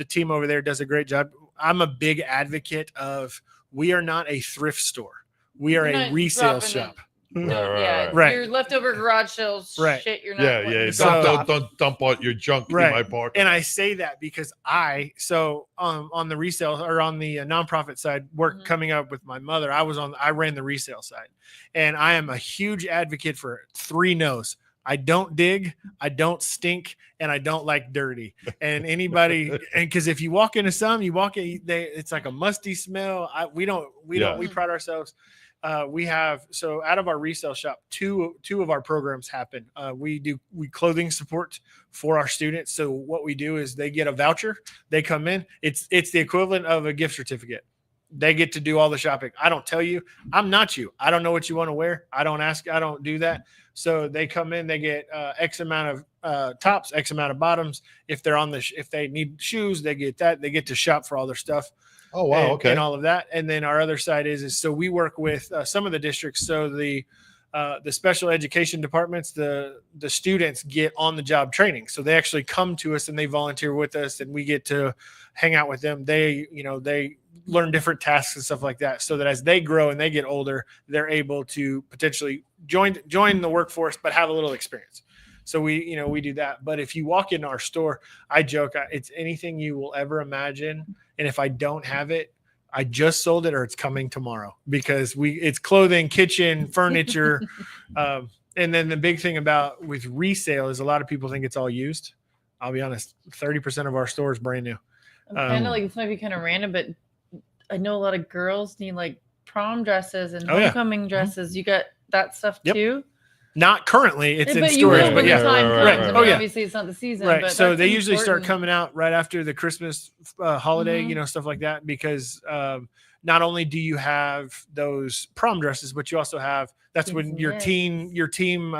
team over there does a great job. I'm a big advocate of, we are not a thrift store. We are a resale shop. Right. Your leftover garage sales shit. You're not. Don't dump out your junk in my park. And I say that because on the resale or on the nonprofit side, coming up with my mother, I ran the resale side, and I am a huge advocate for 3 no's. I don't dig, I don't stink, and I don't like dirty. And because if you walk into some, it's like a musty smell. We pride ourselves. We have, so out of our resale shop, two of our programs happen. We clothing support for our students. So what we do is they get a voucher, they come in, it's the equivalent of a gift certificate. They get to do all the shopping. I don't tell you, I'm not you. I don't know what you want to wear. I don't ask. I don't do that. So they come in, they get X amount of tops, X amount of bottoms. If they're if they need shoes, they get that. They get to shop for all their stuff. Oh, wow. Okay. And all of that. And then our other side is so we work with some of the districts. So the special education departments, the students get on the job training. So they actually come to us and they volunteer with us, and we get to hang out with them. They learn different tasks and stuff like that, so that as they grow and they get older, they're able to potentially join the workforce, but have a little experience. So we do that. But if you walk in our store, I joke, it's anything you will ever imagine. And if I don't have it, I just sold it, or it's coming tomorrow, because it's clothing, kitchen, furniture. And then the big thing with resale is a lot of people think it's all used. I'll be honest, 30% of our store is brand new. Kind of this might be kind of random, but I know a lot of girls need prom dresses and homecoming dresses. You got that stuff too? Not currently, it's in storage, but yeah. Right. I mean, obviously it's not the season. Right. But so they usually start coming out right after the Christmas holiday, stuff like that, because not only do you have those prom dresses, but you also have, that's when your team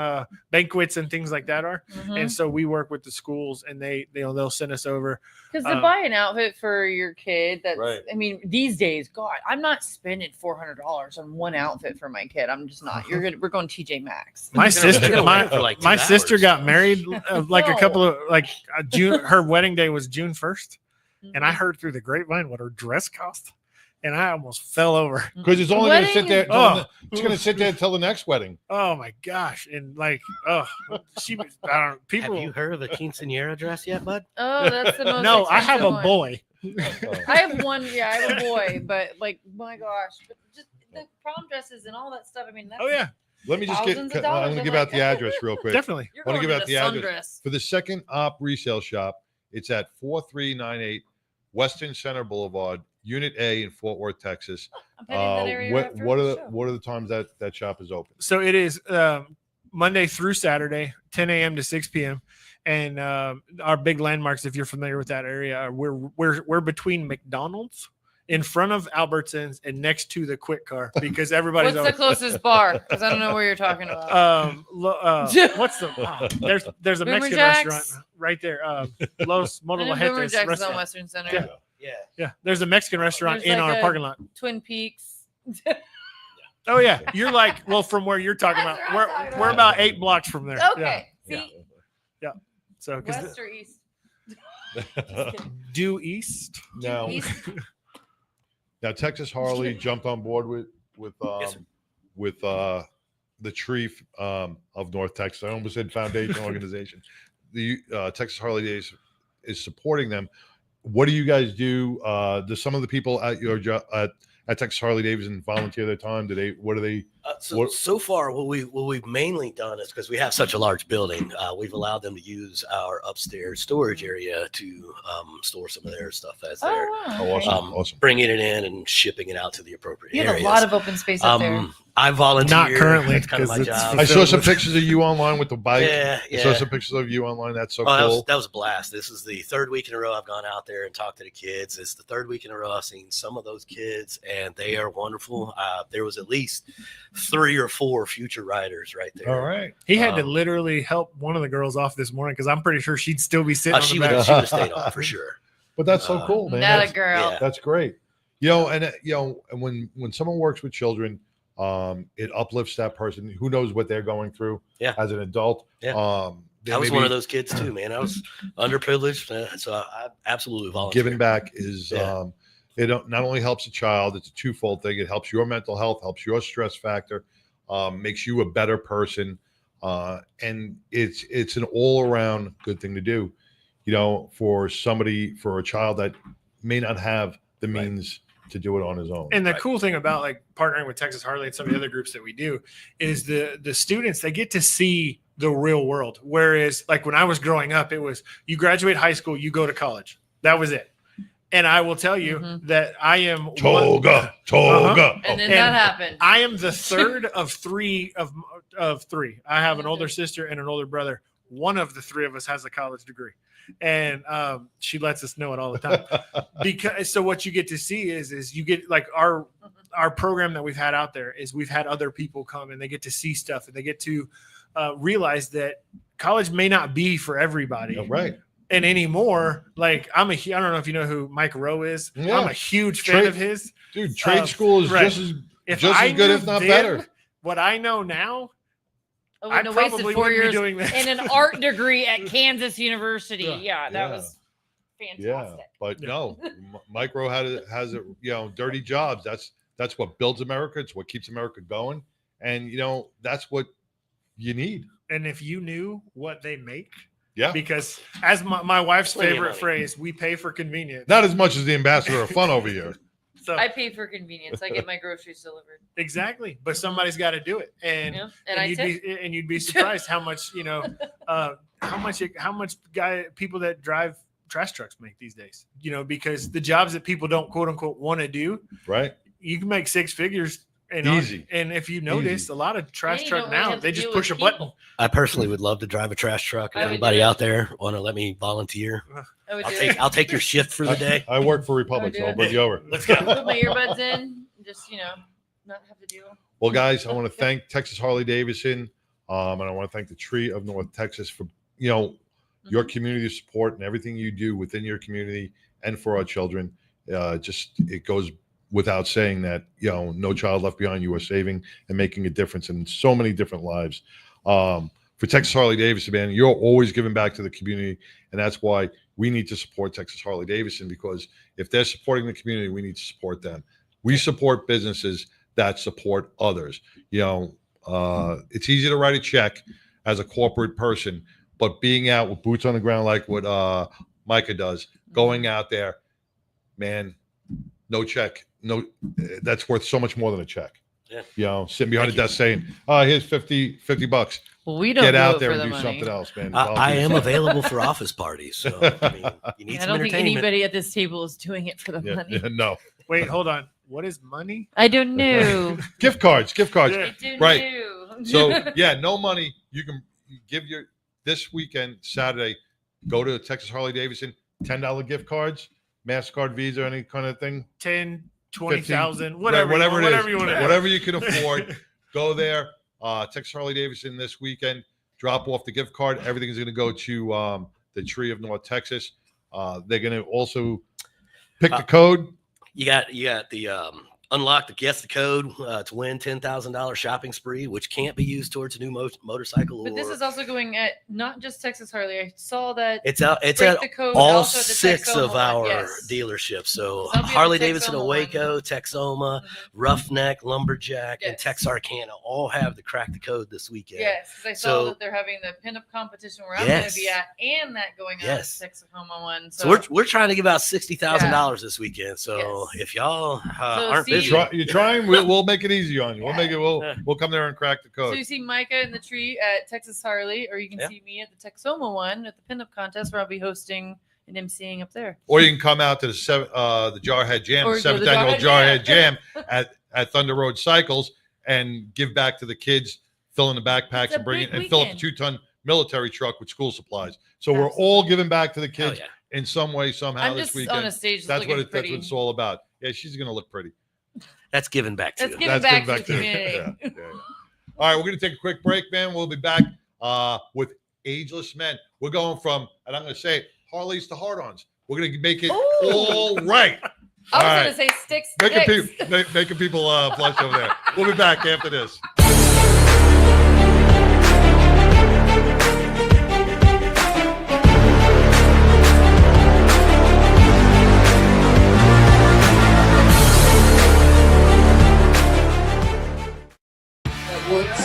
banquets and things like that are. And so we work with the schools, and they'll send us over. Because to buy an outfit for your kid, I mean, these days, God, I'm not spending $400 on one outfit for my kid. I'm just not. We're going TJ Maxx. My sister got married a couple of June. Her wedding day was June 1st, and I heard through the grapevine what her dress cost. And I almost fell over because it's only going to sit there. It's going to sit there until the next wedding. Oh my gosh! And like, oh, she. I don't. People. Have you heard of a quinceanera dress yet, bud? Oh, that's the most. No, I have a one. boy. I have one. Yeah, I have a boy, but like, my gosh, but just the prom dresses and all that stuff. I mean, that's, Oh yeah. Let me just get. I'm going to give out the address real quick. Definitely. You're I want to going give out to the the address sundress. for the second op resale shop. It's at 4398 Western Center Boulevard, Unit A in Fort Worth, Texas. I'm heading that area after What the are show. what are the times that shop is open? So it is Monday through Saturday, 10 a.m. to 6 p.m. And our big landmarks, if you're familiar with that area, we're between McDonald's, in front of Albertsons, and next to the Quick Car, because everybody's. What's the closest bar? Because I don't know where you're talking about. What's the? There's a Boomer Mexican Jack's? restaurant right there. Los I know Boomer Mololajetes Jack's is on restaurant. Western Center. Yeah. There's a Mexican restaurant There's in like our a parking lot. Twin Peaks. Oh yeah, you're like, well, from where you're talking about, we're about 8 blocks from there. Okay. Yeah. See, Yeah. So west or east? due east. Now, East. now Texas Harley jumped on board with the tree of North Texas. I almost said foundation organization. The Texas Harley Days is supporting them. What do you guys do? Do some of the people at your job at Texas Harley Davidson volunteer their time? What do they? So far, what we've mainly done is, because we have such a large building, we've allowed them to use our upstairs storage area to store some of their stuff as they're awesome. bringing it in and shipping it out to the appropriate You have areas. a lot of open space up there. I volunteer. Not currently, That's kind of my 'cause it's job. I saw some pictures of you online with the bike. Yeah, I saw yeah. some pictures of you online. That's so Oh, cool. that was a blast. This is the third week in a row I've gone out there and talked to the kids. It's the third week in a row I've seen some of those kids, and they are wonderful. There was at least 3 or 4 future riders right there. All right. He had to literally help one of the girls off this morning, because I'm pretty sure she'd still be sitting on She the back. would have stayed on for sure. But that's so cool, man. That a That's- girl. That's great. And when someone works with children, it uplifts that person who knows what they're going through as an adult. Yeah. They I was may one be- of those kids too, man. I was underprivileged, so I absolutely volunteer. Giving back is it not only helps a child, it's a twofold thing. It helps your mental health, helps your stress factor, makes you a better person, and it's an all around good thing to do. For a child that may not have the means to do it on his own. And the cool thing about like partnering with Texas Harley and some of the other groups that we do is the students, they get to see the real world. Whereas like when I was growing up, it was you graduate high school, you go to college. That was it. And I will tell you that I am toga. And then that happened. I am the third of three of three. I have an older sister and an older brother. One of the 3 of us has a college degree, and she lets us know it all the time. Because so what you get to see is you get like our program that we've had out there is we've had other people come and they get to see stuff and they get to realize that college may not be for everybody. Right. And anymore, like I don't know if you know who Mike Rowe is. Yeah. I'm a huge fan of his. Dude, trade school is just as I good, knew if not then better. What I know now, I I wouldn't have wasted probably 4 wouldn't be years doing this. and an art degree at Kansas University. Yeah, that was fantastic. Yeah, but no, Micro has dirty jobs. That's what builds America. It's what keeps America going, and that's what you need. And if you knew what they make, yeah, because as my wife's Plenty of favorite money. phrase, we pay for convenience. Not as much as the ambassador of fun over here. So I pay for convenience. I get my groceries delivered. exactly, but somebody's got to do it, and Yeah, and I you'd be surprised how much how much people that drive trash trucks make these days. Because the jobs that people don't quote unquote want to do, right? You can make 6 figures. And Easy. And if you notice, a lot of trash And you truck don't really now, have to they just deal push a with button. people. I personally would love to drive a trash truck. I would Anybody do it. out there want to let me volunteer? I would do it. I'll take your shift for the day. I work for Republic, do so I'll it. bring you over. Let's go. Put my earbuds in. Just not have to deal. Well, guys, I want to thank Texas Harley Davidson, and I want to thank the Tree of North Texas for your community support and everything you do within your community and for our children. It goes without saying that no child left behind. You are saving and making a difference in so many different lives. For Texas Harley Davidson, man, you're always giving back to the community, and that's why we need to support Texas Harley Davidson, because if they're supporting the community, we need to support them. We support businesses that support others. It's easy to write a check as a corporate person, but being out with boots on the ground like what Micah does, going out there, man, no check, that's worth so much more than a check. Yeah. Sitting behind a desk saying, here's $50. Well, we don't get do out it there for and the do money. something else, man. I am available for office parties. So you need I some don't think entertainment. anybody at this table is doing it for the money. No. Wait, hold on. What is money? I don't know. Gift cards. Yeah. I don't Right. know. So no money. You can give this weekend, Saturday, go to Texas Harley Davidson, $10 gift cards, MasterCard, Visa, any kind of thing. 10, 20,000, 15, whatever it is, you want to whatever you can afford. Go there. Texas Harley Davidson this weekend. Drop off the gift card. Everything is going to go to the Tree of North Texas. They're going to also pick the code. You got the guess the code to win $10,000 shopping spree, which can't be used towards a new motorcycle. But this is also going at not just Texas Harley. I saw that It's at the code all also at the 6 of Texoma our one. Yes. dealerships. So I'll be at the Harley Davidson Texoma of Waco, Texoma, Roughneck, Lumberjack, and Yes. Texarkana all have the crack the code this weekend. Yes, because I saw that they're having the pinup competition where I'm going to be at, and that going on at the Texoma one. So we're trying to give out $60,000 this weekend. So if y'all aren't busy, you're trying. We'll make it easy on you. We'll make it. We'll come there and crack the code. So you see Micah in the Tree at Texas Harley, or you can see me at the Texoma one at the pinup contest where I'll be hosting and emceeing up there. Or you can come out to the Jarhead Jam, Or the go to 7th the annual Jarhead Jarhead Jam at Thunder Road Cycles, and give back to the kids, fill in the backpacks, It's a and bring it, big and fill up the weekend. 2-ton military truck with school supplies. So we're all giving back to the kids in some way, somehow I'm this just weekend. on a stage That's looking what that's pretty. what it's all about. Yeah, she's gonna look pretty. that's giving back to That's you. giving back to the you. community. Yeah. All right, we're going to take a quick break, man. We'll be back with Ageless Men. We're going from, and I'm going to say it, Harleys to hard-ons. We're going to make it all right. I was going to say sticks. Making people blush over there. We'll be back after this.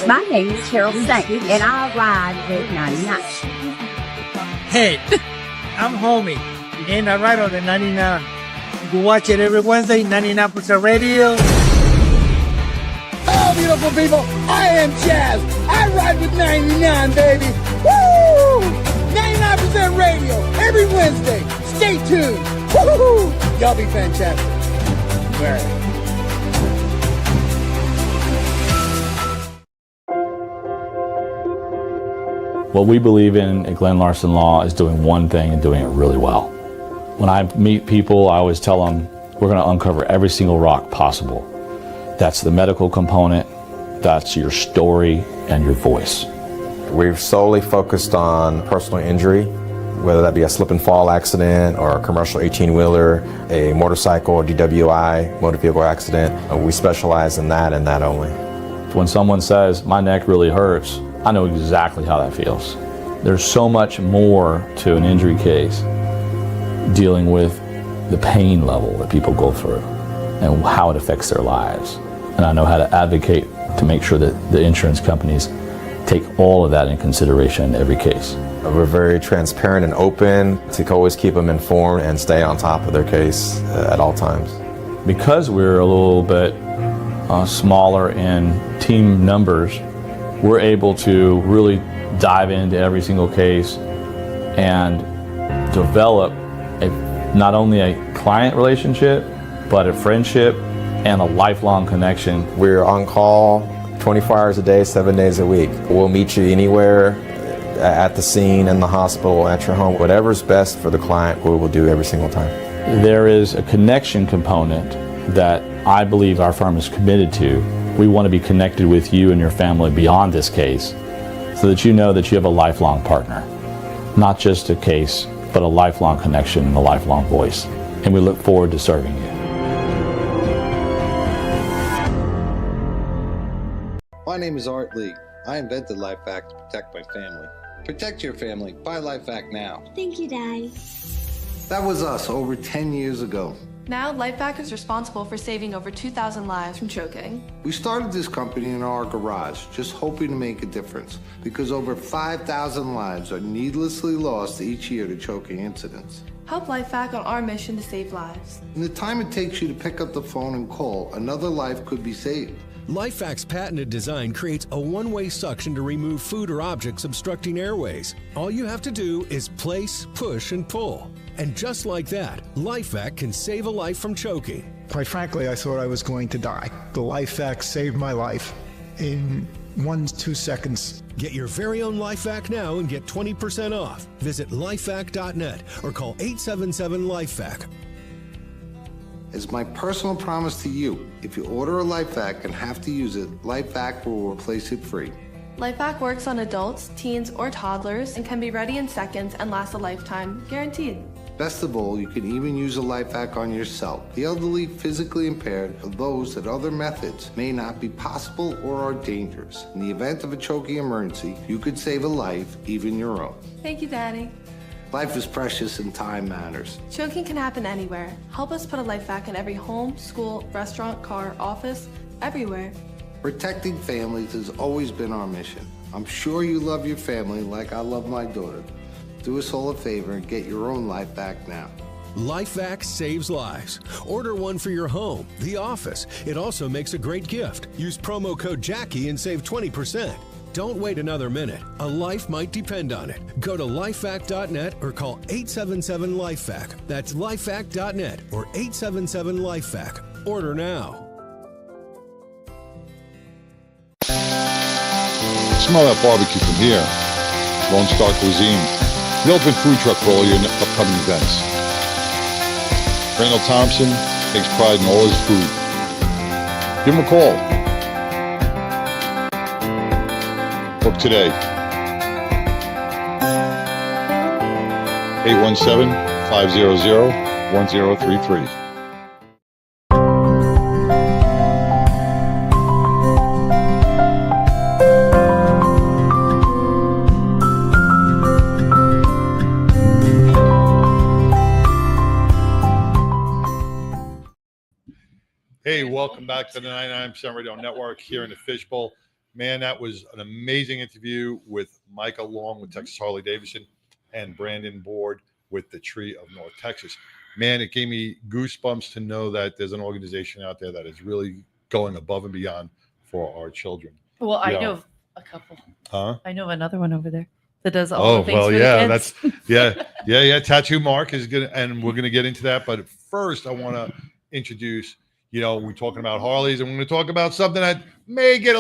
My name is Carol Stank, and I ride with 99. Hey, I'm Homie, and I ride on the 99. You can watch it every Wednesday, 99% radio. Hello, beautiful people. I am Jazz. I ride with 99, baby. Woo! 99% radio every Wednesday. Stay tuned. Woo! Y'all be fantastic. Right. What we believe in at Glenn Larson Law is doing one thing and doing it really well. When I meet people, I always tell them we're going to uncover every single rock possible. That's the medical component, that's your story, and your voice. We've solely focused on personal injury, whether that be a slip and fall accident or a commercial 18-wheeler, a motorcycle or DWI, motor vehicle accident. We specialize in that and that only. When someone says, my neck really hurts, I know exactly how that feels. There's so much more to an injury case dealing with the pain level that people go through and how it affects their lives. And I know how to advocate to make sure that the insurance companies take all of that in consideration in every case. We're very transparent and open to always keep them informed and stay on top of their case at all times. Because we're a little bit smaller in team numbers, we're able to really dive into every single case and develop not only a client relationship, but a friendship and a lifelong connection. We're on call 24 hours a day, 7 days a week. We'll meet you anywhere, at the scene, in the hospital, at your home. Whatever's best for the client, we will do every single time. There is a connection component that I believe our firm is committed to. We want to be connected with you and your family beyond this case so that you know that you have a lifelong partner. Not just a case, but a lifelong connection and a lifelong voice. And we look forward to serving you. My name is Art Lee. I invented LifeVac to protect my family. Protect your family. Buy LifeVac now. Thank you, Dad. That was us over 10 years ago. Now, LifeVac is responsible for saving over 2,000 lives from choking. We started this company in our garage, just hoping to make a difference, because over 5,000 lives are needlessly lost each year to choking incidents. Help LifeVac on our mission to save lives. In the time it takes you to pick up the phone and call, another life could be saved. LifeVac's patented design creates a one-way suction to remove food or objects obstructing airways. All you have to do is place, push, and pull. And just like that, LifeVac can save a life from choking. Quite frankly, I thought I was going to die. The LifeVac saved my life in 1-2 seconds. Get your very own LifeVac now and get 20% off. Visit lifevac.net or call 877-LifeVac. As my personal promise to you, if you order a LifeVac and have to use it, LifeVac will replace it free. LifeVac works on adults, teens, or toddlers and can be ready in seconds and last a lifetime, guaranteed. Best of all, you can even use a LifeVac on yourself, the elderly, physically impaired, or those that other methods may not be possible or are dangerous. In the event of a choking emergency, you could save a life, even your own. Thank you, Daddy. Life is precious and time matters. Choking can happen anywhere. Help us put a LifeVac in every home, school, restaurant, car, office, everywhere. Protecting families has always been our mission. I'm sure you love your family like I love my daughter. Do us all a favor and get your own LifeVac now. LifeVac saves lives. Order one for your home, the office. It also makes a great gift. Use promo code Jackie and save 20%. Don't wait another minute. A life might depend on it. Go to lifevac.net or call 877-LifeVac. That's lifevac.net or 877-LifeVac. Order now. Smell that barbecue from here. Lone Star Cuisine, the ultimate food truck for all your upcoming events. Randall Thompson takes pride in all his food. Give him a call. Book today. 817-500-1033. Hey, welcome back to the 99% Radio Network here in the Fishbowl. Man, that was an amazing interview with Micah Long with Texas Harley Davidson and Brandon Board with the Tree of North Texas. Man, it gave me goosebumps to know that there's an organization out there that is really going above and beyond for our children. Well, I know of a couple. Huh? I know of another one over there that does all the things for yeah, the kids. that's yeah. Tattoo Mark is gonna, and we're gonna get into that. But first, I want to introduce. We're talking about Harleys, and we're going to talk about something that may get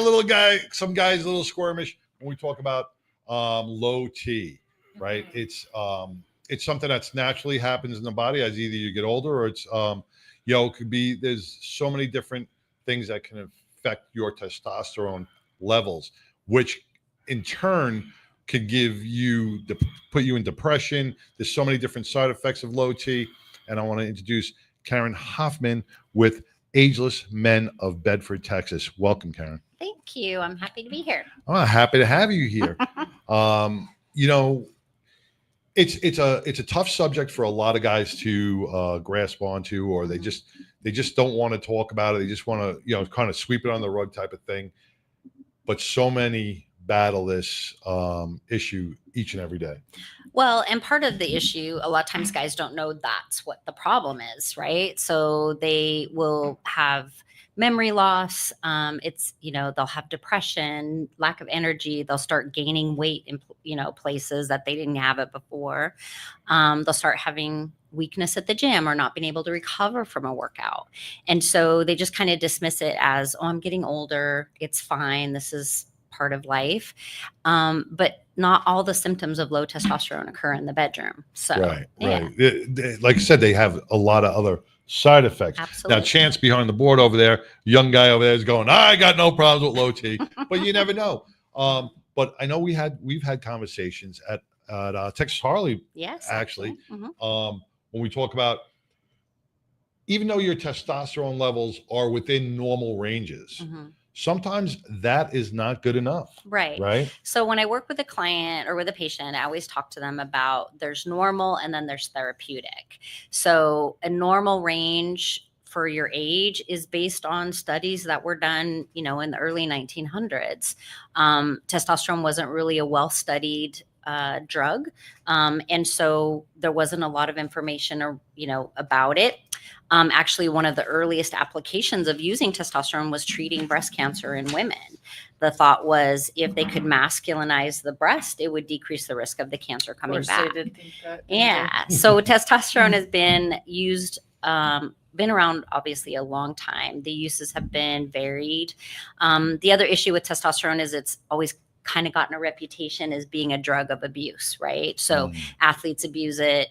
some guys a little squirmish when we talk about low T, right? Mm-hmm. It's something that's naturally happens in the body as either you get older or it's, it could be, there's so many different things that can affect your testosterone levels, which in turn could put you in depression. There's so many different side effects of low T. And I want to introduce Karen Hoffman with Ageless Men of Bedford, Texas. Welcome, Karen. Thank you. I'm happy to be here. I'm happy to have you here. It's a tough subject for a lot of guys to grasp onto, or they just don't want to talk about it. They just want to kind of sweep it on the rug type of thing. But so many battle this issue each and every day. Well, and part of the issue, a lot of times guys don't know that's what the problem is, right? So they will have memory loss. They'll have depression, lack of energy. They'll start gaining weight in, places that they didn't have it before. They'll start having weakness at the gym or not being able to recover from a workout. And so they just kind of dismiss it as, oh, I'm getting older. It's fine. This is part of life. But not all the symptoms of low testosterone occur in the bedroom. So, right. Like I said, they have a lot of other side effects. Absolutely. Now, Chance behind the board over there, young guy over there is going, I got no problems with low T, but you never know. But I know we've had conversations at Texas Harley. Yes, actually. Mm-hmm. When we talk about, even though your testosterone levels are within normal ranges, mm-hmm. sometimes that is not good enough. Right. Right. So when I work with a client or with a patient, I always talk to them about there's normal and then there's therapeutic. So a normal range for your age is based on studies that were done, in the early 1900s. Testosterone wasn't really a well-studied drug. And so there wasn't a lot of information about it. Actually, one of the earliest applications of using testosterone was treating breast cancer in women. The thought was if they could masculinize the breast, it would decrease the risk of the cancer coming back. They did think that. Yeah. So testosterone has been used, been around obviously a long time. The uses have been varied. The other issue with testosterone is it's always kind of gotten a reputation as being a drug of abuse, right? So athletes abuse it,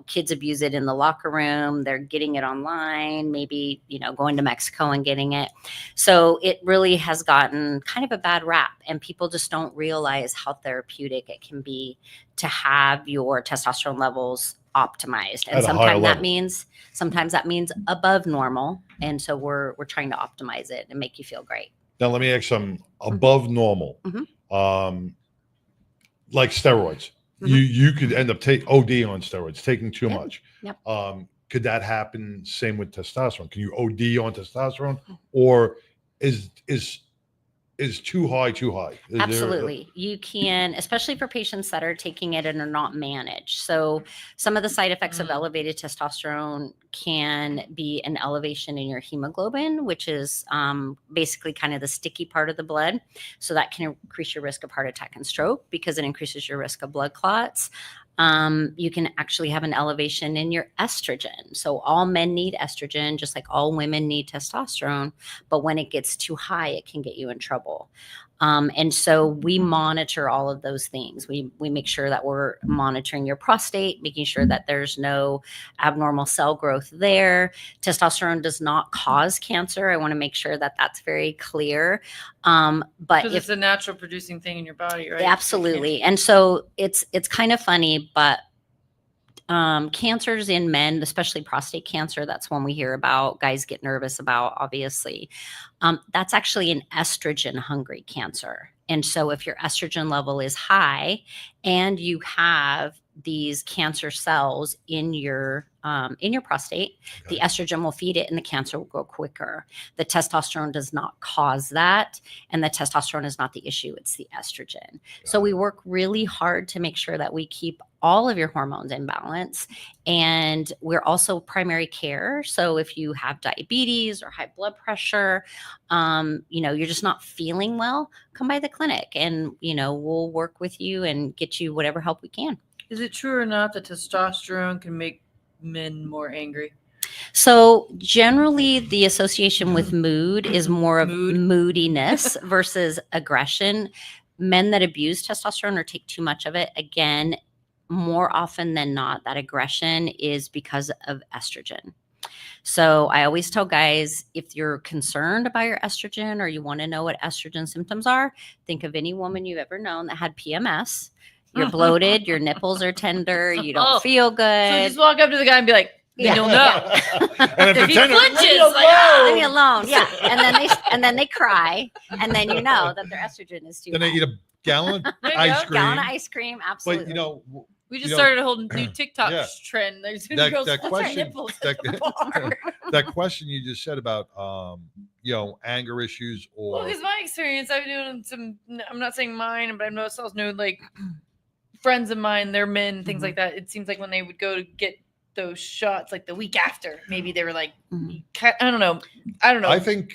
kids abuse it in the locker room, they're getting it online, maybe, going to Mexico and getting it. So it really has gotten kind of a bad rap, and people just don't realize how therapeutic it can be to have your testosterone levels optimized. And sometimes that means above normal. And so we're trying to optimize it and make you feel great. Now let me ask some above normal. Like steroids. You could end up OD on steroids, taking too much. Yep. Could that happen same with testosterone? Can you OD on testosterone, or is too high too high? Absolutely. You can, especially for patients that are taking it and are not managed. So some of the side effects of elevated testosterone can be an elevation in your hemoglobin, which is basically kind of the sticky part of the blood. So that can increase your risk of heart attack and stroke because it increases your risk of blood clots. You can actually have an elevation in your estrogen. So all men need estrogen, just like all women need testosterone. But when it gets too high, it can get you in trouble. And so we monitor all of those things. We make sure that we're monitoring your prostate, making sure that there's no abnormal cell growth there. Testosterone does not cause cancer. I want to make sure that that's very clear. But because it's a natural producing thing in your body, right? Absolutely. And so it's kind of funny, but cancers in men, especially prostate cancer, that's one we hear about, guys get nervous about, obviously. That's actually an estrogen hungry cancer. And so if your estrogen level is high and you have these cancer cells in your prostate, the estrogen will feed it and the cancer will grow quicker. The testosterone does not cause that, and the testosterone is not the issue, it's the estrogen. So we work really hard to make sure that we keep all of your hormones in balance. And we're also primary care. So if you have diabetes or high blood pressure, you're just not feeling well, come by the clinic and, we'll work with you and get you whatever help we can. Is it true or not that testosterone can make men more angry? So generally the association with mood is more of moodiness versus aggression. Men that abuse testosterone or take too much of it, again, more often than not, that aggression is because of estrogen. So I always tell guys, if you're concerned about your estrogen or you want to know what estrogen symptoms are, think of any woman you've ever known that had PMS. You're bloated, your nipples are tender, you don't feel good. So just walk up to the guy and be like, you'll know. And if he flinches, leave me alone. Yeah. And then they cry, and then you know that their estrogen is too high. Then they eat a gallon of ice cream. Gallon of ice cream, absolutely. But we just started a whole new TikTok trend. There's that question you just said about anger issues or well, because my experience, I've been doing I'm not saying mine, but I've noticed also like friends of mine, they're men, things like that. It seems like when they would go to get those shots like the week after, maybe they were like, I don't know. I think,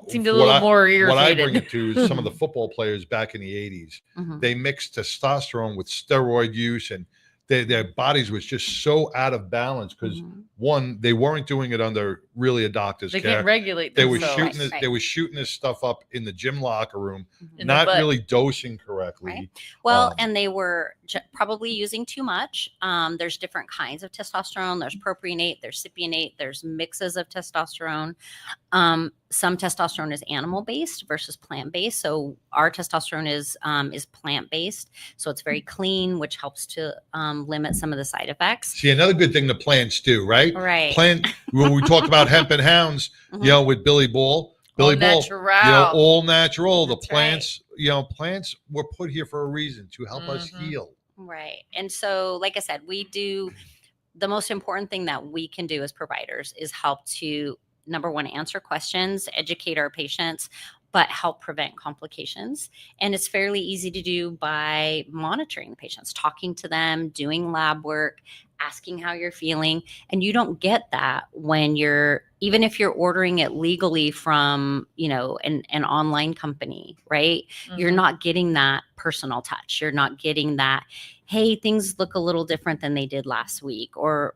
seemed a little more irritated. What I bring it to is some of the football players back in the 80s, they mixed testosterone with steroid use, and their bodies was just so out of balance because one, they weren't doing it under really a doctor's care. They can't regulate They themselves. were shooting They were shooting this stuff up in the gym locker room, not really dosing correctly. Right. Well, and they were probably using too much. There's different kinds of testosterone. There's propionate, there's cypionate, there's mixes of testosterone. Some testosterone is animal-based versus plant-based. So our testosterone is plant-based. So it's very clean, which helps to limit some of the side effects. See, another good thing the plants do, right? Right. When we talked about hemp and hounds, with Billy Ball, Billy All Bull, natural. all natural. That's The plants, plants were put here for a reason to help us heal. Right. And so, like I said, we do the most important thing that we can do as providers is help to, number one, answer questions, educate our patients, but help prevent complications. And it's fairly easy to do by monitoring the patients, talking to them, doing lab work, asking how you're feeling. And you don't get that when even if you're ordering it legally from, an online company, right? You're not getting that personal touch. You're not getting that, hey, things look a little different than they did last week, or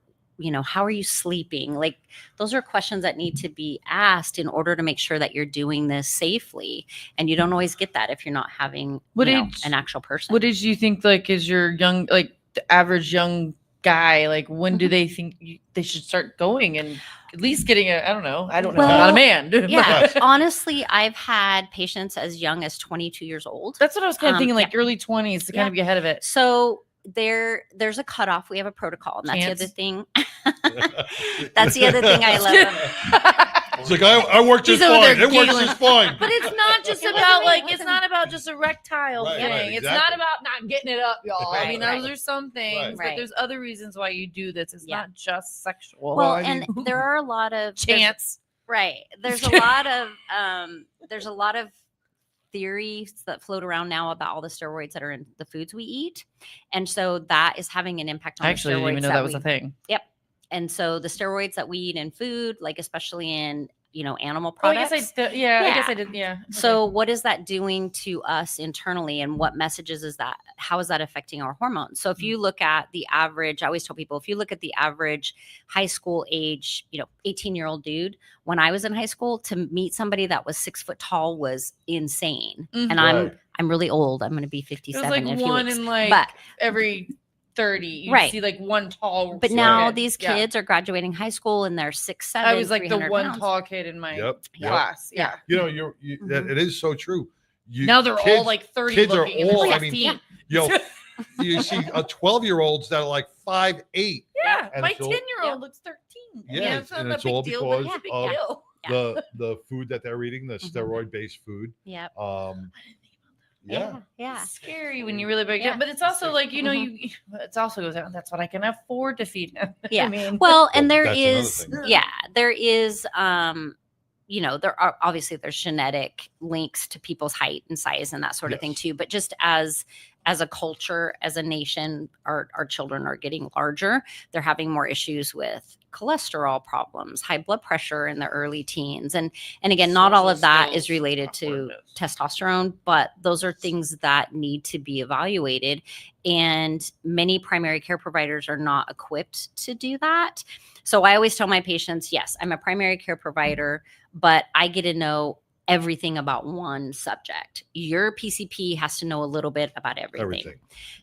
how are you sleeping? Like, those are questions that need to be asked in order to make sure that you're doing this safely. And you don't always get that if you're not having an actual person. What did you think, like, is your young, like the average young guy, like, when do they think they should start going and at least getting I don't know, I'm not a man. Yeah, honestly, I've had patients as young as 22 years old. That's what I was kind of thinking, like early 20s to kind of be ahead of it. So there's a cutoff. We have a protocol, and that's the other thing. That's the other thing I love. It's like I work just fine. It works just fine. But it's not just about it's not about just erectile thing. Exactly. It's not about not getting it up, y'all. I mean, those are some things, but there's other reasons why you do this. It's not just sexual. Well, and there are a lot of chance. Right. There's a lot of theories that float around now about all the steroids that are in the foods we eat. And so that is having an impact on I actually didn't even know that was a thing. Yep. And so the steroids that we eat in food, like especially in, animal products. I guess I did. Yeah. So what is that doing to us internally, and what messages is that? How is that affecting our hormones? So if you look at the average, I always tell people, if you look at the average high school age, 18-year-old dude, when I was in high school, to meet somebody that was 6 foot tall was insane. And I'm really old. I'm going to be 57 it was like in a few one weeks. in every 30, you see like one tall. But now these kids are graduating high school and they're 6'7". I was like the one tall kid in my class. Yeah. It is so true. Now they're all like 30. Kids are all. I mean, you see 12-year-olds that are like 5'8". Yeah, my 10-year-old looks 13. Yeah, it's not and that it's big all deal, because but it's a big deal. the food that they're eating, the steroid-based food. Yep. Yeah. It's scary when you really break it down, but it's also like it's also goes down. That's what I can afford to feed him. Yeah. I mean, well, and there is there are obviously there's genetic links to people's height and size and that sort of thing too. But just as a culture, as a nation, our children are getting larger. They're having more issues with cholesterol problems, high blood pressure in the early teens. And again, not all of that is related to testosterone, but those are things that need to be evaluated. And many primary care providers are not equipped to do that. So I always tell my patients, yes, I'm a primary care provider, but I get to know everything about one subject. Your PCP has to know a little bit about everything.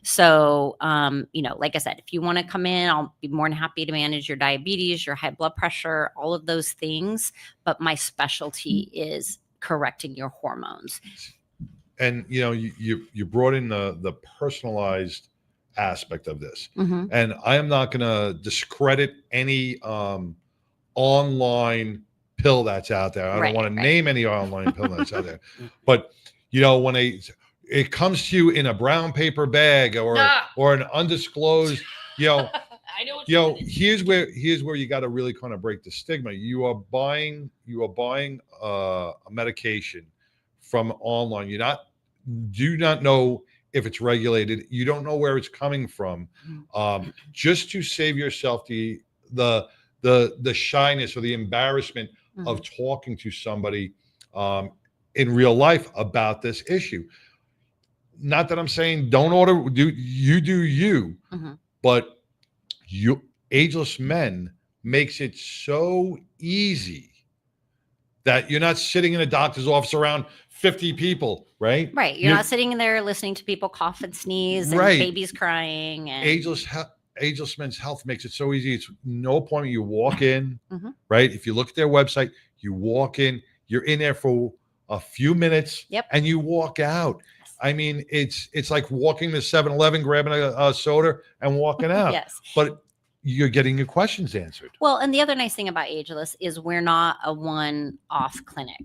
So, like I said, if you want to come in, I'll be more than happy to manage your diabetes, your high blood pressure, all of those things. But my specialty is correcting your hormones. And, you brought in the personalized aspect of this. And I am not going to discredit any online pill that's out there. I don't want to name any online pill that's out there. But when it comes to you in a brown paper bag or an undisclosed, I know here's where you got to really kind of break the stigma. You are buying a medication from online. You do not know if it's regulated. You don't know where it's coming from. Just to save yourself the shyness or the embarrassment of talking to somebody in real life about this issue. Not that I'm saying don't order, do you, but Ageless Men makes it so easy that you're not sitting in a doctor's office around 50 people, right? Right. You're not sitting in there listening to people cough and sneeze and babies crying. And Ageless Men's Health makes it so easy. It's no appointment. You walk in, right? If you look at their website, you walk in, you're in there for a few minutes and you walk out. I mean, it's like walking to 7-Eleven, grabbing a soda and walking out. But you're getting your questions answered. Well, and the other nice thing about Ageless is we're not a one-off clinic.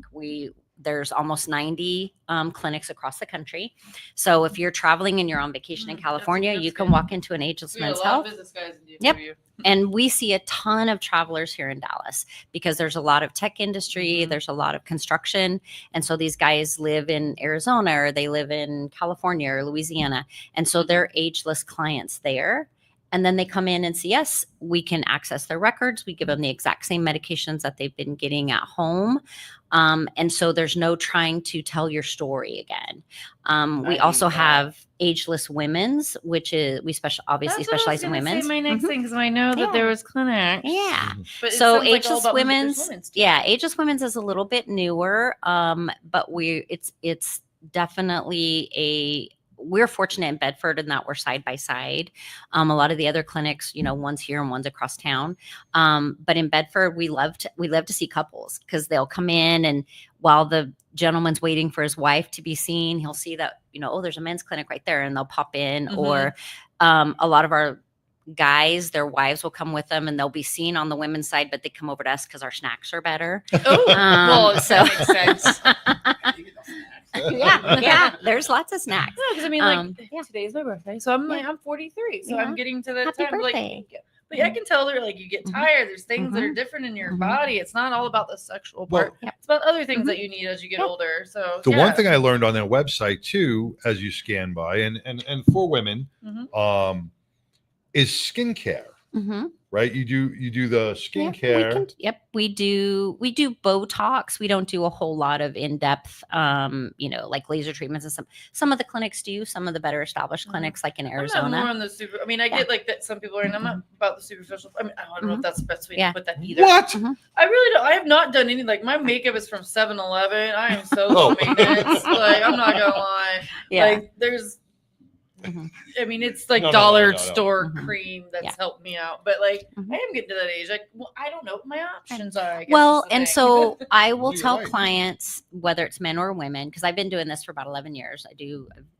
There's almost 90 clinics across the country. So if you're traveling and you're on vacation in California, you can walk into an Ageless Men's Health. Business guys in Yep. DFW. And we see a ton of travelers here in Dallas because there's a lot of tech industry, there's a lot of construction. And so these guys live in Arizona or they live in California or Louisiana. And so they're ageless clients there. And then they come in and see us. We can access their records. We give them the exact same medications that they've been getting at home. And so there's no trying to tell your story again. We also have Ageless Women's, which is obviously specialize in women's. My next thing, because I know that there was clinics. Yeah. But So Ageless Women's, Ageless Women's is a little bit newer, but it's definitely we're fortunate in Bedford in that we're side by side. A lot of the other clinics, one's here and one's across town. But in Bedford, we love to see couples because they'll come in, and while the gentleman's waiting for his wife to be seen, he'll see that, there's a men's clinic right there, and they'll pop in. Or a lot of our guys, their wives will come with them and they'll be seen on the women's side, but they come over to us because our snacks are better. Well, that makes sense. yeah, there's lots of snacks. No, because I mean, today's my birthday, so I'm 43, so I'm getting to that Happy time. birthday. But I can tell they're you get tired. There's things that are different in your body. It's not all about the sexual part. It's about other things that you need as you get older. So the one thing I learned on their website too, as you scan by, and for women, is skincare. Right? You do the skincare. We do Botox. We don't do a whole lot of in-depth, like laser treatments, and some of the clinics do. Some of the better established clinics, like in Arizona. I'm not more on the super. I mean, I get that some people are, and I'm not about the superficial. I mean, I don't know if that's the best way to put that either. What? I really don't. I have not done any. My makeup is from 7-Eleven. I am so low maintenance. I'm not gonna lie. There's. I mean, it's dollar store cream that's helped me out, but I am getting to that age. I don't know what my options are. I guess and so I will tell clients, whether it's men or women, because I've been doing this for about 11 years. I've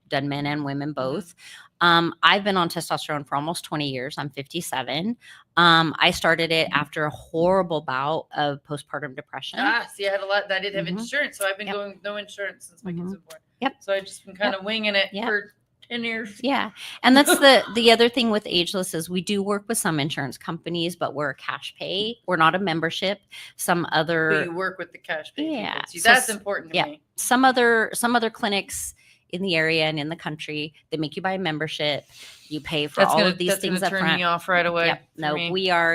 done men and women both. I've been on testosterone for almost 20 years. I'm 57. I started it after a horrible bout of postpartum depression. See, I had a lot. I did have insurance, so I've been going no insurance since my kids were born. So I've just been kind of winging it for 10 years. Yeah. And that's the other thing with Ageless is we do work with some insurance companies, but we're a cash pay. We're not a membership. But you work with the cash pay. Yeah. See, that's important to me. Some other clinics in the area and in the country, they make you buy a memberbership. You pay for all of these things up front. Turn me off right away. Yep. No,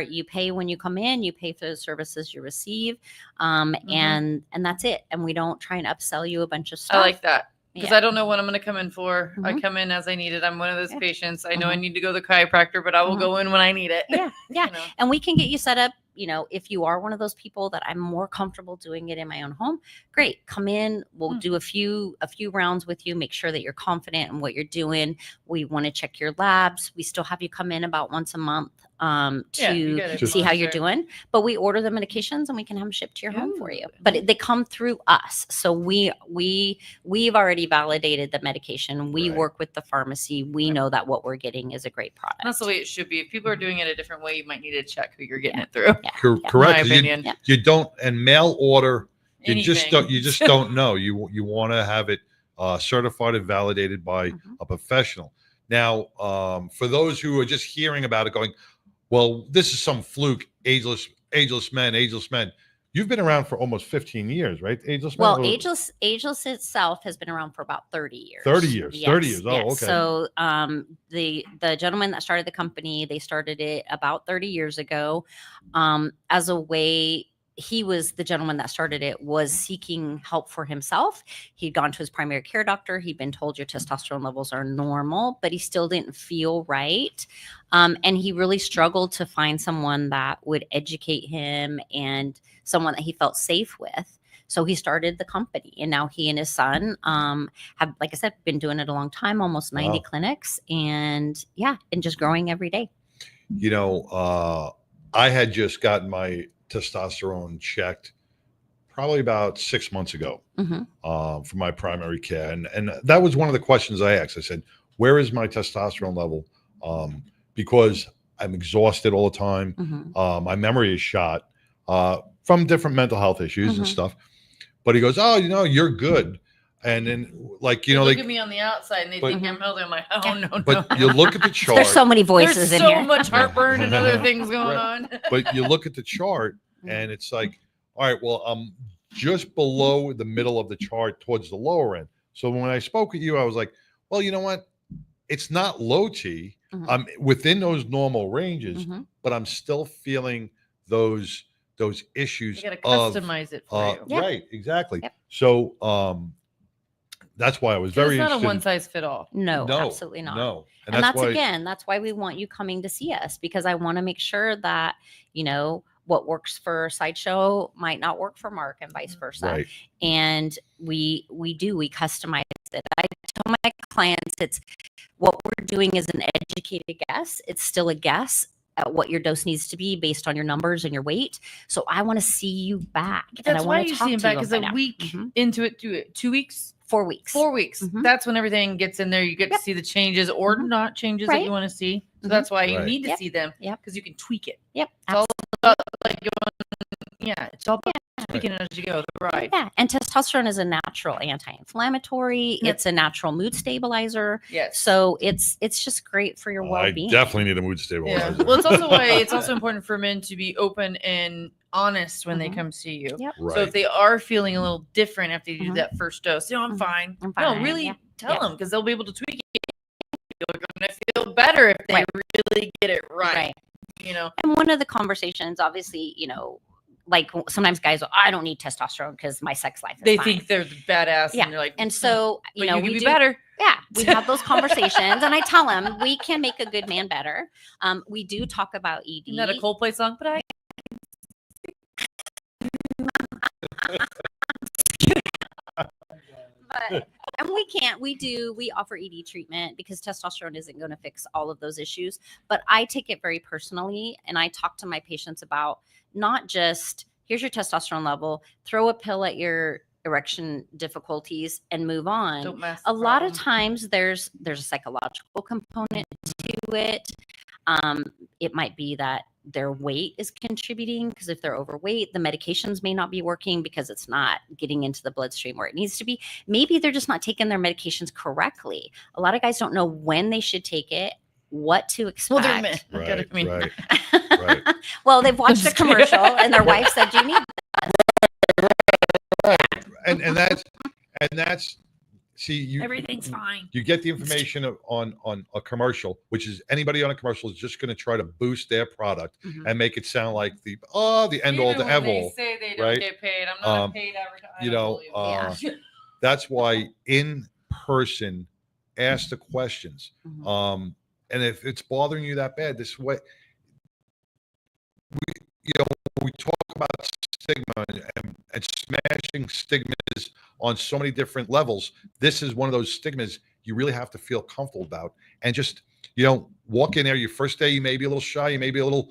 you pay when you come in, you pay for the services you receive. And that's it. And we don't try and upsell you a bunch of stuff. I like that. Because I don't know what I'm going to come in for. I come in as I need it. I'm one of those patients. I know I need to go to the chiropractor, but I will go in when I need it. Yeah. And we can get you set up. If you are one of those people that I'm more comfortable doing it in my own home, great. Come in. We'll do a few rounds with you. Make sure that you're confident in what you're doing. We want to check your labs. We still have you come in about once a month to see how you're doing. But we order the medications and we can have them shipped to your home for you. But they come through us. So we've already validated the medication. We work with the pharmacy. We know that what we're getting is a great product. That's the way it should be. If people are doing it a different way, you might need to check who you're getting it through. Correct. My opinion. You don't, and mail order. You just don't know. You want to have it certified and validated by a professional. Now, for those who are just hearing about it, going, well, this is some fluke. Ageless men. You've been around for almost 15 years, right? Ageless men. Well, Ageless itself has been around for about 30 years. 30 years. Yes, 30 years. Oh, yes. okay. So the gentleman that started the company, they started it about 30 years ago as a way. He was the gentleman that started it, was seeking help for himself. He'd gone to his primary care doctor. He'd been told your testosterone levels are normal, but he still didn't feel right. And he really struggled to find someone that would educate him and someone that he felt safe with. So he started the company, and now he and his son have, like I said, been doing it a long time, almost 90 clinics, and just growing every day. I had just gotten my testosterone checked probably about 6 months ago for my primary care. And that was one of the questions I asked. I said, where is my testosterone level? Because I'm exhausted all the time. My memory is shot from different mental health issues and stuff. But he goes, oh, you're good. And then, like, They look at me on the outside and they think I'm healthy. I'm like, oh, no, but no. you look at the chart. There's so many voices There's in so here. much heartburn and other things going on. But you look at the chart and it's like, all right, well, I'm just below the middle of the chart towards the lower end. So when I spoke with you, I was like, well, you know what? It's not low T. I'm within those normal ranges, but I'm still feeling those issues. You got to customize it for you. Right, exactly. So that's why I was very It's not interested. a one size fit all. No, absolutely not. No. And that's why we want you coming to see us, because I want to make sure that, what works for Sideshow might not work for Mark and vice versa. Right. And we customize it. I tell my clients, it's what we're doing is an educated guess. It's still a guess at what your dose needs to be based on your numbers and your weight. So I want to see you back. That's why you see him back, because a week into it, 2 weeks, 4 weeks. 4 weeks. That's when everything gets in there. You get to see the changes or not changes that you want to see. So that's why you need to see them, because you can tweak it. Yep. It's all about it's all about tweaking it as you go. The ride. Yeah. And testosterone is a natural anti-inflammatory. It's a natural mood stabilizer. Yes. So it's just great for your well-being. I definitely need a mood stabilizer. Yeah. Well, it's also why it's also important for men to be open and honest when they come see you. Yep. So if they are feeling a little different after you do that first dose, I'm fine. I'm fine. No, really tell them, because they'll be able to tweak it. They're going to feel better if they really get it right. And one of the conversations, obviously, like sometimes guys go, I don't need testosterone because my sex life is They fine. think they're badass. Yeah. And they're like, and so, but we can be do better. Yeah. We have those conversations and I tell them we can make a good man better. We do talk about ED. Isn't that a Coldplay song? But and we offer ED treatment because testosterone isn't going to fix all of those issues. But I take it very personally. And I talk to my patients about not just, here's your testosterone level, throw a pill at your erection difficulties and move on. Don't mess A the lot of problem. times there's a psychological component to it. It might be that their weight is contributing, because if they're overweight, the medications may not be working because it's not getting into the bloodstream where it needs to be. Maybe they're just not taking their medications correctly. A lot of guys don't know when they should take it, what to expect. Well, they're men. Right. Well, they've watched a commercial and their wife said, you need that. And that's see, you Everything's fine. You get the information on a commercial, which is anybody on a commercial is just going to try to boost their product and make it sound like the end all, the ever all. They say they don't right? get paid. I'm not a paid advertiser. That's why in person, ask the questions. And if it's bothering you that bad, this way, we talk about stigma and smashing stigmas on so many different levels. This is one of those stigmas you really have to feel comfortable about, and just walk in there. Your first day, you may be a little shy, you may be a little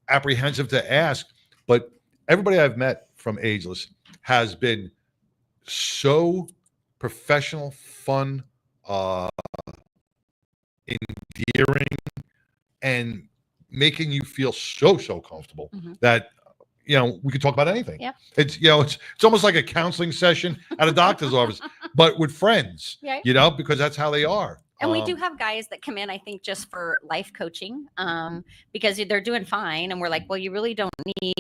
apprehensive to ask, but everybody I've met from Ageless has been so professional, fun, endearing, and making you feel so comfortable that we could talk about anything. Yeah. It's it's almost like a counseling session at a doctor's office, but with friends. Yeah. Because that's how they are. And we do have guys that come in, I think, just for life coaching, because they're doing fine, and we're like, well, you really don't need,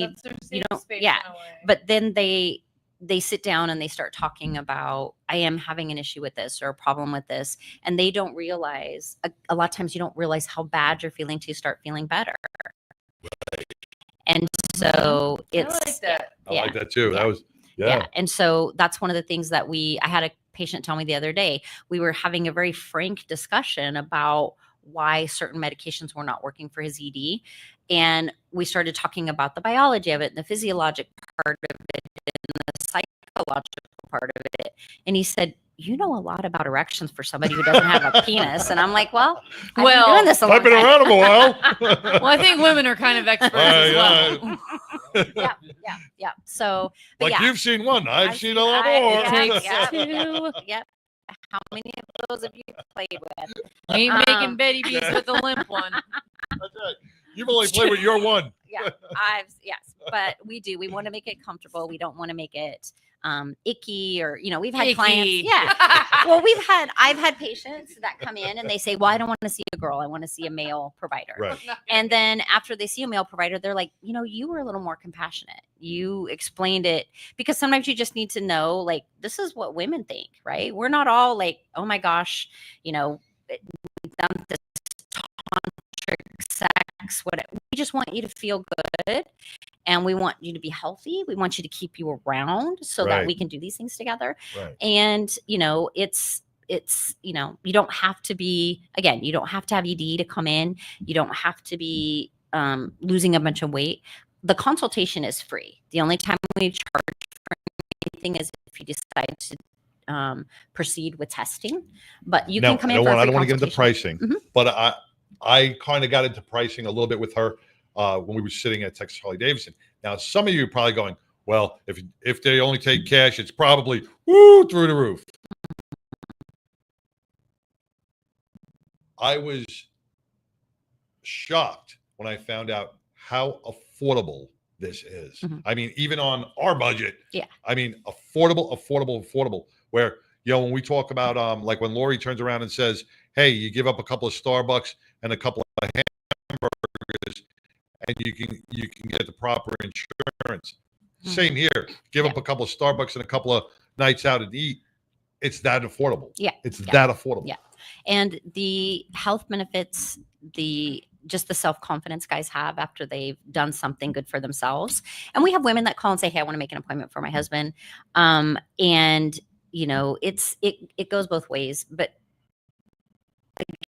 But then they sit down and they start talking about, I am having an issue with this or a problem with this, and they don't realize. A lot of times, you don't realize how bad you're feeling till you start feeling better. And so it's I like that. I like that too. That was And so that's one of the things that I had a patient tell me the other day. We were having a very frank discussion about why certain medications were not working for his ED. And we started talking about the biology of it and the physiologic part of it and the psychological part of it. And he said, you know a lot about erections for somebody who doesn't have a penis. And I'm like, well, I've been doing this a long I've been time. around a while. Well, I think women are kind of experts as well. Yeah. So, but like you've seen one, I've seen a lot more. Yep. How many of those have you played with? Ain't making Betty Bees with the limp one. That's right. You've only played with your one. Yeah, yes, but we do. We want to make it comfortable. We don't want to make it icky or we've had clients. Yeah. Well, I've had patients that come in and they say, well, I don't want to see a girl. I want to see a male provider. Right. And then after they see a male provider, they're like, you were a little more compassionate. You explained it, because sometimes you just need to know, like, this is what women think, right? We're not all like, oh my gosh, we've done this tantric sex, whatever. We just want you to feel good. And we want you to be healthy. We want you to keep you around so that we can do these things together. Right. And, it's, you don't have to be, again, you don't have to have ED to come in. You don't have to be losing a bunch of weight. The consultation is free. The only time we charge for anything is if you decide to proceed with testing. But you can come in for a free I don't want to get into consultation. pricing, but I kind of got into pricing a little bit with her when we were sitting at Texas Harley Davidson. Now, some of you are probably going, well, if they only take cash, it's probably through the roof. I was shocked when I found out how affordable this is. I mean, even on our budget, I mean, affordable, where, when we talk about, like when Lori turns around and says, hey, you give up a couple of Starbucks and a couple of hamburgers, and you can get the proper insurance. Same here. Give up a couple of Starbucks and a couple of nights out and eat. It's that affordable. Yeah. It's that affordable. Yeah. And the health benefits, just the self-confidence guys have after they've done something good for themselves. And we have women that call and say, hey, I want to make an appointment for my husband. And it goes both ways, but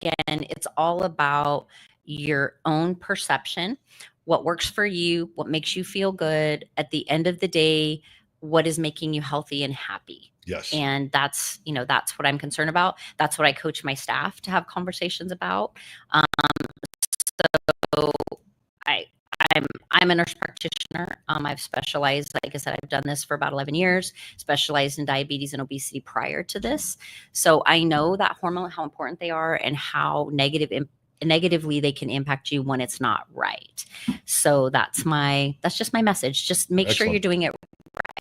again, it's all about your own perception, what works for you, what makes you feel good. At the end of the day, what is making you healthy and happy. Yes. And that's what I'm concerned about. That's what I coach my staff to have conversations about. So I'm a nurse practitioner. I've specialized, like I said, I've done this for about 11 years, specialized in diabetes and obesity prior to this. So I know that hormone, how important they are and how negatively they can impact you when it's not right. So that's just my message. Just make sure you're doing it right.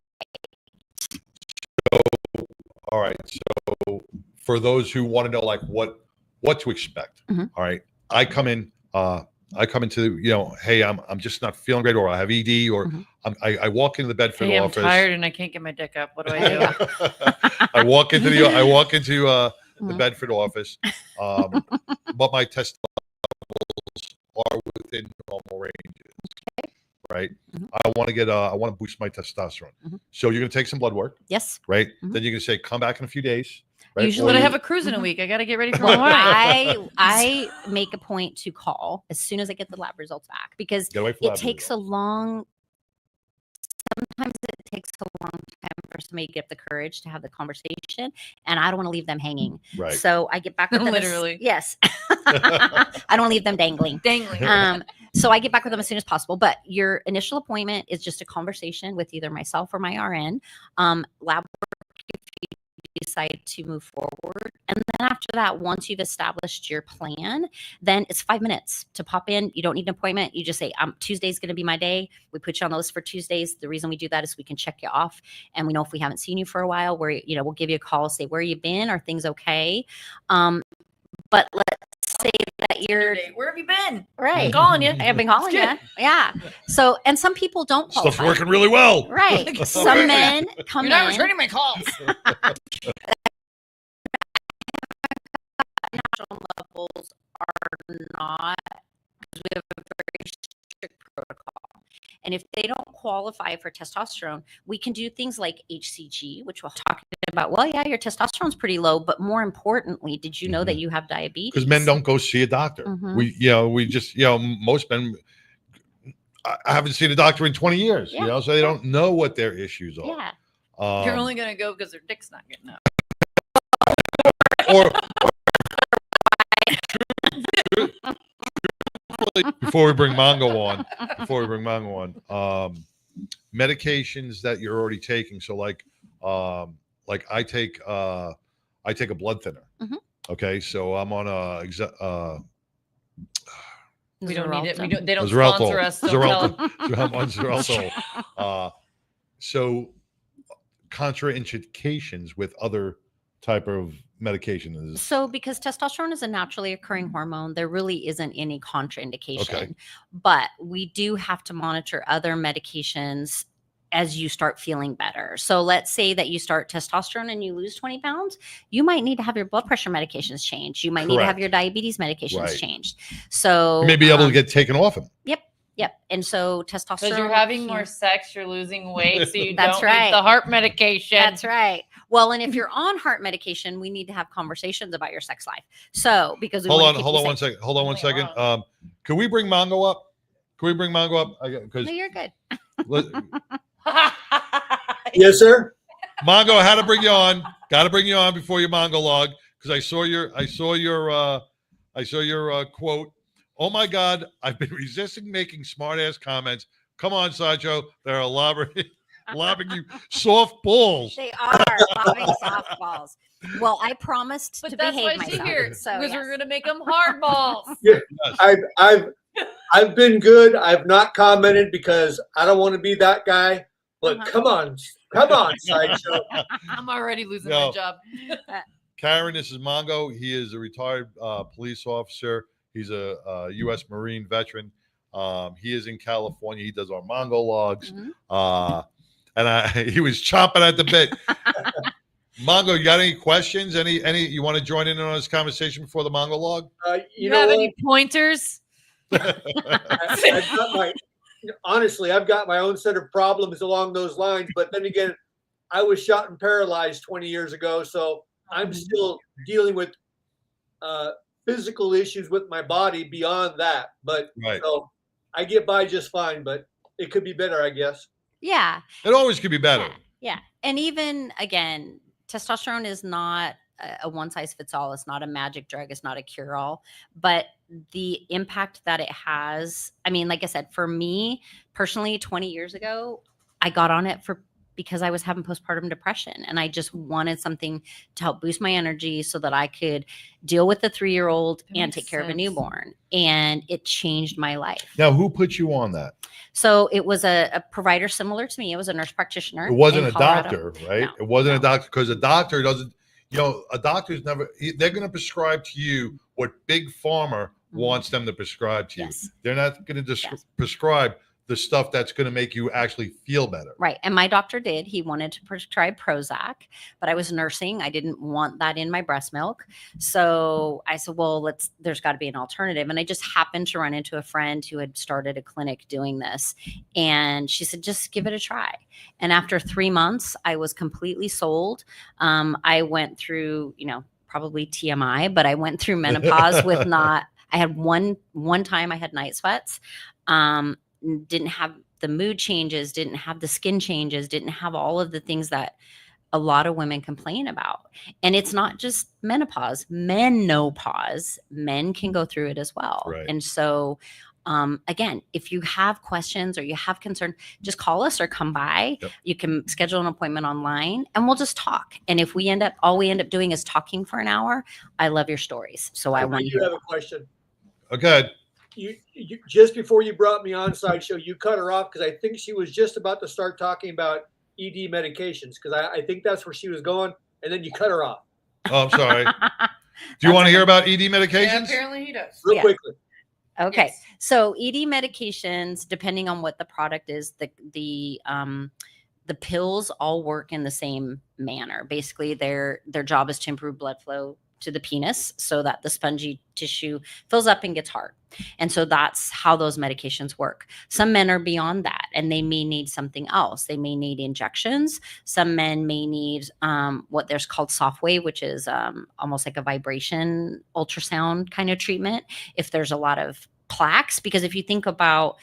So, all right. So for those who want to know, like what to expect. All right. I come into, hey, I'm just not feeling great, or I have ED, or I walk into the Bedford office. I'm tired and I can't get my dick up. What do I do? I walk into the Bedford office, but my test levels are within normal ranges. Right. I want to boost my testosterone. So you're going to take some blood work. Yes. Right. Then you're going to say, come back in a few days. Right? Usually, I have a cruise in a week. I got to get ready for Well, my wife. I make a point to call as soon as I get the lab results back, because it takes sometimes it takes a long time for somebody to get the courage to have the conversation, and I don't want to leave them hanging. Right. So I get back with them. Literally. Yes. I don't leave them dangling. So I get back with them as soon as possible. But your initial appointment is just a conversation with either myself or my RN. Lab work if you decide to move forward. And then after that, once you've established your plan, then it's 5 minutes to pop in. You don't need an appointment. You just say, Tuesday's going to be my day. We put you on the list for Tuesdays. The reason we do that is we can check you off. And we know if we haven't seen you for a while, we'll give you a call, say, where you been? Are things okay? But let's say that where have you been? Right. I'm calling you. I've been calling you. Yeah. So, and some people don't qualify. Stuff's working really well. Right. Some men come You're in. not returning my calls. National levels are not, because we have a very strict protocol. And if they don't qualify for testosterone, we can do things like HCG, which we'll talk about. Well, yeah, your testosterone's pretty low, but more importantly, did you know that you have diabetes? Because men don't go see a doctor. We just, most men, I haven't seen a doctor in 20 years, so they don't know what their issues are. Yeah. You're only going to go because their dick's not getting up. Before we bring Mongo on, medications that you're already taking. So like I take a blood thinner. Okay. So I'm on We don't need it. We Xarelto. don't. They don't Xarelto. sponsor us. Don't tell them. Xarelto. So contraindications with other type of medication is So because testosterone is a naturally occurring hormone, there really isn't any contraindication. Okay. But we do have to monitor other medications as you start feeling better. So let's say that you start testosterone and you lose 20 pounds, you might need to have your blood pressure medications changed. You might need to have Correct. your diabetes medications Right. changed. So you may be able to get taken off them. Yep. And so testosterone. Because you're having more sex, you're losing weight, so you That's don't need right. the heart medication. That's right. Well, and if you're on heart medication, we need to have conversations about your sex life. So because we Hold wanna on keep you one safe. second. Hold on one second. Can we bring Mongo up? Can we bring Mongo up? Because No, you're good. Yes, sir. Mongo, I had to bring you on. Got to bring you on before your Mongo log because I saw your quote. Oh my God, I've been resisting making smart ass comments. Come on, Sideshow. They're lobbing you soft balls. They are lobbing softballs. Well, I promised But to that's behave why she's myself. here. So Because yes. we're gonna make them hard balls. Yeah, I've been good. I've not commented because I don't want to be that guy. But come on, Sideshow. I'm already losing No. my job. Karen, this is Mongo. He is a retired police officer. He's a U.S. Marine veteran. He is in California. He does our Mongo logs. And he was chomping at the bit. Mongo, you got any questions? Any you want to join in on this conversation before the Mongo log? You have any pointers? I've got my own set of problems along those lines. But then again, I was shot and paralyzed 20 years ago, so I'm still dealing with physical issues with my body beyond that. But so I get by just fine. But it could be better, I guess. Yeah. It always could be better. Yeah. And even again, testosterone is not a one size fits all. It's not a magic drug. It's not a cure all. But the impact that it has, I mean, like I said, for me personally, 20 years ago, I got on it because I was having postpartum depression and I just wanted something to help boost my energy so that I could deal with the 3-year-old and take care of a newborn. And it changed my life. Now, who put you on that? So it was a provider similar to me. It was a nurse practitioner. It wasn't in a Colorado. doctor, right? No. It wasn't a doctor because a doctor doesn't, a doctor's never, they're going to prescribe to you what Big Pharma wants them to prescribe to you. They're not going to prescribe the stuff that's going to make you actually feel better. Right. And my doctor did. He wanted to prescribe Prozac, but I was nursing. I didn't want that in my breast milk. So I said, well, there's got to be an alternative. And I just happened to run into a friend who had started a clinic doing this. And she said, just give it a try. And after 3 months, I was completely sold. I went through, probably TMI, but I went through menopause with I had one time I had night sweats. Didn't have the mood changes, didn't have the skin changes, didn't have all of the things that a lot of women complain about. And it's not just menopause, menopause. Men can go through it as well. Right. And so, again, if you have questions or you have concern, just call us or come by. Yep. You can schedule an appointment online and we'll just talk. And if all we end up doing is talking for an hour, I love your stories. So I want to You hear. have a question. Okay. You just before you brought me on, Sideshow, you cut her off because I think she was just about to start talking about ED medications because I think that's where she was going, and then you cut her off. Oh, I'm sorry. Do you want to hear about ED medications? Yeah, apparently he does. Real quickly. Okay. Yes. So ED medications, depending on what the product is, the pills all work in the same manner. Basically, their job is to improve blood flow to the penis so that the spongy tissue fills up and gets hard. And so that's how those medications work. Some men are beyond that and they may need something else. They may need injections. Some men may need what there's called soft wave, which is almost like a vibration ultrasound kind of treatment. If there's a lot of plaques, because if you think about,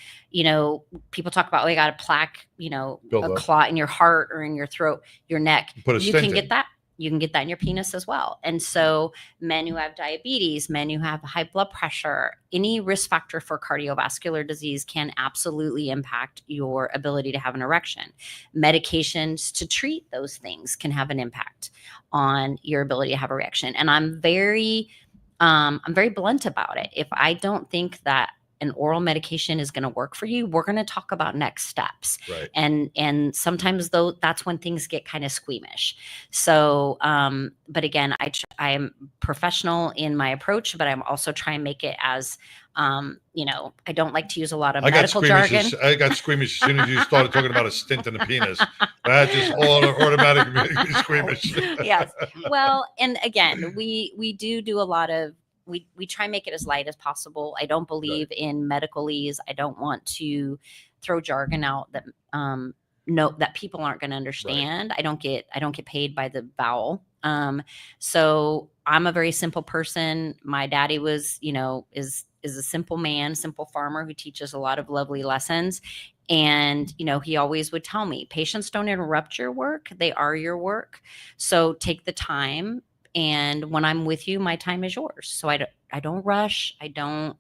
people talk about, you got a plaque, a clot in your heart or in your throat, your neck, you can get that. You can get that in your penis as well. And so men who have diabetes, men who have high blood pressure, any risk factor for cardiovascular disease can absolutely impact your ability to have an erection. Medications to treat those things can have an impact on your ability to have an erection. And I'm very blunt about it. If I don't think that an oral medication is going to work for you, we're going to talk about next steps. Right. And sometimes though, that's when things get kind of squeamish. So, but again, I am professional in my approach, but I'm also trying to make it as, I don't like to use a lot of medical jargon. I got squeamish as soon as you started talking about a stint in the penis. That just automatically squeamish. Yes. Well, and again, we do a lot of, we try and make it as light as possible. I don't believe in medicalese. I don't want to throw jargon out that that people aren't going to understand. Right. I don't get paid by the vowel. So I'm a very simple person. My daddy was, is a simple man, simple farmer who teaches a lot of lovely lessons. And, he always would tell me, patients don't interrupt your work. They are your work. So take the time. And when I'm with you, my time is yours. So I don't rush. I don't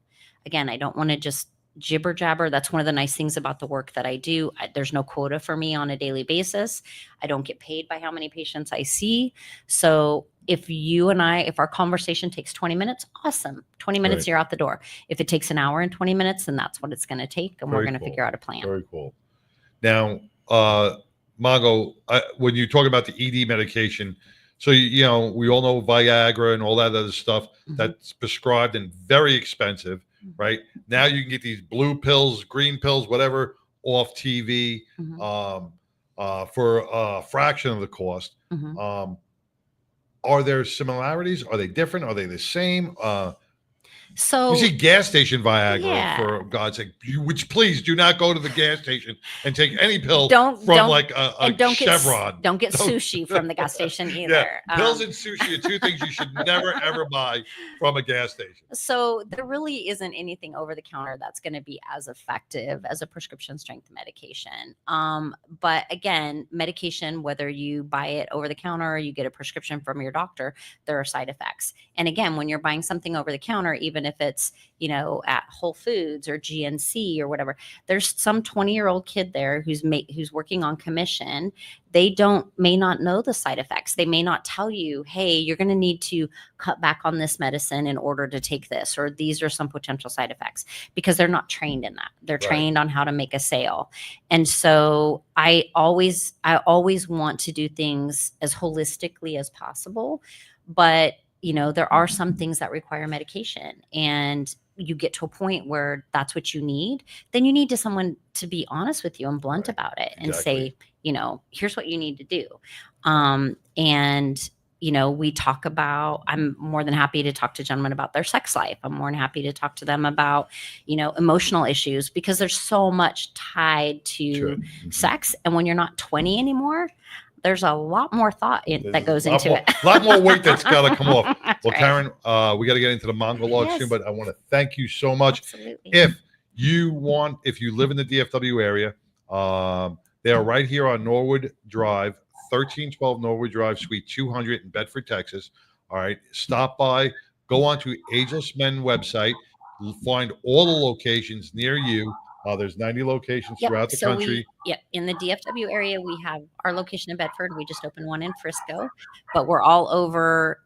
want to just jibber jabber. That's one of the nice things about the work that I do. There's no quota for me on a daily basis. I don't get paid by how many patients I see. So if our conversation takes 20 minutes, awesome. 20 minutes, you're out the door. If it takes an hour and 20 minutes, then that's what it's going to take. And we're going to figure out a plan. Very cool. Now, Mongo, when you talk about the ED medication, so, we all know Viagra and all that other stuff that's prescribed and very expensive, right? Now you can get these blue pills, green pills, whatever, off TV for a fraction of the cost. Are there similarities? Are they different? Are they the same? So you see gas station Viagra, for God's sake, which please do not go to the gas station and take any pill from Chevron. Don't get sushi from the gas station either. Yeah. Pills and sushi are two things you should never, ever buy from a gas station. So there really isn't anything over the counter that's going to be as effective as a prescription strength medication. But again, medication, whether you buy it over the counter or you get a prescription from your doctor, there are side effects. And again, when you're buying something over the counter, even if it's, at Whole Foods or GNC or whatever, there's some 20-year-old kid there who's working on commission. They may not know the side effects. They may not tell you, hey, you're going to need to cut back on this medicine in order to take this, or these are some potential side effects, because they're not trained in that. They're trained on how to make a sale. And so I always want to do things as holistically as possible, but there are some things that require medication, and you get to a point where that's what you need, then you need someone to be honest with you and blunt about it and say, here's what you need to do. We talk about, I'm more than happy to talk to gentlemen about their sex life. I'm more than happy to talk to them about, emotional issues, because there's so much tied to sex. And when you're not 20 anymore, there's a lot more thought that goes into it. A lot more weight that's got to come off. Well, Karen, we got to get into the Mongo log soon, but I want to thank you so much. Absolutely. If you live in the DFW area, they are right here on Norwood Drive, 1312 Norwood Drive, Suite 200 in Bedford, Texas. All right. Stop by, go on to Ageless Men website. You'll find all the locations near you. There's 90 locations throughout the country. In the DFW area, we have our location in Bedford. We just opened one in Frisco, but we're all over.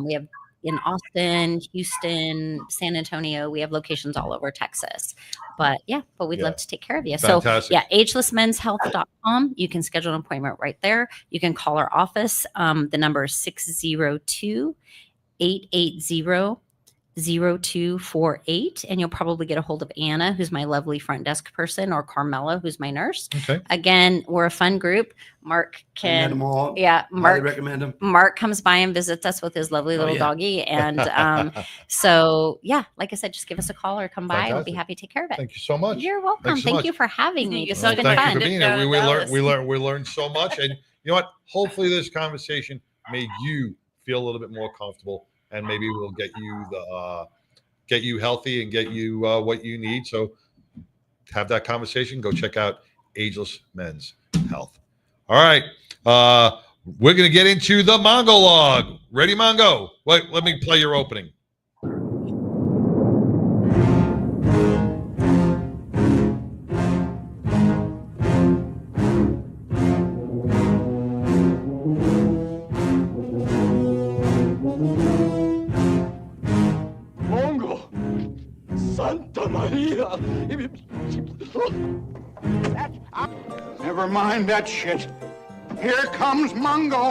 We have in Austin, Houston, San Antonio. We have locations all over Texas. But we'd love to take care of you. Fantastic. So agelessmenshealth.com. You can schedule an appointment right there. You can call our office. The number is 602-880-0248, and you'll probably get a hold of Anna, who's my lovely front desk person, or Carmela, who's my nurse. Okay. Again, we're a fun group. Mark can, Mark recommend him. Mark comes by and visits us with his lovely little doggy, and like I said, just give us a call or come by. Fantastic. We'll be happy to take care of it. Thank you so much. You're welcome. Thank you for having me. It's been Thank fun. you for being here. We learned so much, and you know what? Hopefully, this conversation made you feel a little bit more comfortable. And maybe we'll get you healthy and get you what you need. So have that conversation. Go check out Ageless Men's Health. All right. We're going to get into the Mongo log. Ready, Mongo? Wait, let me play your opening. Santa Maria! Never mind that shit. Here comes Mungo.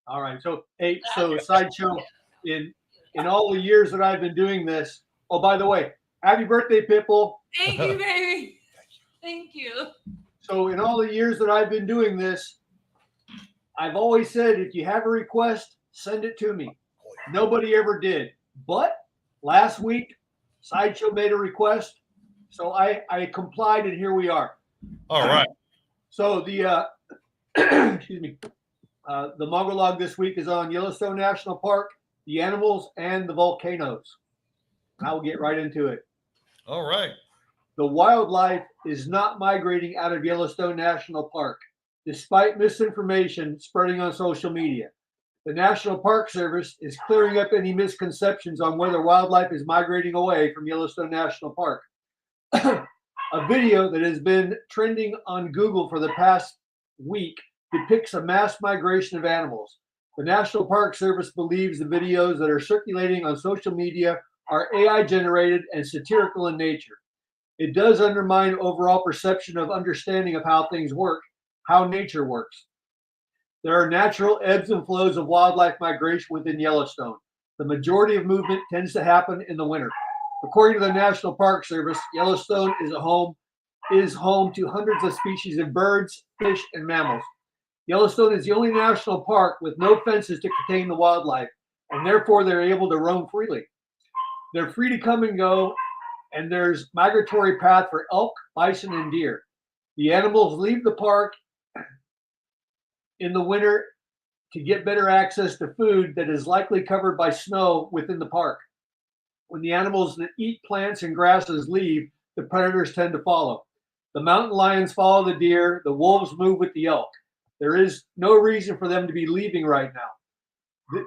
All right. So, hey, so Sideshow, in all the years that I've been doing this. Oh, by the way, happy birthday, Pitbull. Thank you, baby. Thank you. So, in all the years that I've been doing this, I've always said, if you have a request, send it to me. Nobody ever did. But last week, Sideshow made a request. So I complied, and here we are. All right. So the excuse me, the monologue this week is on Yellowstone National Park, the animals, and the volcanoes. I will get right into it. All right. The wildlife is not migrating out of Yellowstone National Park, despite misinformation spreading on social media. The National Park Service is clearing up any misconceptions on whether wildlife is migrating away from Yellowstone National Park. A video that has been trending on Google for the past week depicts a mass migration of animals. The National Park Service believes the videos that are circulating on social media are AI generated and satirical in nature. It does undermine overall perception of understanding of how things work, how nature works. There are natural ebbs and flows of wildlife migration within Yellowstone. The majority of movement tends to happen in the winter. According to the National Park Service, Yellowstone is home to hundreds of species of birds, fish, and mammals. Yellowstone is the only national park with no fences to contain the wildlife, and therefore they're able to roam freely. They're free to come and go, and there's migratory path for elk, bison, and deer. The animals leave the park in the winter to get better access to food that is likely covered by snow within the park. When the animals that eat plants and grasses leave, the predators tend to follow. The mountain lions follow the deer, the wolves move with the elk. There is no reason for them to be leaving right now.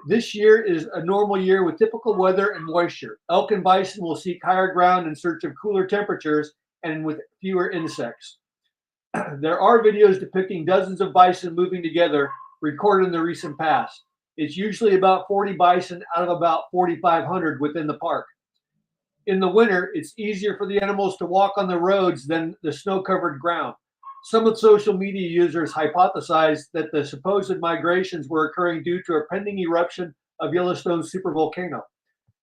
This year is a normal year with typical weather and moisture. Elk and bison will seek higher ground in search of cooler temperatures and with fewer insects. There are videos depicting dozens of bison moving together, recorded in the recent past. It's usually about 40 bison out of about 4,500 within the park. In the winter, it's easier for the animals to walk on the roads than the snow-covered ground. Some of social media users hypothesized that the supposed migrations were occurring due to a pending eruption of Yellowstone's supervolcano.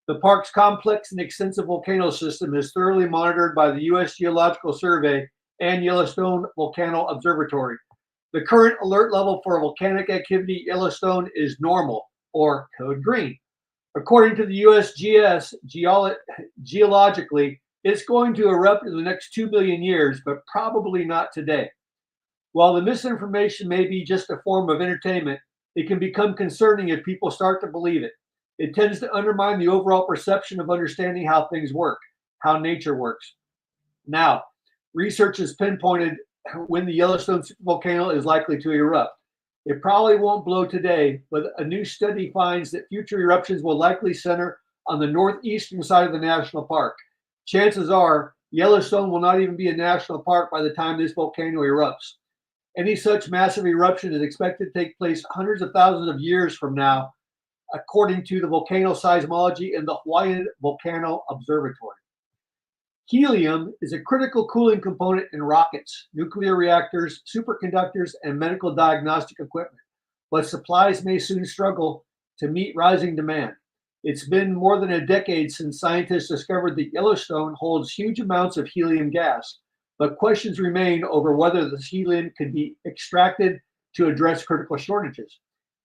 The park's complex and extensive volcano system is thoroughly monitored by the U.S. Geological Survey and Yellowstone Volcano Observatory. The current alert level for volcanic activity at Yellowstone is normal, or code green. According to the USGS, geologically, it's going to erupt in the next 2 billion years, but probably not today. While the misinformation may be just a form of entertainment, it can become concerning if people start to believe it. It tends to undermine the overall perception of understanding how things work, how nature works. Now, research has pinpointed when the Yellowstone supervolcano is likely to erupt. It probably won't blow today, but a new study finds that future eruptions will likely center on the northeastern side of the national park. Chances are Yellowstone will not even be a national park by the time this volcano erupts. Any such massive eruption is expected to take place hundreds of thousands of years from now, according to the volcano seismology and the Hawaiian Volcano Observatory. Helium is a critical cooling component in rockets, nuclear reactors, superconductors, and medical diagnostic equipment, but supplies may soon struggle to meet rising demand. It's been more than a decade since scientists discovered that Yellowstone holds huge amounts of helium gas, but questions remain over whether this helium can be extracted to address critical shortages.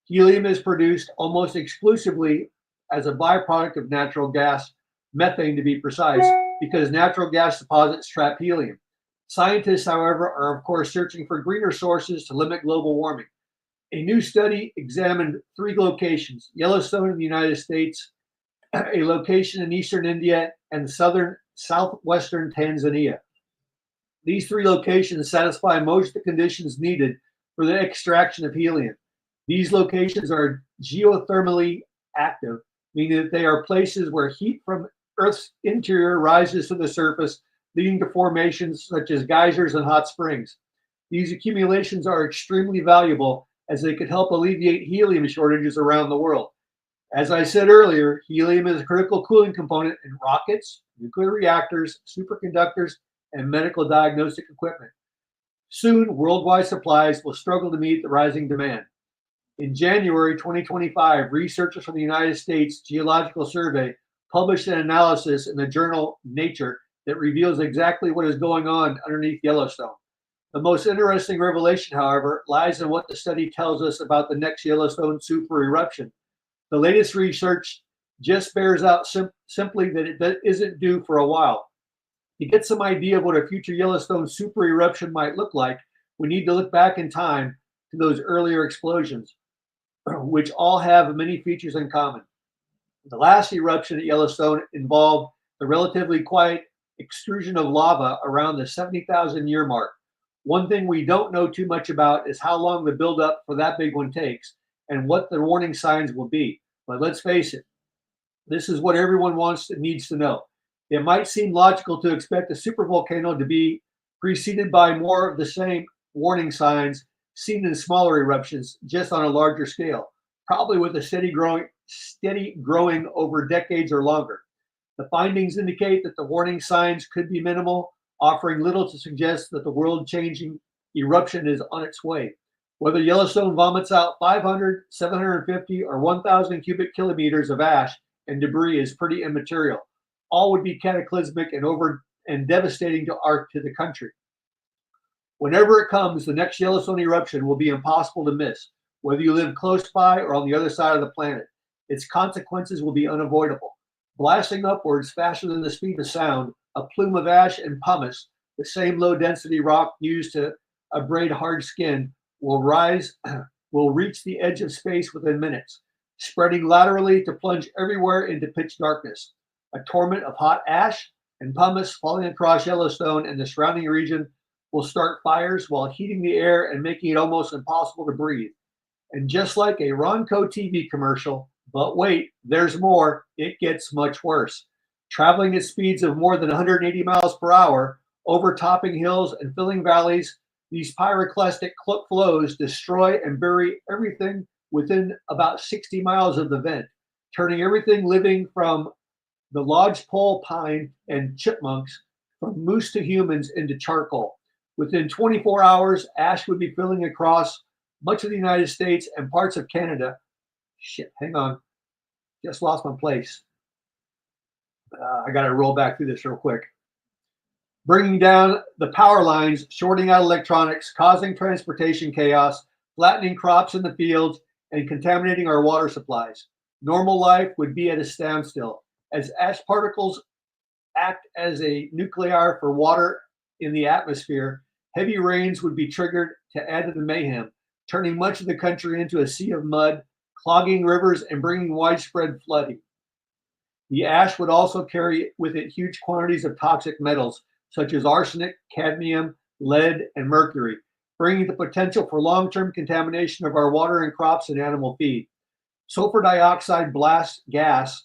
Helium is produced almost exclusively as a byproduct of natural gas, methane to be precise, because natural gas deposits trap helium. Scientists, however, are of course searching for greener sources to limit global warming. A new study examined 3 locations: Yellowstone in the United States, a location in eastern India, and southwestern Tanzania. These 3 locations satisfy most of the conditions needed for the extraction of helium. These locations are geothermally active, meaning that they are places where heat from Earth's interior rises to the surface, leading to formations such as geysers and hot springs. These accumulations are extremely valuable as they could help alleviate helium shortages around the world. As I said earlier, helium is a critical cooling component in rockets, nuclear reactors, superconductors, and medical diagnostic equipment. Soon, worldwide supplies will struggle to meet the rising demand. In January 2025, researchers from the United States Geological Survey published an analysis in the journal Nature that reveals exactly what is going on underneath Yellowstone. The most interesting revelation, however, lies in what the study tells us about the next Yellowstone super eruption. The latest research just bears out simply that it isn't due for a while. To get some idea of what a future Yellowstone super eruption might look like, we need to look back in time to those earlier explosions, which all have many features in common. The last eruption at Yellowstone involved the relatively quiet extrusion of lava around the 70,000 year mark. One thing we don't know too much about is how long the buildup for that big one takes and what the warning signs will be. But let's face it, this is what everyone needs to know. It might seem logical to expect a supervolcano to be preceded by more of the same warning signs seen in smaller eruptions, just on a larger scale, probably with a steady growing over decades or longer. The findings indicate that the warning signs could be minimal, offering little to suggest that the world-changing eruption is on its way. Whether Yellowstone vomits out 500, 750, or 1,000 cubic kilometers of ash and debris is pretty immaterial. All would be cataclysmic and devastating to the country. Whenever it comes, the next Yellowstone eruption will be impossible to miss, whether you live close by or on the other side of the planet. Its consequences will be unavoidable. Blasting upwards faster than the speed of sound, a plume of ash and pumice, the same low-density rock used to abrade hard skin, will reach the edge of space within minutes, spreading laterally to plunge everywhere into pitch darkness. A torrent of hot ash and pumice falling across Yellowstone and the surrounding region will start fires while heating the air and making it almost impossible to breathe. And just like a Ronco TV commercial, but wait, there's more, it gets much worse. Traveling at speeds of more than 180 miles per hour, overtopping hills and filling valleys, these pyroclastic flows destroy and bury everything within about 60 miles of the vent, turning everything living from the lodgepole pine and chipmunks, from moose to humans, into charcoal. Within 24 hours, ash would be filling across much of the United States and parts of Canada. Shit, hang on. Just lost my place. I got to roll back through this real quick. Bringing down the power lines, shorting out electronics, causing transportation chaos, flattening crops in the fields, and contaminating our water supplies. Normal life would be at a standstill. As ash particles act as a nuclei for water in the atmosphere, heavy rains would be triggered to add to the mayhem, turning much of the country into a sea of mud, clogging rivers, and bringing widespread flooding. The ash would also carry with it huge quantities of toxic metals, such as arsenic, cadmium, lead, and mercury, bringing the potential for long-term contamination of our water and crops and animal feed. Sulfur dioxide blast gas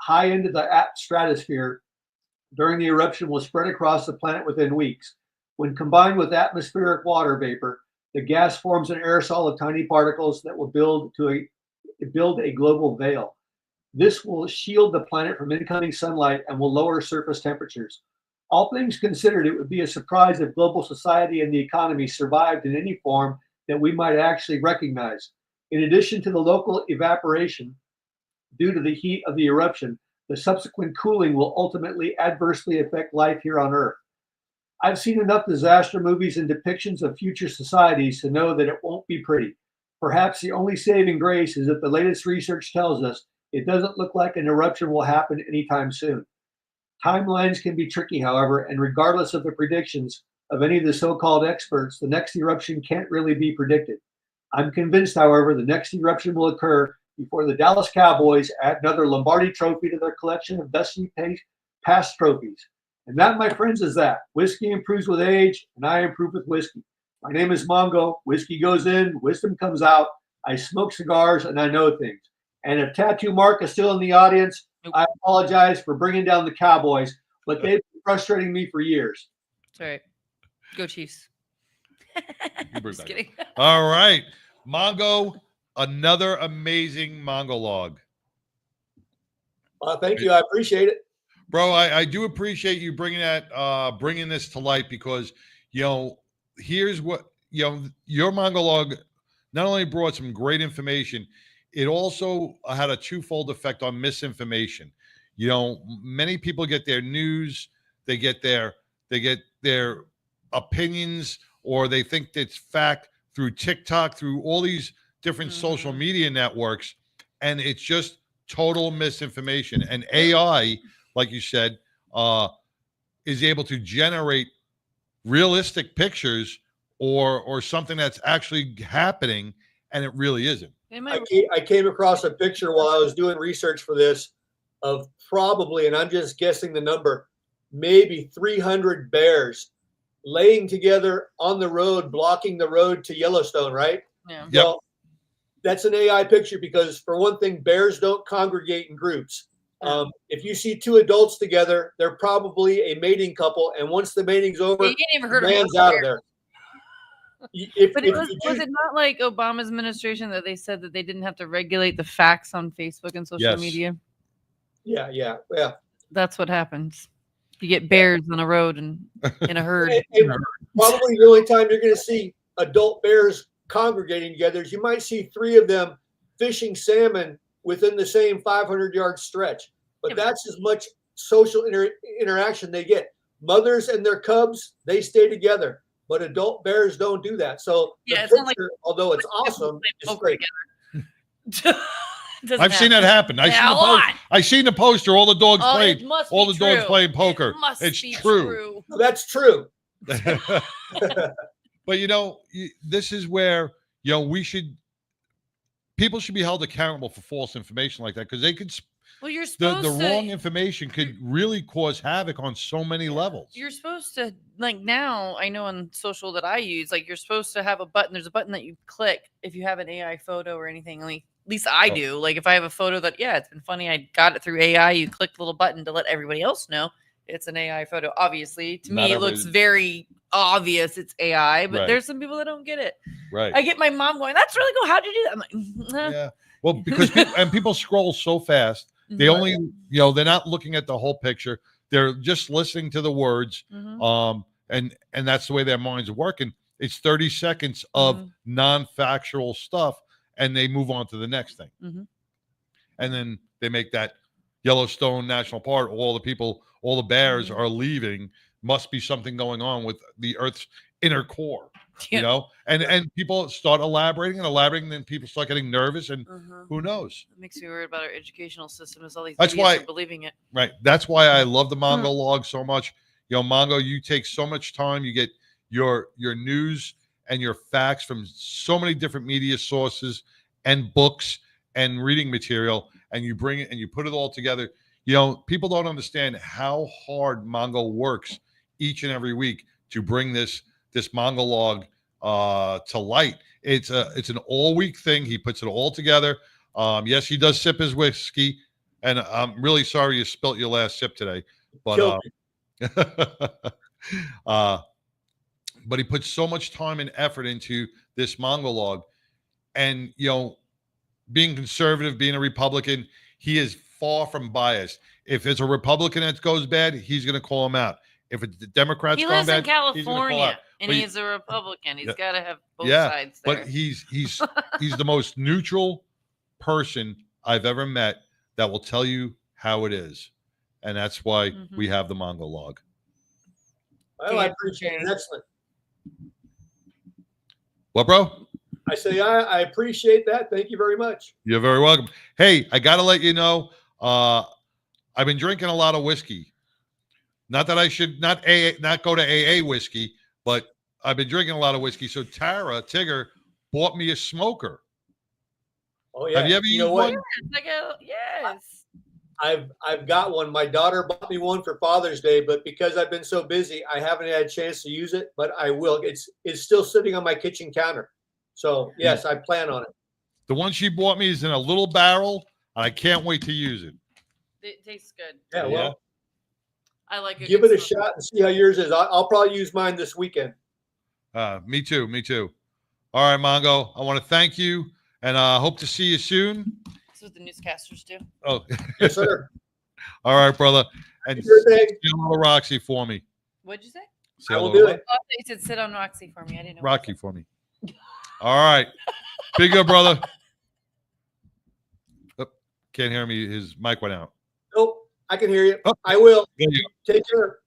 high into the stratosphere during the eruption will spread across the planet within weeks. When combined with atmospheric water vapor, the gas forms an aerosol of tiny particles that will build a global veil. This will shield the planet from incoming sunlight and will lower surface temperatures. All things considered, it would be a surprise if global society and the economy survived in any form that we might actually recognize. In addition to the local evaporation, due to the heat of the eruption, the subsequent cooling will ultimately adversely affect life here on Earth. I've seen enough disaster movies and depictions of future societies to know that it won't be pretty. Perhaps the only saving grace is that the latest research tells us it doesn't look like an eruption will happen anytime soon. Timelines can be tricky, however, and regardless of the predictions of any of the so-called experts, the next eruption can't really be predicted. I'm convinced, however, the next eruption will occur before the Dallas Cowboys add another Lombardi trophy to their collection of dusty past trophies. And that, my friends, is that. Whiskey improves with age, and I improve with whiskey. My name is Mongo. Whiskey goes in, wisdom comes out. I smoke cigars, and I know things. And if Tattoo Mark is still in the audience, I apologize for bringing down the Cowboys, but they've been frustrating me for years. That's right. Go Chiefs. Just kidding. All right. Mongo, Another amazing Mongolog. Thank you. I appreciate it. Bro, I do appreciate you bringing this to light because, here's what, your Mongolog not only brought some great information, it also had a twofold effect on misinformation. Many people get their news, they get their opinions, or they think it's fact through TikTok, through all these different social media networks, and it's just total misinformation. And AI, like you said, is able to generate realistic pictures or something that's actually happening, and it really isn't. I came across a picture while I was doing research for this of probably, and I'm just guessing the number, maybe 300 bears laying together on the road, blocking the road to Yellowstone, right? Yeah. Well, that's an AI picture because, for one thing, bears don't congregate in groups. If you see two adults together, they're probably a mating couple, and once the mating's over, You ain't even heard of man's out of there. Was it not like Obama's administration that they said that they didn't have to regulate the facts on Facebook and social media? Yeah. That's what happens. You get bears on a road and in a herd. And probably the only time you're going to see adult bears congregating together is you might see 3 of them fishing salmon within the same 500-yard stretch. But that's as much social interaction they get. Mothers and their cubs, they stay together. But adult bears don't do that. So the picture, although it's awesome, is great. I've seen that happen. I seen the poster. All the dogs played. All the dogs playing poker. It's true. That's true. But this is where people should be held accountable for false information like that, because they could. Well, you're supposed the wrong information could really cause havoc on so many levels. You're supposed to, like, now I know on social that I use, like, you're supposed to have a button. There's a button that you click if you have an AI photo or anything. Like, at least I do. Like, if I have a photo that, it's been funny, I got it through AI, you click the little button to let everybody else know it's an AI photo. Obviously, to me, it looks very obvious it's AI, but there's some people that don't get it. Right. I get my mom going, "That's really cool. How'd you do that?" I'm like, yeah. Well, because people scroll so fast. They only, they're not looking at the whole picture. They're just listening to the words. And that's the way their minds are working. It's 30 seconds of non-factual stuff, and they move on to the next thing. And then they make that Yellowstone National Park. All the bears are leaving. Must be something going on with the Earth's inner core. And people start elaborating, and then people start getting nervous, and who knows? It makes me worried about our educational system. Is all these That's why are believing it. Right. That's why I love the Mongolog so much. Mongo, you take so much time. You get your news and your facts from so many different media sources and books and reading material, and you bring it and you put it all together. People don't understand how hard Mongo works each and every week to bring this Mongolog to light. It's an all-week thing. He puts it all together. Yes, he does sip his whiskey, and I'm really sorry you spilt your last sip today. But but he puts so much time and effort into this Mongolog, and being conservative, being a Republican, he is far from biased. If it's a Republican that goes bad, he's going to call him out. If it's the Democrats going bad, he lives in California, and he's a Republican. He's got to have both sides there. But he's the most neutral person I've ever met that will tell you how it is, and that's why we have the Mongolog. Well, I appreciate it. Excellent. What, bro? I say I appreciate that. Thank you very much. You're very welcome. Hey, I got to let you know, I've been drinking a lot of whiskey. Not that I should not go to AA whiskey, but I've been drinking a lot of whiskey. So Tigger bought me a smoker. Oh yeah. Have you ever used one? Yes. I've got one. My daughter bought me one for Father's Day, but because I've been so busy, I haven't had a chance to use it. But I will. It's still sitting on my kitchen counter. So yes, I plan on it. The one she bought me is in a little barrel, and I can't wait to use it. It tastes good. Yeah, well. I like it. Give it a shot and see how yours is. I'll probably use mine this weekend. Me too. All right, Mongo. I want to thank you And hope to see you soon. That's what the newscasters do. Oh, yes, sir. All right, brother. And Sure thing. say hello to Roxy for me. What'd you say? Say I will hello do to it. Oh, you said sit on Roxy for me. I didn't know. Rocky for me. All right. Big up, brother. Oh, can't hear me. His mic went out. Nope, I can hear you. Oh, I will. there you go. Take care.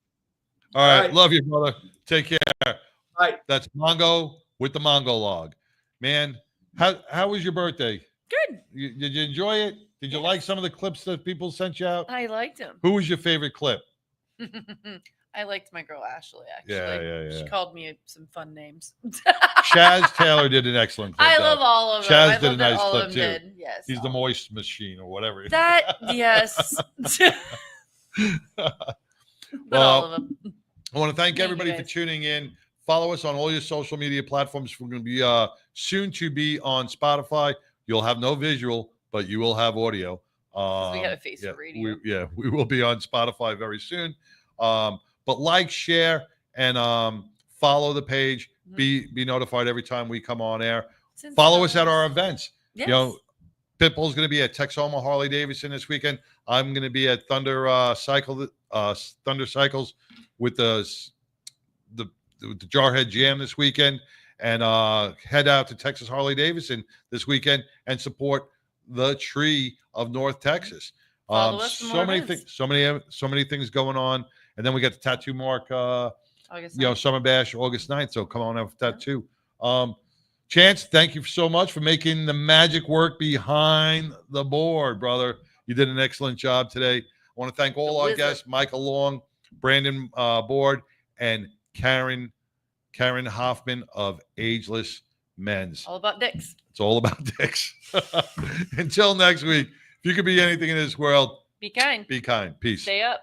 All right. right. Love you, brother. Take care. All right. That's Mongo with the Mongo log. Man, how was your birthday? Good. Did you enjoy it? Did you like some of the clips that people sent you out? I liked him. Who was your favorite clip? I liked my girl Ashley. Actually, Yeah. She called me some fun names. Chaz Taylor did an excellent clip. I love all of them. Chaz I did a love that nice all clip of too. them did. Yes. He's the moist machine or whatever. That yes. But all of them. I want to thank everybody you for guys. tuning in. Follow us on all your social media platforms. We're going to be soon to be on Spotify. You'll have no visual, but you will have audio. We got a face for radio. We will be on Spotify very soon. But like, share, and follow the page. Mm-hmm. Be notified every time we come on air. Follow us at our events. Yes. You know, Pitbull's going to be at Texoma Harley Davidson this weekend. I'm going to be at Thunder Cycles with the Jarhead Jam this weekend, and head out to Texas Harley Davidson this weekend and support the Tree of North Texas. So many things, so many things going on, and then we got the Tattoo Mark, Summer Bash August 9th. So come on out for that too. Chance, thank you so much for making the magic work behind the board, brother. You did an excellent job today. I want to thank all our guests, Micah Long, Brandon Board, and Karen Hoffman of Ageless Men's. All about dicks. It's all about dicks. Until next week, if you could be anything in this world, Be kind. be kind. Peace. Stay up.